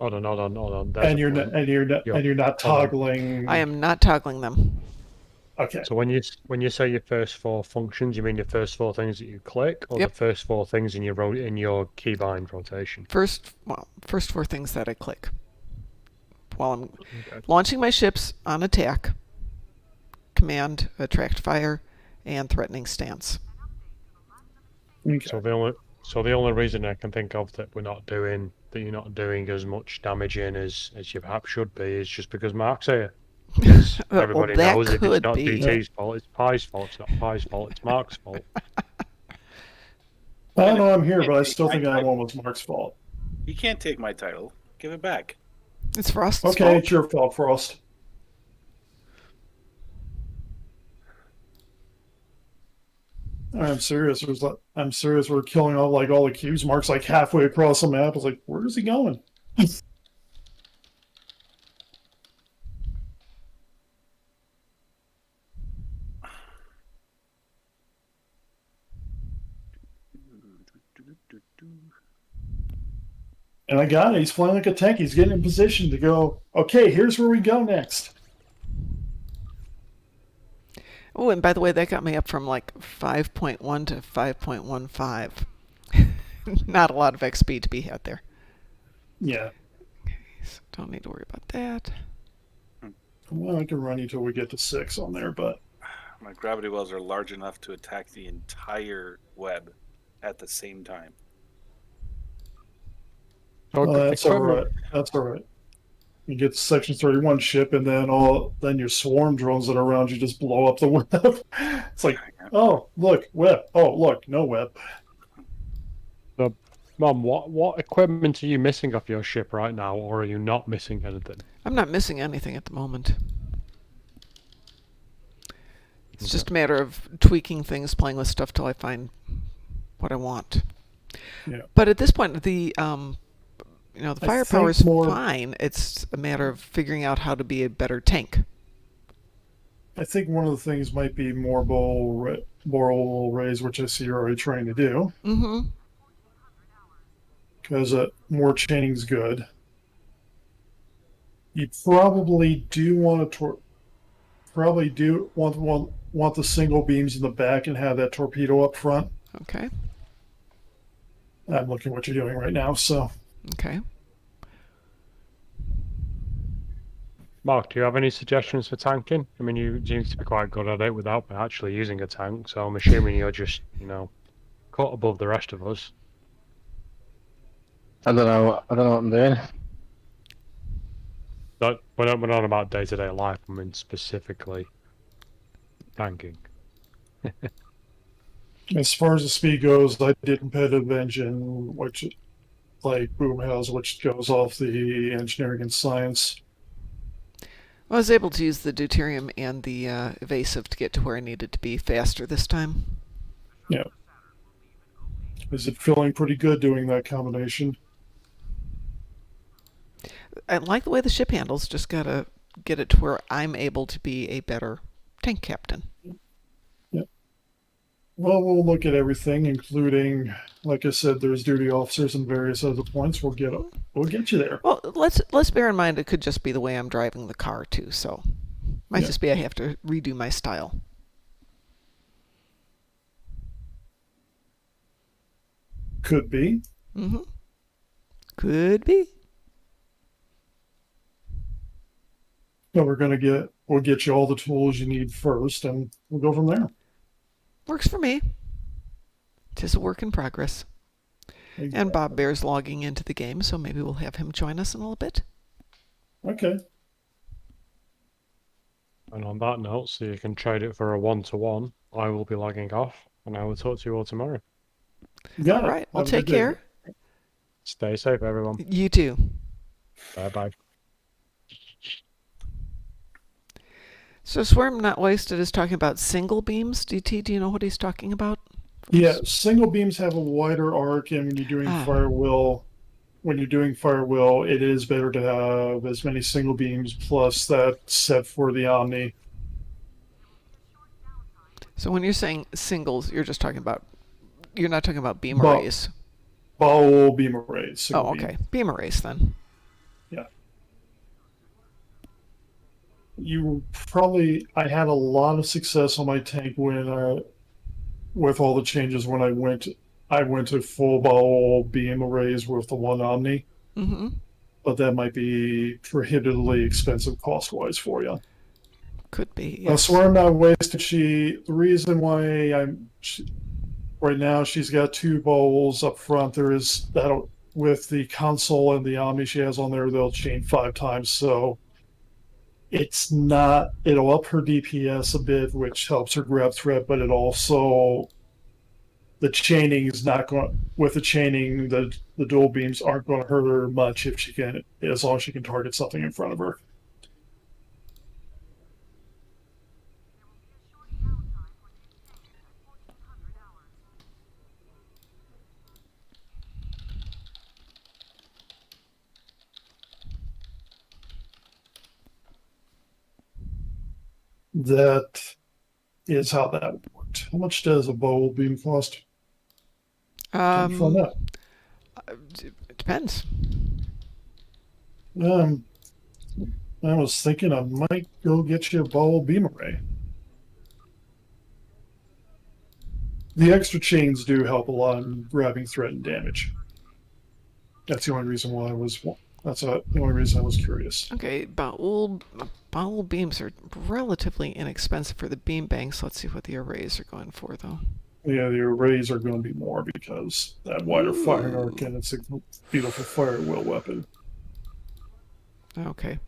Hold on. And you're not toggling. I am not toggling them. Okay. So when you say your first 4 functions, you mean your first 4 things that you click, or the first 4 things in your keybind rotation? First 4 things that I click while I'm launching my ships on attack, command, attract fire, and threatening stance. Okay. So the only reason I can think of that you're not doing as much damage in as you perhaps should be is just because Mark's here. Everybody knows if it's not DT's fault, it's Pi's fault. It's not Pi's fault, it's Mark's fault. I know I'm here, but I still think that one was Mark's fault. You can't take my title. Give it back. It's Frost's fault. Okay, it's your fault, Frost. I'm serious. I'm serious. We're killing all the cubes marks like halfway across the map. I was like, where is he going? And I got it. He's flying like a tank. He's getting in position to go. Okay, here's where we go next. Oh, and by the way, that got me up from like 5.1 to 5.15. Not a lot of XP to be had there. Yeah. Okay, so don't need to worry about that. Well, I can run you till we get to 6 on there, but My gravity wells are large enough to attack the entire web at the same time. that's all right. That's all right. You get to Section 31 ship, and then your swarm drones that are around you just blow up the web. It's like, oh look, web. Oh look, no web. So, Mom, what equipment are you missing off your ship right now, or are you not missing anything? I'm not missing anything at the moment. It's just a matter of tweaking things, playing with stuff till I find what I want. Yeah. But at this point, the the firepower is more- fine. It's a matter of figuring out how to be a better tank. I think one of the things might be more barrel raise, which I see you're already trying to do, Mm-hmm. because more chaining's good. You probably do want to want the single beams in the back and have that torpedo up front. Okay. I'm looking at what you're doing right now, so. Okay. Mark, do you have any suggestions for tanking? I mean, you seem to be quite good at it without actually using a tank, so I'm assuming you're just, cut above the rest of us. I don't know what I'm doing. But we're not about day-to-day life, I mean specifically tanking. As far as the speed goes, I did competitive engine, which like Boom has, which goes off the engineering and science. I was able to use the deuterium and the evasive to get to where I needed to be faster this time. Yeah. Is it feeling pretty good doing that combination? I like the way the ship handles. Just gotta get it to where I'm able to be a better tank captain. Yeah. Well, we'll look at everything, including, like I said, there's duty officers and various other points. We'll get you there. Well, let's bear in mind it could just be the way I'm driving the car too. So might just be I have to redo my style. Could be. Mm-hmm. Could be. But we'll get you all the tools you need first, and we'll go from there. Works for me. 'Tis a work in progress. Exactly. And Bob Bear's logging into the game, so maybe we'll have him join us in a little bit. Okay. And on that note, so you can trade it for a 1-to-1, I will be logging off, and I will talk to you all tomorrow. Got All it. right. Well, Have a take good day. care. Stay safe, everyone. You too. Bye-bye. So Swarm Not Wasted is talking about single beams. DT, do you know what he's talking about? Yeah, single beams have a wider arc, and when you're doing firewall, it is better to have as many single beams plus that set for the Omni. So when you're saying singles, you're not talking about beam arrays. Bow beam arrays. Oh, okay. Beam arrays then. Yeah. I had a lot of success on my tank with all the changes when I went to full bow beam arrays with the one Omni. Mm-hmm. But that might be prohibitively expensive cost-wise for you. Could be. Yes. Swarm Not Wasted. The reason why right now she's got 2 bowls up front. There is that with the console and the Omni she has on there. They'll chain 5 times, so it'll up her DPS a bit, which helps her grab threat, but the chaining is not going, with the chaining, the dual beams aren't going to hurt her much as long as she can target something in front of her. that is how that worked. How much does a bowl beam cost? Can you find out? It depends. I was thinking I might go get you a bowl beam array. The extra chains do help a lot in grabbing threat and damage. That's the only reason why I was. The only reason I was curious. Okay, bowel beams are relatively inexpensive for the beam banks. Let's see what the arrays are going for, though. Yeah, the arrays are going to be more because that wider fire arc and it's a beautiful fire wheel weapon. Okay.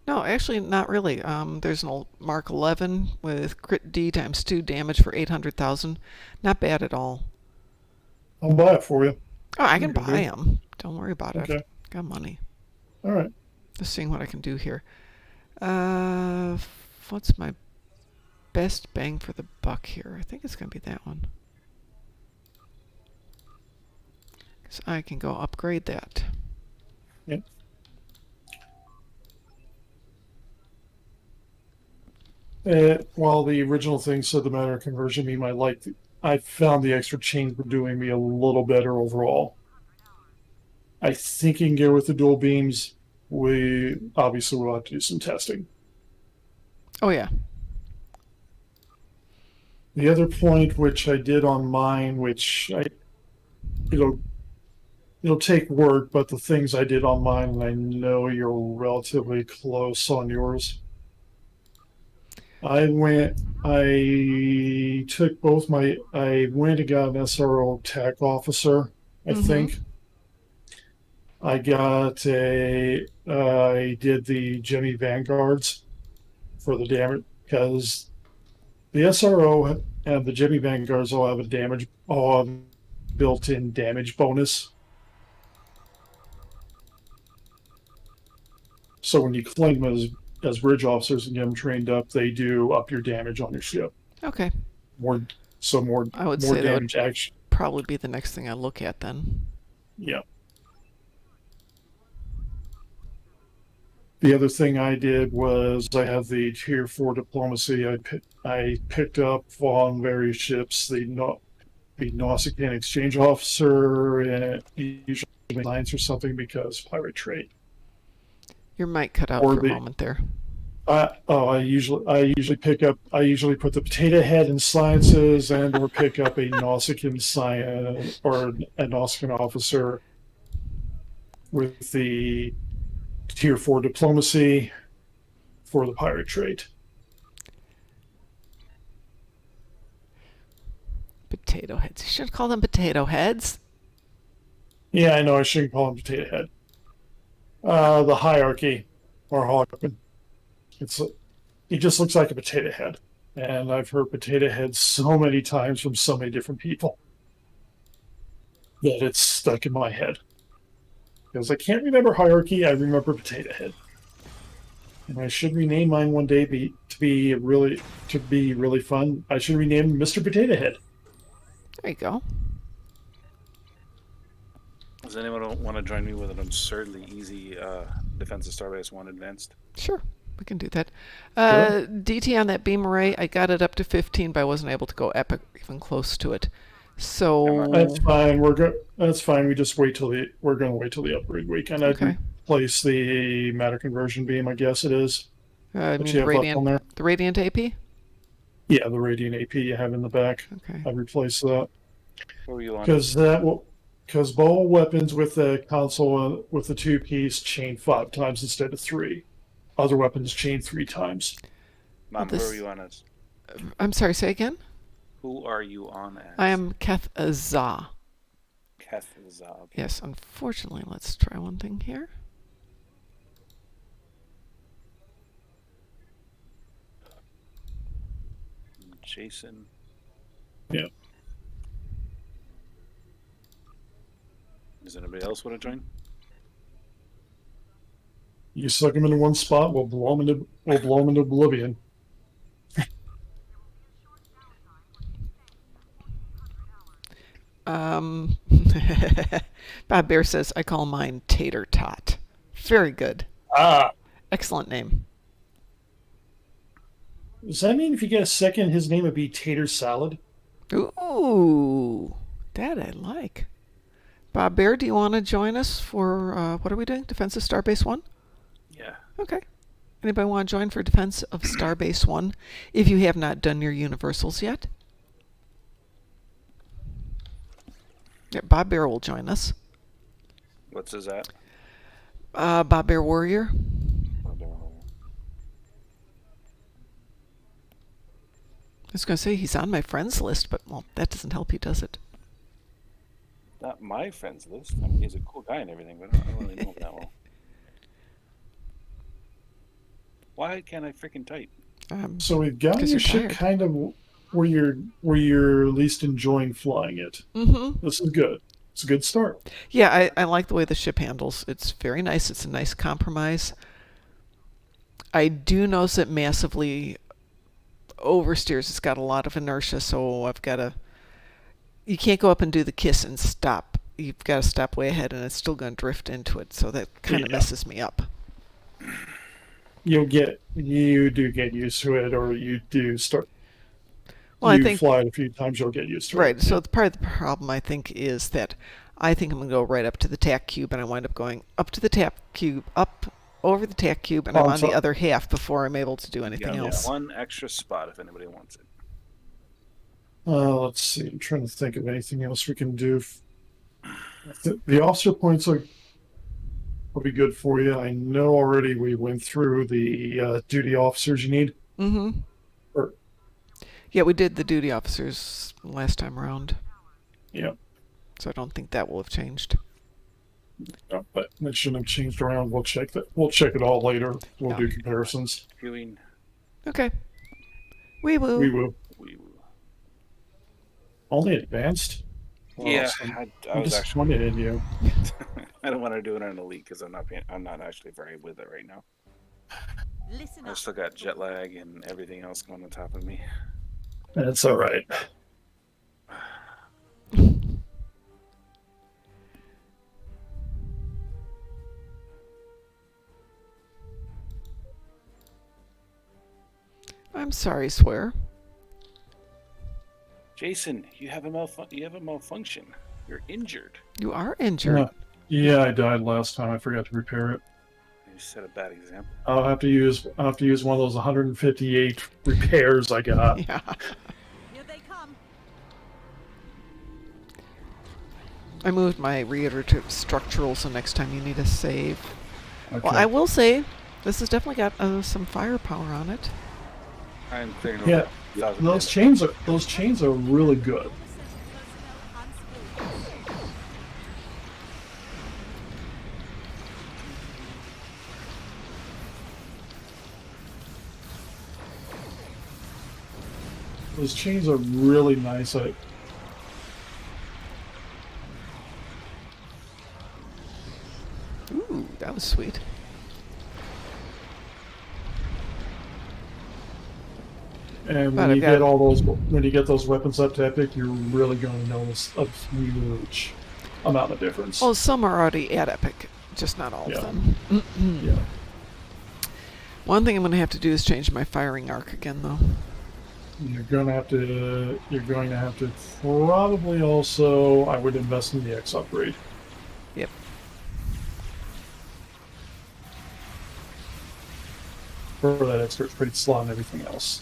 No, actually, not really. There's an Mark 11 with crit D times 2 damage for 800,000. Not bad at all. I'll buy it for you. Oh, I can buy them. Don't worry about it. Okay. Got money. All right. Just seeing what I can do here. What's my best bang for the buck here? I think it's going to be that one. Because I can go upgrade that. Yep. While the original thing said the matter of conversion beam, I found the extra chains were doing me a little better overall. I think you can go with the dual beams. We obviously will have to do some testing. Oh yeah. The other point which I did on mine, it'll take work, but the things I did on mine, and I know you're relatively close on yours. I went and got an SRO tech officer, I think. I did the Jimmy Vanguards for the damage, because the SRO and the Jimmy Vanguards all have a built-in damage bonus. So when you claim them as bridge officers and get them trained up, they do up your damage on your ship. Okay. More I would say damage that would action. probably be the next thing I look at then. Yeah. The other thing I did was I have the Tier 4 diplomacy. I picked up on various ships the Nausicaan exchange officer and usually alliance or something because pirate trade. Your mic cut out for a moment there. I usually put the potato head in sciences or pick up a Nausicaan science or a Nausicaan officer with the Tier 4 diplomacy for the pirate trade. Potato heads. You should call them potato heads. Yeah, I know. I shouldn't call them potato head. The hierarchy or Hawkman. He just looks like a potato head. And I've heard potato head so many times from so many different people that it's stuck in my head. Because I can't remember hierarchy, I remember potato head. And I should rename mine one day to be really fun. I should rename him Mr. Potato Head. There you go. Does anyone want to join me with an absurdly easy Defensive Starbase 1 Advanced? Sure, we can do that. Sure. DT on that beam array, I got it up to 15, but I wasn't able to go epic even close to it. So that's fine. That's fine. We're going to wait till the upgrade weekend. Okay. I'd replace the matter conversion beam. I guess it is. I mean the Radiant AP. Yeah, the Radiant AP you have in the back. Okay. I'd replace that. Where were you on? Because bowl weapons with the console with the 2-piece chain 5 times instead of 3. Other weapons chain 3 times. Mom, who are you on as? I'm sorry. Say again. Who are you on as? I am Keth Azah. Keth Azah. Okay. Yes, unfortunately, let's try one thing here. Jason. Yeah. Does anybody else want to join? You suck him into one spot, we'll blow him into oblivion. Bob Bear says, I call mine Tater Tot. Very good. Excellent name. Does that mean if you get a second, his name would be Tater Salad? Ooh, that I like. Bob Bear, do you want to join us for what are we doing? Defense of Starbase 1? Yeah. Okay. Anybody want to join for Defense of Starbase 1 if you have not done your universals yet? Yeah, Bob Bear will join us. What's his at? Bob Bear Warrior. I was going to say he's on my friends list, but, well, that doesn't help you, does it? Not my friends list. I mean, he's a cool guy and everything, but I don't really know him that well. Why can't I freaking type? So we've got 'cause your you're ship tired. kind of where you're least enjoying flying it. Mm-hmm. This is good. It's a good start. Yeah, I like the way the ship handles. It's very nice. It's a nice compromise. I do notice it massively oversteers. It's got a lot of inertia, so I've got to... You can't go up and do the kiss and stop. You've got to stop way ahead, and it's still going to drift into it, so that kind of messes me up. You do get used to it, or you do start. Well, I you think fly it a few times, you'll get used to it. right. So part of the problem, I think, is that I think I'm going to go right up to the tack cube, and I wind up going up to the tack cube, up over the tack cube, and I'm on the other half before I'm able to do anything else. One extra spot if anybody wants it. Let's see. I'm trying to think of anything else we can do. The officer points will be good for you. I know already we went through the duty officers you need. Mm-hmm. Yeah, we did the duty officers last time around. Yeah. So I don't think that will have changed. No, but it shouldn't have changed around. We'll check that. We'll check it all later. We'll do comparisons. Viewing. Okay. We will. We will. We will. Only advanced? Yeah, Awesome. I was disappointed in you. I don't want to do it on elite because I'm not actually very with it right now. Listen I up. still got jet lag and everything else going on top of me. That's all right. I'm sorry, swear. Jason, you have a malfunction. You're injured. You are injured. Yeah, I died last time. I forgot to repair it. You set a bad example. I'll have to use one of those 158 repairs I got. Yeah. Here they come. I moved my reiterative structural, so next time you need a save. Okay. Well, I will say, this has definitely got some firepower on it. I'm clearing Yeah, over those chains are really good. Those chains are really nice. Ooh, that was sweet. And But when you get those weapons up to epic, you're really going to notice a huge amount of difference. Oh, some are already at epic, just not all of them. Yeah. One thing I'm going to have to do is change my firing arc again, though. You're going to have to probably also, I would invest in the X upgrade. Yep. For that extra pretty slot and everything else.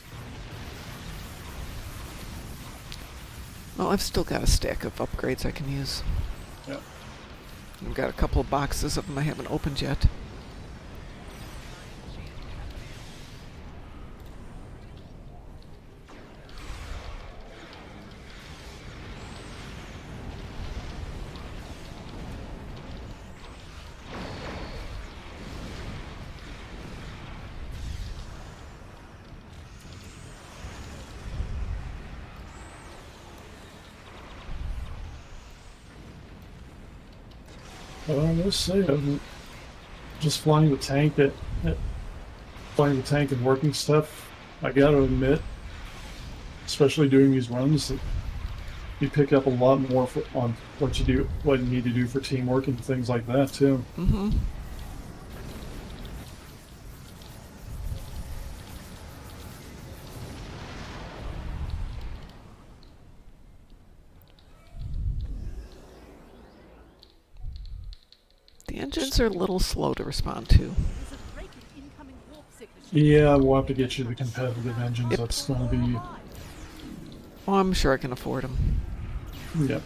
Well, I've still got a stack of upgrades I can use. Yeah. I've got a couple of boxes of them I haven't opened yet. Well, I must say, just flying the tank and working stuff, I gotta admit, especially doing these runs, you pick up a lot more on what you need to do for teamwork and things like that too. Mm-hmm. engines are a little slow to respond to. Yeah, we'll have to get you the competitive engines. Yep. That's going to be... Oh, I'm sure I can afford them. Yeah.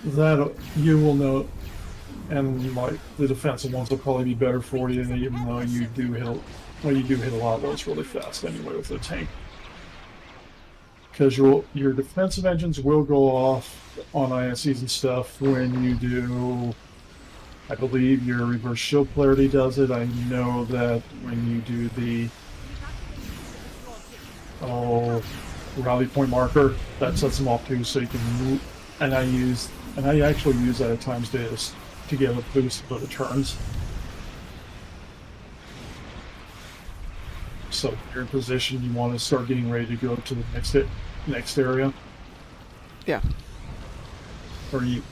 That, you will know, and like, the defensive ones will probably be better for you, even though you do hit, well, you do hit a lot of those really fast anyway with the tank. Because your defensive engines will go off on ISEs and stuff when you do, I believe your reverse shield polarity does it. I know that when you do the rally point marker, that sets them off too, so you can move. And I actually use that at times to get a boost for the turns. So if you're in position, you want to start getting ready to go to the next area. Yeah. Or you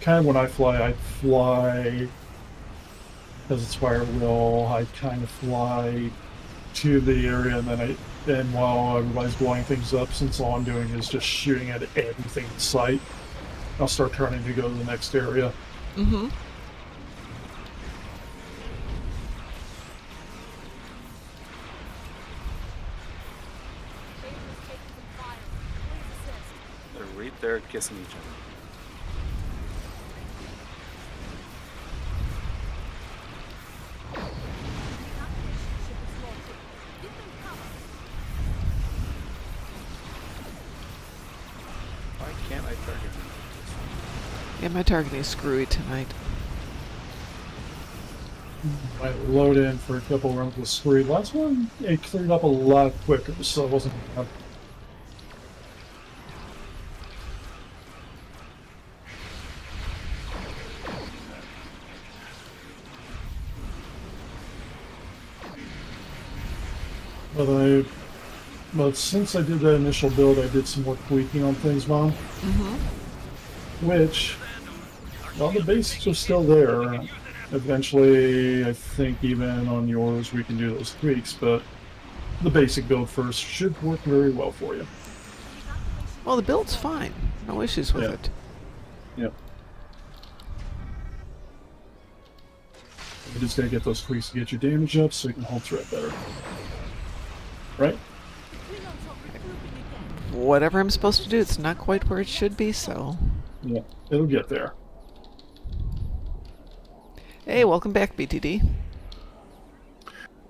kind of, when I fly as it's fire will, I kind of fly to the area, and then while everybody's blowing things up, since all I'm doing is just shooting at everything in sight, I'll start turning to go to the next area. Mm-hmm. They're right there kissing each other. Why can't I target them? Yeah, my targeting is screwy tonight. I load in for a couple runs with Screed. Last one, it cleared up a lot quicker, so it wasn't bad. But since I did that initial build, I did some more tweaking on things, Mom. Mm-hmm. Which, well, the basics are still there. Eventually, I think even on yours we can do those tweaks, but the basic build first should work very well for you. Well, the build's fine. No issues with it. Yep. You're just gonna get those tweaks to get your damage up so you can hold threat better. Right? Whatever I'm supposed to do, it's not quite where it should be, so... Yeah, it'll get there. Hey, welcome back, BTD.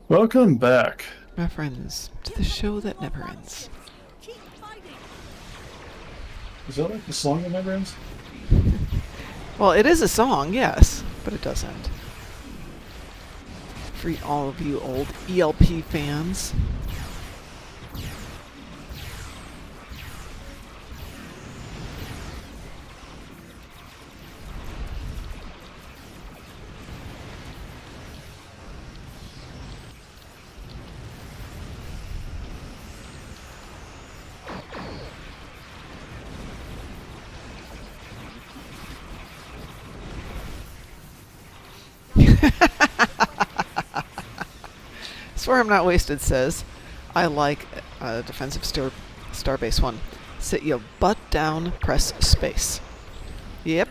Welcome back. My friends, to the show that never ends. Is that like the song that never ends? Well, it is a song, yes, but it does end. For all of you old ELP fans. Swear I'm not wasted says, I like defensive starbase 1. Sit your butt down, press space. Yep,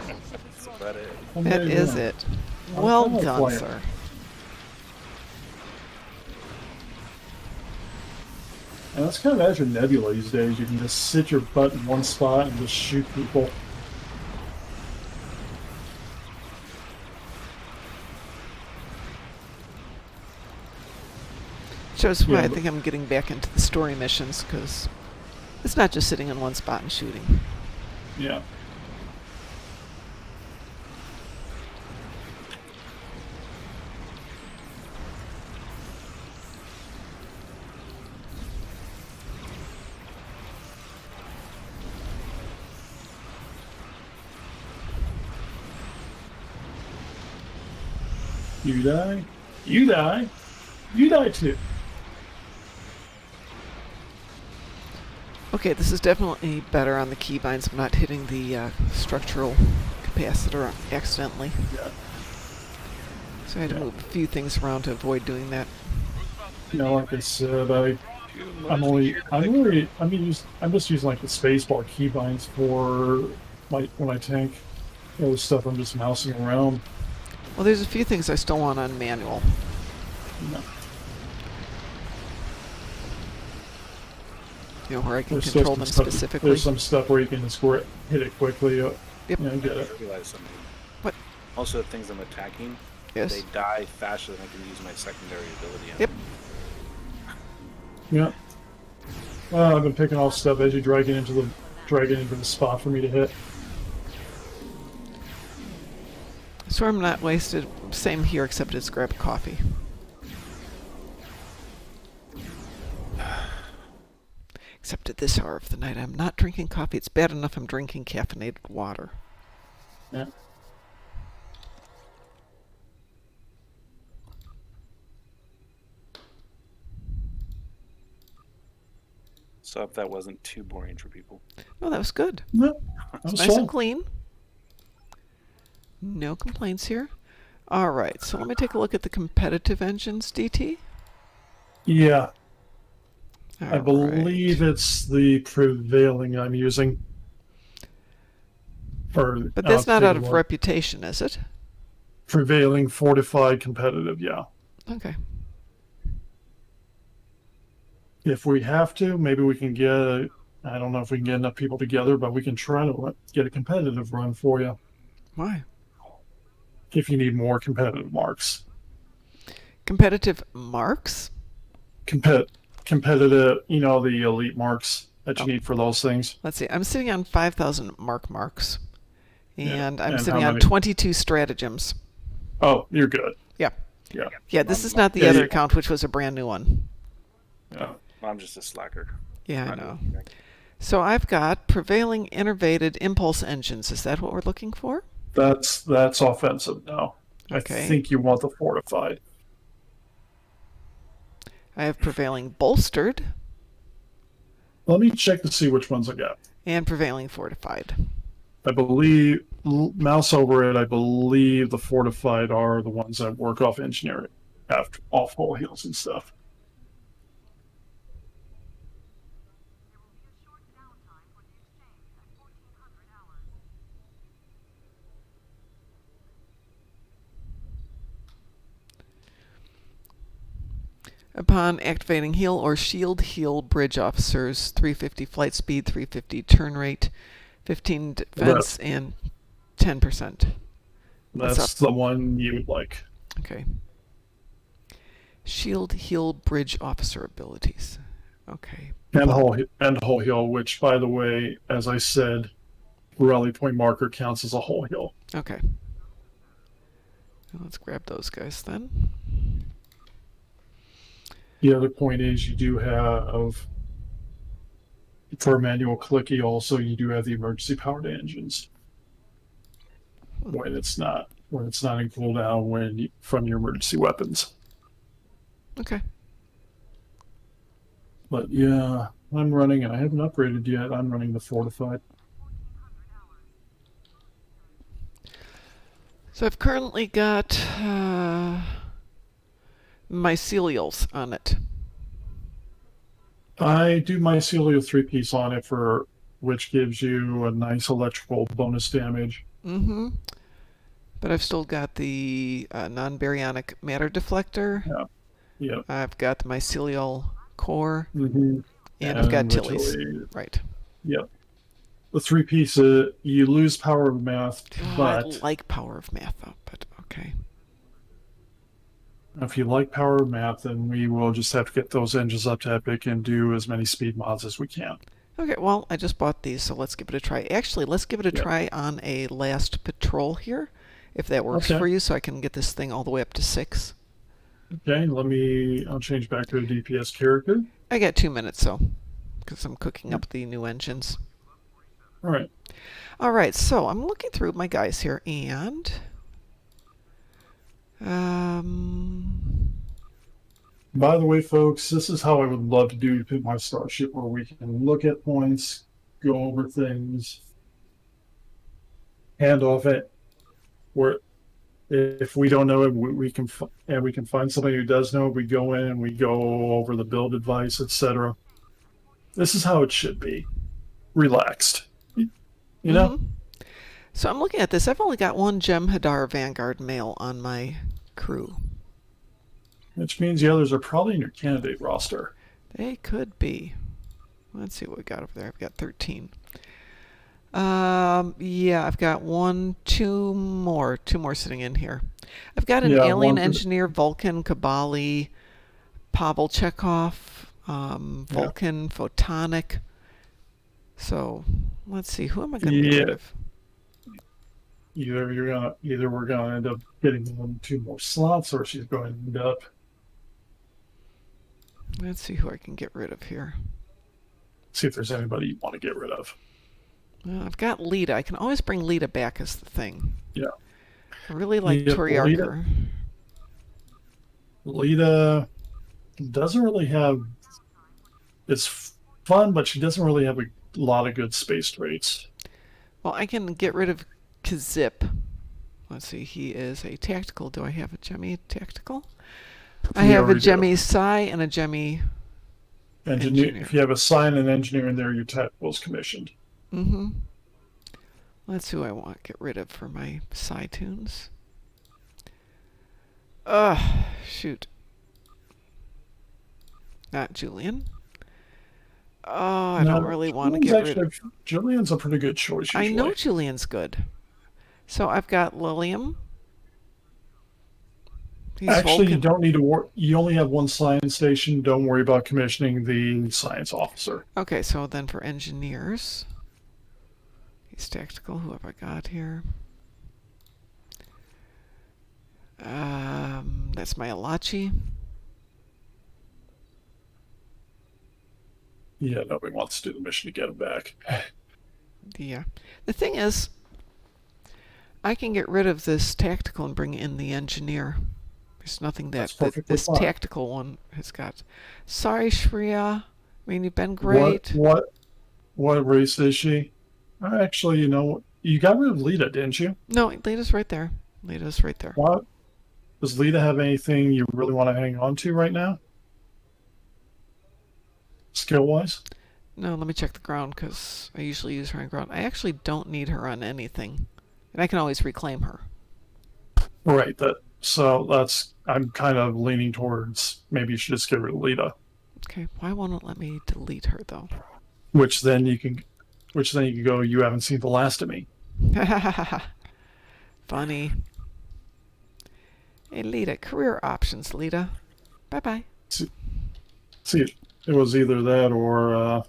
That's about it. that is it. Well done, sir. And that's kind of Azure Nebula these days. You can just sit your butt in one spot and just shoot people. Shows why Yeah, I think I'm getting back into the story missions, because it's not just sitting in one spot and shooting. Yeah. You die. You die. You die too. Okay, this is definitely better on the keybinds. I'm not hitting the structural capacitor accidentally. Yeah. So I had to move a few things around to avoid doing that. You know, like I said, I'm just using like the spacebar keybinds for when I tank. The other stuff I'm just mousing around. Well, there's a few things I still want on manual. No. You know, where I can There's still control some them stuff- specifically. There's some stuff where you can just hit it quickly. Yep. You know, get I it. realized something. What? Also, the things I'm attacking, Yes. they die faster than I can use my secondary ability. On Yep. them. Yeah. Well, I've been picking off stuff as you drag it into the spot for me to hit. So I'm not wasted. Same here, except it's grab coffee. Except at this hour of the night, I'm not drinking coffee. It's bad enough I'm drinking caffeinated water. Yeah. So if that wasn't too boring for people. Oh, that was good. No, that It's was nice fun. and clean. No complaints here. All right, so let me take a look at the competitive engines, DT. Yeah, I All believe right. it's the prevailing I'm using. But that's not out of reputation, is it? Prevailing fortified competitive, yeah. Okay. If we have to, maybe we can get I don't know if we can get enough people together, but we can try to get a competitive run for you. Why? If you need more competitive marks. Competitive marks? Competitive, you know, the elite marks that you need for those things. Let's see. I'm sitting on 5,000 marks. And Yeah. I'm And sitting how on many? 22 stratagems. Oh, you're good. Yeah. Yeah. Yeah, this is not the other account, which was a brand new one. Yeah. I'm just a slacker. Yeah, I Not know. doing anything. So I've got prevailing innervated impulse engines. Is that what we're looking for? That's offensive now. Okay. I think you want the fortified. I have prevailing bolstered Let me check to see which ones I got. and prevailing fortified. I believe, mouse over it, I believe the fortified are the ones that work off engineering, off whole heals and stuff. Upon activating heal or shield heal bridge officers, 350 flight speed, 350 turn rate, 15 defense, and 10%. That's the one you would like. Okay. Shield heal bridge officer abilities. Okay. And whole heal, which, by the way, as I said, rally point marker counts as a whole heal. Okay. Well, let's grab those guys then. The other point is you do have, for manual clicky also, you do have the emergency powered engines. When it's not in cooldown from your emergency weapons. Okay. But yeah, I'm running, and I haven't upgraded yet. I'm running the fortified. So I've currently got mycelials on it. I do mycelial 3-piece on it which gives you a nice electrical bonus damage. Mm-hmm. But I've still got the non-baryonic matter deflector. Yeah. Yep. I've got the mycelial core. Mm-hmm. And I've got Tilly's. Right. Yep. The 3-piece, you lose power of math, but I like power of math, though, but okay. If you like power of math, then we will just have to get those engines up to Epic and do as many speed mods as we can. Okay, well, I just bought these, so let's give it a try. Actually, let's give it a try on a last patrol here, if that works for you, so I can get this thing all the way up to 6. Okay, I'll change back to a DPS character. I got 2 minutes, so, because I'm cooking up the new engines. All right. All right, so I'm looking through my guys here, and by the way, folks, this is how I would love to do my starship, where we can look at points, go over things, hand off it. Where if we don't know it, we can find somebody who does know it. We go in and we go over the build advice, etc. This is how it should be. Relaxed. You know? So I'm looking at this. I've only got one Jem'Hadar Vanguard male on my crew. Which means the others are probably in your candidate roster. They could be. Let's see what we got over there. I've got 13. Yeah, I've got two more sitting in here. I've got an alien engineer, Vulcan, Kabali, Pavel Chekhov, Vulcan, Photonic. So let's see, who am I going to get rid of? Either we're gonna end up getting them 2 more slots, or she's going to end up. Let's see who I can get rid of here. See if there's anybody you want to get rid of. Well, I've got Lita. I can always bring Lita back as the thing. Yeah. I really like Toriarker. Lita doesn't really have. It's fun, but she doesn't really have a lot of good space traits. Well, I can get rid of Kazip. Let's see, he is a tactical. Do I have a Jemmy tactical? I have a Jemmy Psi and a Jemmy engineer. If you have a Psi and an engineer in there, your tactical's commissioned. Mm-hmm. That's who I want to get rid of for my Psi tunes. Shoot. Not Julian. Oh, I don't really want to get rid of... Julian's a pretty good choice, usually. I know Julian's good. So I've got Lilium. Actually, you don't need to worry. You only have one science station. Don't worry about commissioning the science officer. Okay, so then for engineers, he's tactical. Who have I got here? That's my Alachi. Yeah, nobody wants to do the mission to get him back. Yeah. The thing is, I can get rid of this tactical and bring in the engineer. There's nothing that this tactical one has got. Sorry, Shreya. I mean, you've been great. What race is she? Actually, you got rid of Lita, didn't you? No, Lita's right there. Lita's right there. What? Does Lita have anything you really want to hang on to right now? Skill-wise? No, let me check the ground, because I usually use her on ground. I actually don't need her on anything. And I can always reclaim her. Right. I'm kind of leaning towards maybe you should just get rid of Lita. Okay. Why won't it let me delete her, though? Which then you can go, you haven't seen the last of me. Funny. Hey, Lita. Career options, Lita. Bye-bye. See, it was either that or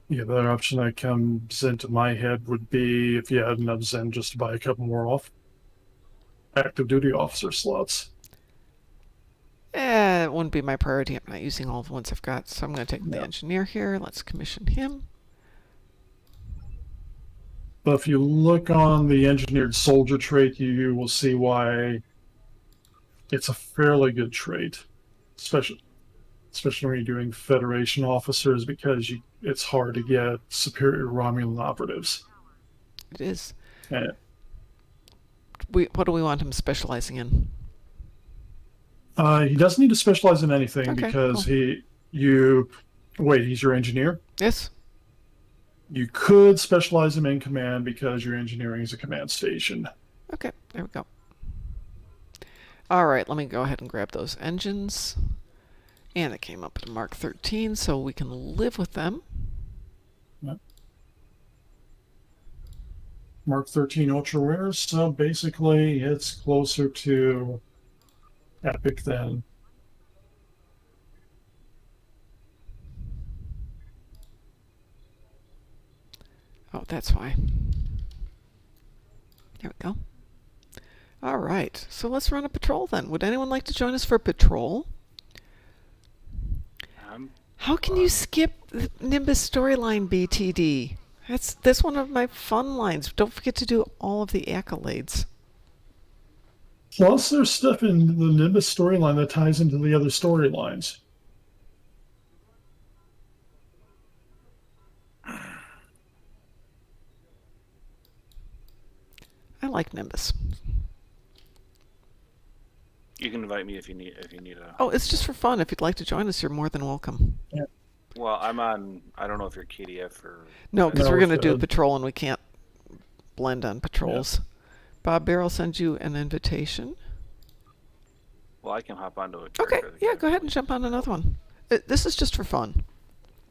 the other option that comes into my head would be if you had enough Zen just to buy a couple more active duty officer slots. It wouldn't be my priority. I'm not using all the ones I've got, so I'm going to take the engineer here. Let's commission him. But if you look on the engineered soldier trait, you will see why it's a fairly good trait, especially when you're doing Federation officers, because it's hard to get superior Romulan operatives. It is. And what do we want him specializing in? He doesn't need to specialize in anything because cool. He's your engineer? Yes. You could specialize him in command because your engineering is a command station. Okay, there we go. All right, let me go ahead and grab those engines. And it came up to Mark 13, so we can live with them. Yep. Mark 13 Ultra Rares, so basically it's closer to Epic than... Oh, that's why. There we go. All right, so let's run a patrol then. Would anyone like to join us for patrol? How can you skip the Nimbus storyline, BTD? That's one of my fun lines. Don't forget to do all of the accolades. Plus, there's stuff in the Nimbus storyline that ties into the other storylines. I like Nimbus. You can invite me if you need a... Oh, it's just for fun. If you'd like to join us, you're more than welcome. Yeah. Well, I'm on... I don't know if you're KDF or... No, because we're going to do patrol and we can't blend on patrols. Bob Barrel sends you an invitation. Well, I can hop onto a Okay, character. yeah, go ahead and jump on another one. This is just for fun.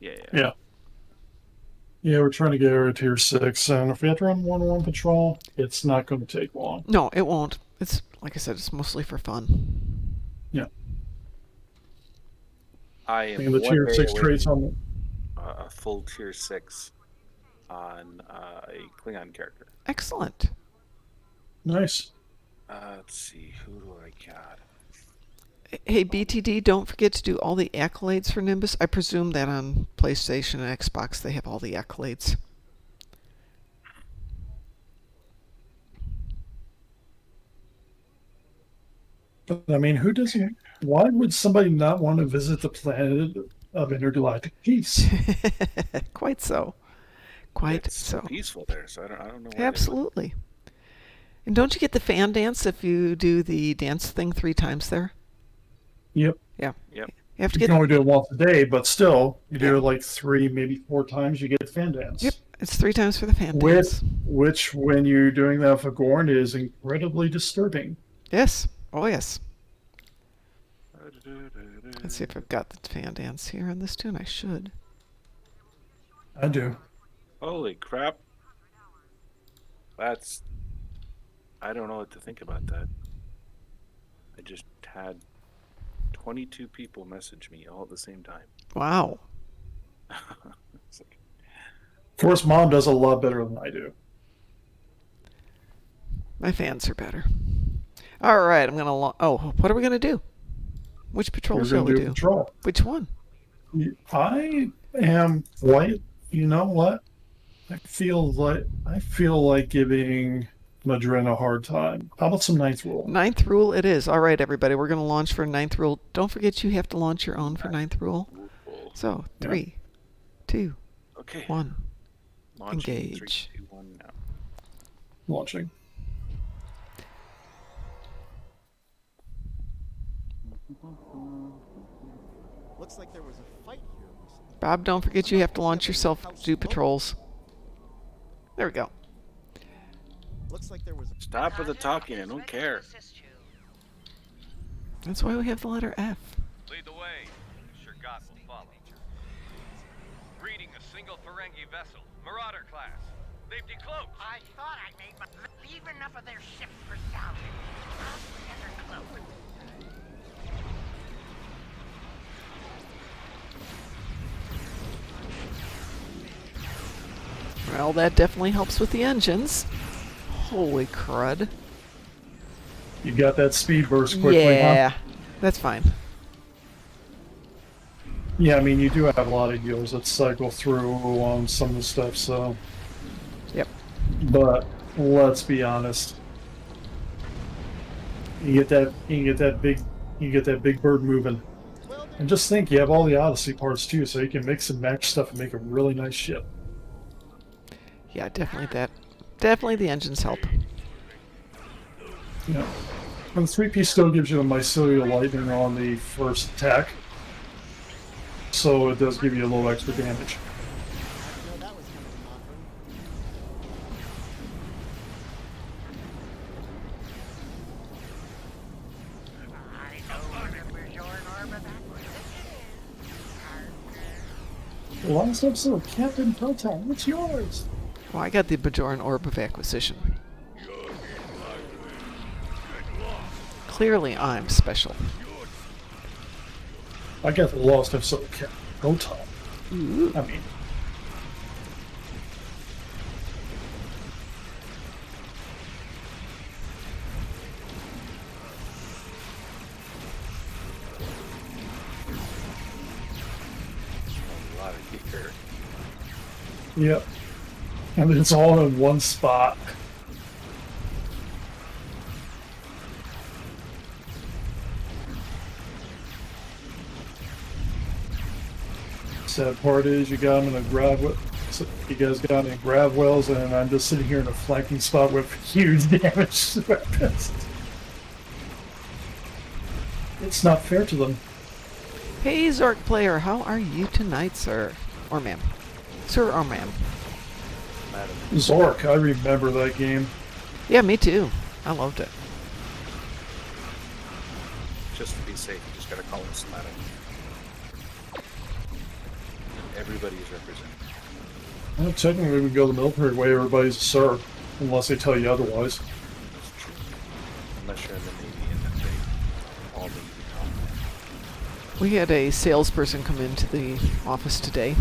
Yeah. Yeah, we're trying to get her to tier 6, and if we have to run 1-on-1 patrol, it's not going to take long. No, it won't. It's, like I said, it's mostly for fun. Yeah. I am And the tier 6 traits on a full tier 6 on a Klingon character. Excellent. Nice. Let's see, who do I got? Hey, BTD, don't forget to do all the accolades for Nimbus. I presume that on PlayStation and Xbox they have all the accolades. But, I mean, who doesn't... Why would somebody not want to visit the planet of intergalactic peace? Quite so. Quite It's so. peaceful there, so I don't know why. Absolutely. And don't you get the fan dance if you do the dance thing 3 times there? Yep. Yeah. Yep. You have to You get... can only do it once a day, but still, you do it like 3, maybe 4 times, you get the fan dance. Yep. It's 3 times for the fan dance. Which, when you're doing that for Gorn, is incredibly disturbing. Yes. Oh, yes. Let's see if I've got the fan dance here on this tune. I should. I do. Holy crap. That's... I don't know what to think about that. I just had 22 people message me all at the same time. Wow. It's like, Force Mom does a lot better than I do. My fans are better. All right, I'm gonna. Oh, what are we gonna do? Which patrol We're shall going we to do do? patrol. Which one? I am quite... You know what? I feel like giving Madrin a hard time. How about some 9th rule? 9th rule it is. All right, everybody, we're gonna launch for 9th rule. Don't forget you have to launch your own for 9th rule. So 3, 2, okay. 1. Launching, Engage. 3, 2, 1 now. Launching. Looks like there was a fight here recently. Bob, don't forget you have to launch yourself to do patrols. There we go. Looks like there was a Stop with the talking, I don't care. That's why we have the letter F. Lead the way. Sure God will follow. Reading a single Ferengi vessel, Marauder class. They've decloaked. I thought I made my... Leave enough of their ships for salvage. And their cloak. Well, that definitely helps with the engines. Holy crud. You got that speed burst quickly, Yeah, huh? that's fine. Yeah, I mean, you do have a lot of heals that cycle through on some of the stuff, so... Yep. But, let's be honest. You get that big bird moving. And just think, you have all the Odyssey parts too, so you can mix and match stuff and make a really nice ship. Yeah, definitely that. Definitely the engines help. Yeah. And the 3-piece still gives you a mycelial lightning on the first attack. So it does give you a little extra damage. No, that was kind of an offering. I know where the Bajoran orb of that was. The last episode of Captain Proton, what's yours? Well, I got the Bajoran Orb of Acquisition. Clearly, I'm special. I got the lost episode of Captain Proton. Ooh. I mean... A lot of gear. Yep. And it's all in one spot. Sad part is you got them in a so you guys got them in grav wells, and I'm just sitting here in a flanking spot with huge damage weapons. It's not fair to them. Hey, Zork player, how are you tonight, sir? Or ma'am. Sir or ma'am. Smatter. Zork, I remember that game. Yeah, me too. I loved it. Just to be safe, you just gotta call him Smatter. Everybody is represented. Well, technically, we go the military way. Everybody's a sir, unless they tell you otherwise. That's true. Unless you're in the Navy and then they all need to become. We had a salesperson come into the office today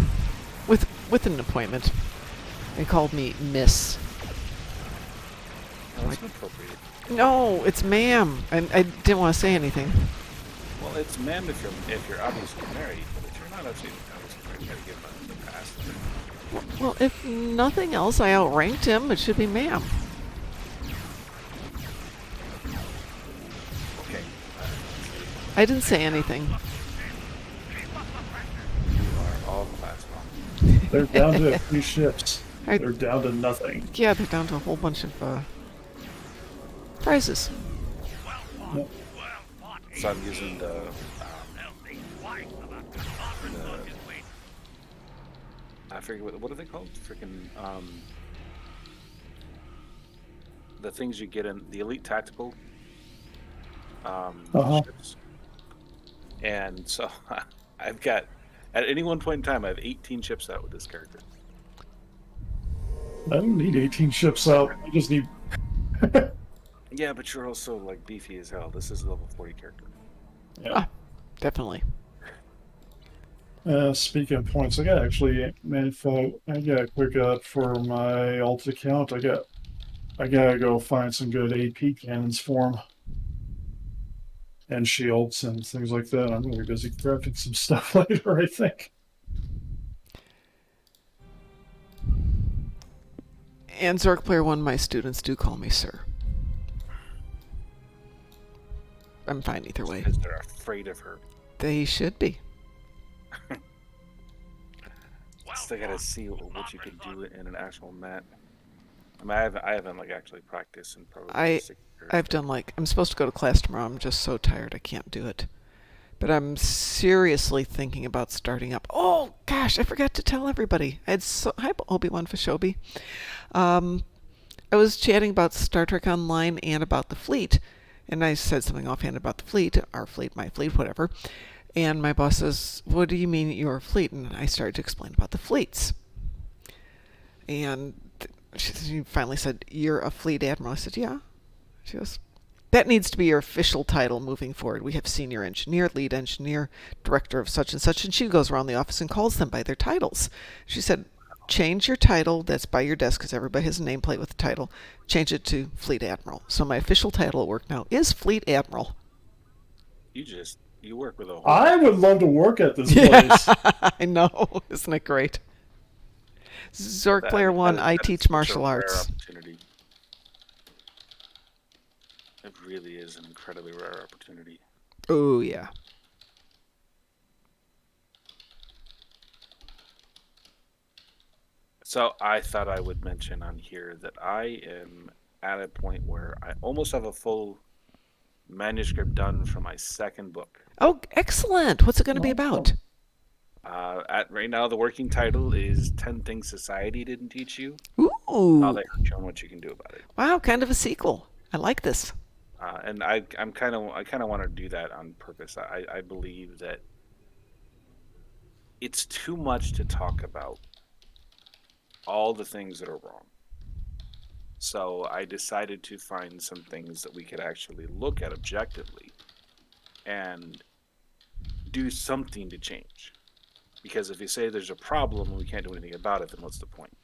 with an appointment. They called me Miss. No, it's inappropriate. No, it's ma'am. And I didn't want to say anything. Well, it's ma'am if you're obviously married, but if you're not obviously married, you gotta give them the pass. Well, if nothing else, I outranked him. It should be ma'am. Okay. I didn't say anything. You are all class wrong. They're down to 3 ships. I- They're down to nothing. Yeah, they're down to a whole bunch of prizes. Yep. So I'm using the I forget what are they called? Freaking the things you get in the elite tactical ships. And so I've got at any one point in time I have 18 ships out with this character. I don't need 18 ships out. I just need. Yeah, but you're also like beefy as hell. This is a level 40 character. Yeah. Ah, definitely. Speaking of points, I got actually, man, I got a quick for my alt account. I gotta go find some good AP cannons for him. And shields and things like that. I'm gonna be busy crafting some stuff later, I think. And Zork Player 1, my students do call me sir. I'm fine either way. Because they're afraid of her. They should be. Still gotta see what you can do in an actual mat. I mean, I haven't like actually practiced in probably 6 years. I've done I'm supposed to go to class tomorrow. I'm just so tired I can't do it. But I'm seriously thinking about starting up. Oh gosh, I forgot to tell everybody. Hi Obi-Wan Fashobi. I was chatting about Star Trek Online and about the fleet, and I said something offhand about the fleet, our fleet, my fleet, whatever. And my boss says, "What do you mean your fleet?" And I started to explain about the fleets. And she finally said, "You're a fleet admiral." I said, "Yeah." She goes, "That needs to be your official title moving forward. We have senior engineer, lead engineer, director of such and such." And she goes around the office and calls them by their titles. She said, "Change your title that's by your desk, because everybody has a nameplate with a title. Change it to fleet admiral." So my official title at work now is fleet admiral. You work with a whole... I would love to work at this place. I know. Isn't it great? Zork Player 1, I teach martial arts. It really is an incredibly rare opportunity. Oh, yeah. So I thought I would mention on here that I am at a point where I almost have a full manuscript done for my 2nd book. Oh, excellent. What's it going to be about? Right now, the working title is 10 Things Society Didn't Teach You. Ooh. How they hurt you and what you can do about it. Wow, kind of a sequel. I like this. And I kind of want to do that on purpose. I believe that it's too much to talk about all the things that are wrong. So I decided to find some things that we could actually look at objectively and do something to change. Because if you say there's a problem and we can't do anything about it, then what's the point?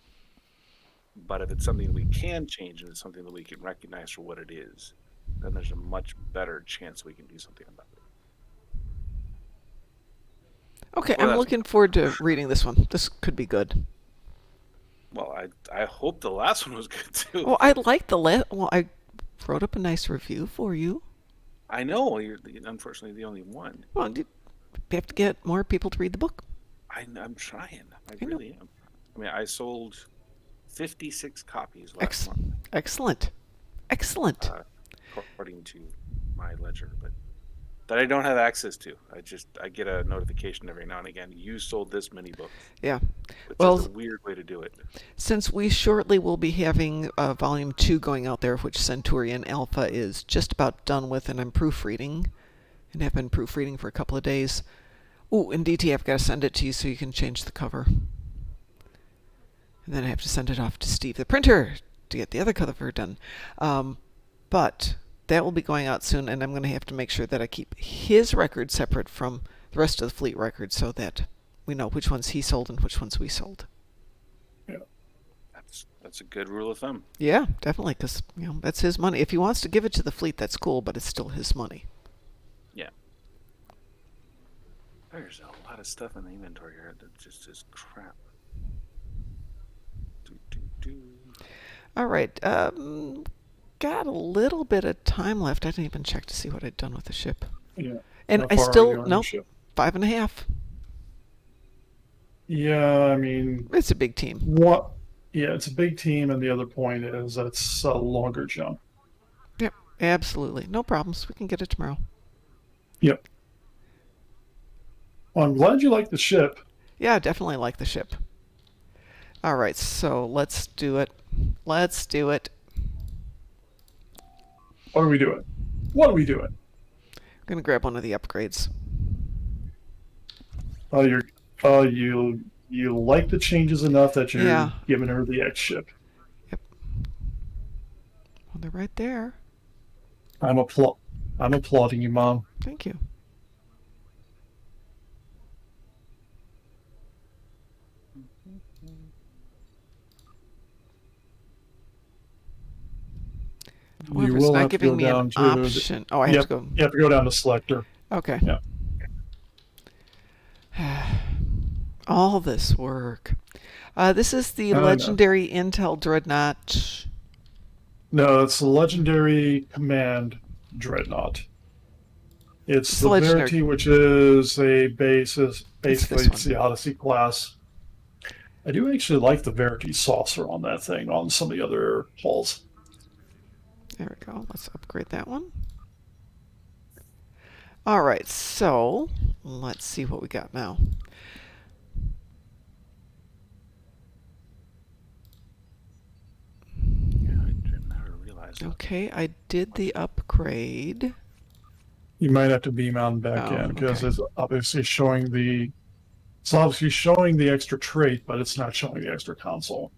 But if it's something we can change and it's something that we can recognize for what it is, then there's a much better chance we can do something about it. Okay, Well, I'm looking forward to reading this one. This could be good. Well, I hope the last one was good too. Well, I like the Well, I wrote up a nice review for you. I know you're unfortunately the only one. Well, you have to get more people to read the book. I'm trying. I really am. I mean, I sold 56 copies last month. Excellent. Excellent. According to my ledger, but that I don't have access to. I get a notification every now and again. You sold this many books. Yeah. Which Well, is a weird way to do it. since we shortly will be having Volume 2 going out there, which Centurion Alpha is just about done with, and I'm proofreading, and have been proofreading for a couple of days. Ooh, and DT, I've got to send it to you so you can change the cover. And then I have to send it off to Steve, the printer, to get the other cover done. But that will be going out soon, and I'm going to have to make sure that I keep his record separate from the rest of the fleet records so that we know which ones he sold and which ones we sold. Yeah. That's a good rule of thumb. Yeah, definitely, because that's his money. If he wants to give it to the fleet, that's cool, but it's still his money. Yeah. There's a lot of stuff in the inventory here that just is crap. All right. Got a little bit of time left. I didn't even check to see what I'd done with the ship. Yeah. And How I far are still, you on nope, the ship? 5.5. Yeah, I mean, It's a big team. what? Yeah, it's a big team, and the other point is it's a longer jump. Yep, absolutely. No problems. We can get it tomorrow. Yep. Well, I'm glad you like the ship. Yeah, I definitely like the ship. All right, so let's do it. Let's do it. What are we doing? What are we doing? I'm going to grab one of the upgrades. Oh, you like the changes enough that you're giving her the X ship. Yep. Well, they're right there. I'm applauding you, Mom. Thank you. However, You it's will not have to giving go me an down to option. Oh, I have to go. You have to go down to selector. Okay. Yeah. All this work. This is the I know. legendary Intel Dreadnought. No, it's the legendary command Dreadnought. It's the the legendary- Verity, which is a basis. Basically, this it's the Odyssey class. I do actually like the Verity saucer on that thing on some of the other hulls. There we go. Let's upgrade that one. All right, so let's see what we got now. Yeah, I never realized that. Okay, I did the upgrade. You might have to beam out and back in because it's obviously showing the. It's obviously showing the extra trait, but it's not showing the extra console.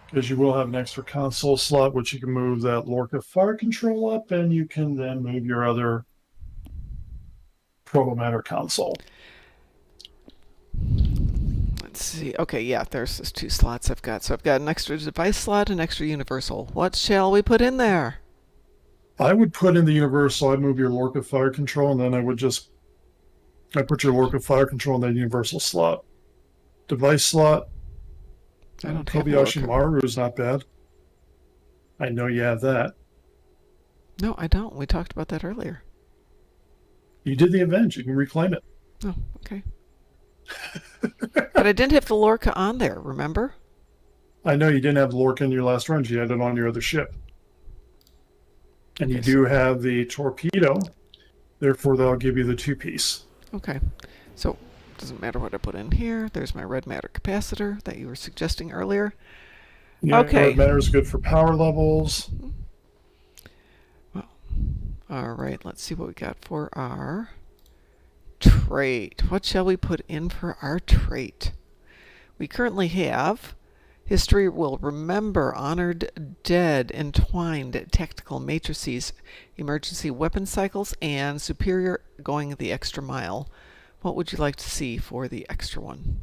Because you will have an extra console slot, which you can move that Lorca fire control up, and you can then move your other proto matter console. Let's see. Okay, yeah, there's those 2 slots I've got. So I've got an extra device slot, an extra universal. What shall we put in there? I would put in the universal. I'd move your Lorca fire control, and then I put your Lorca fire control in that universal slot. Device slot. I don't have Kobayashi Lorca. Maru is not bad. I know you have that. No, I don't. We talked about that earlier. You did the event. You can reclaim it. Oh, okay. But I didn't have the Lorca on there, remember? I know you didn't have Lorca in your last run. You had it on your other ship. And you Okay, do have the torpedo. Therefore, they'll give you the 2-piece. Okay. So, doesn't matter what I put in here. There's my red matter capacitor that you were suggesting earlier. Yeah, Okay. red matter is good for power levels. Well, all right. Let's see what we got for our trait. What shall we put in for our trait? We currently have history will remember honored dead, entwined tactical matrices, emergency weapon cycles, and superior going the extra mile. What would you like to see for the extra one?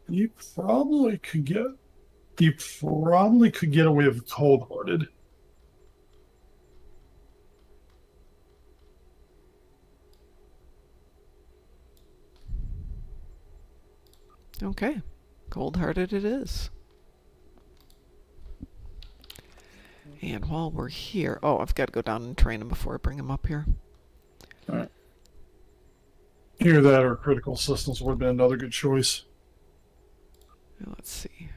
You probably could get away with cold-hearted. Okay. Cold-hearted it is. And while we're here, oh, I've got to go down and train him before I bring him up here. All right. Either that or critical systems would have been another good choice. Let's see.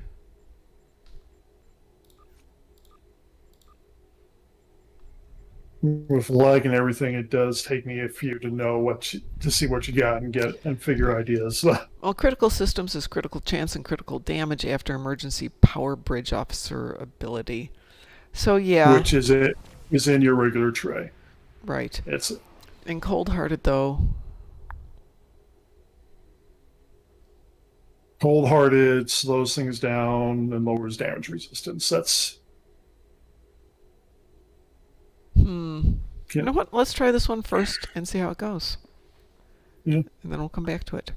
with lag and everything, it does take me a few to know to see what you got and figure ideas. Well, critical systems is critical chance and critical damage after emergency power bridge officer ability. So yeah, Which is in your regular tray. Right. It's in cold-hearted though. Cold-hearted slows things down and lowers damage resistance. That's You know what? Let's try this one first and see how it goes. Yeah. And then we'll come back to it.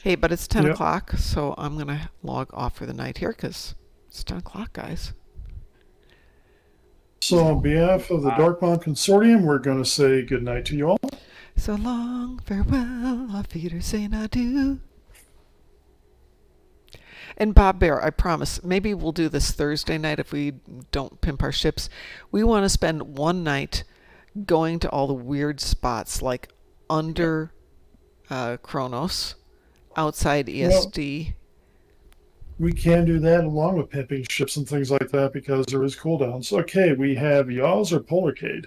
Hey, but it's 10 o'clock, so I'm going to log off for the night here because it's 10 o'clock, guys. So on behalf of the Darkmom Consortium, we're going to say good night to you all. So long, farewell, auf Wiedersehen, adieu. And Bob Bear, I promise, maybe we'll do this Thursday night if we don't pimp our ships. We want to spend one night going to all the weird spots, like under Kronos, outside ESD. Well, we can do that along with pimping ships and things like that because there is cooldowns. Okay, we have Yaz or Polarcade.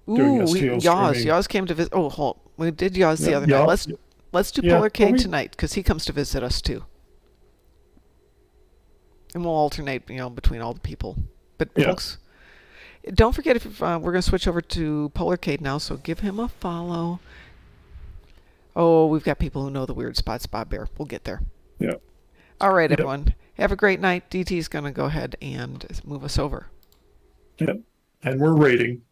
Ooh, Yaz came to visit. Oh, hold. We did Yaz the other night. Let's do Polarcade tonight because he comes to visit us too. And we'll alternate, between all the people. But folks, don't forget if we're going to switch over to Polarcade now, so give him a follow. Oh, we've got people who know the weird spots, Bob Bear. We'll get there. Yeah. All right, everyone. Have a great night. DT's going to go ahead and move us over. Yep. And we're raiding.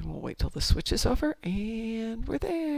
We'll wait till the switch is over, and we're there.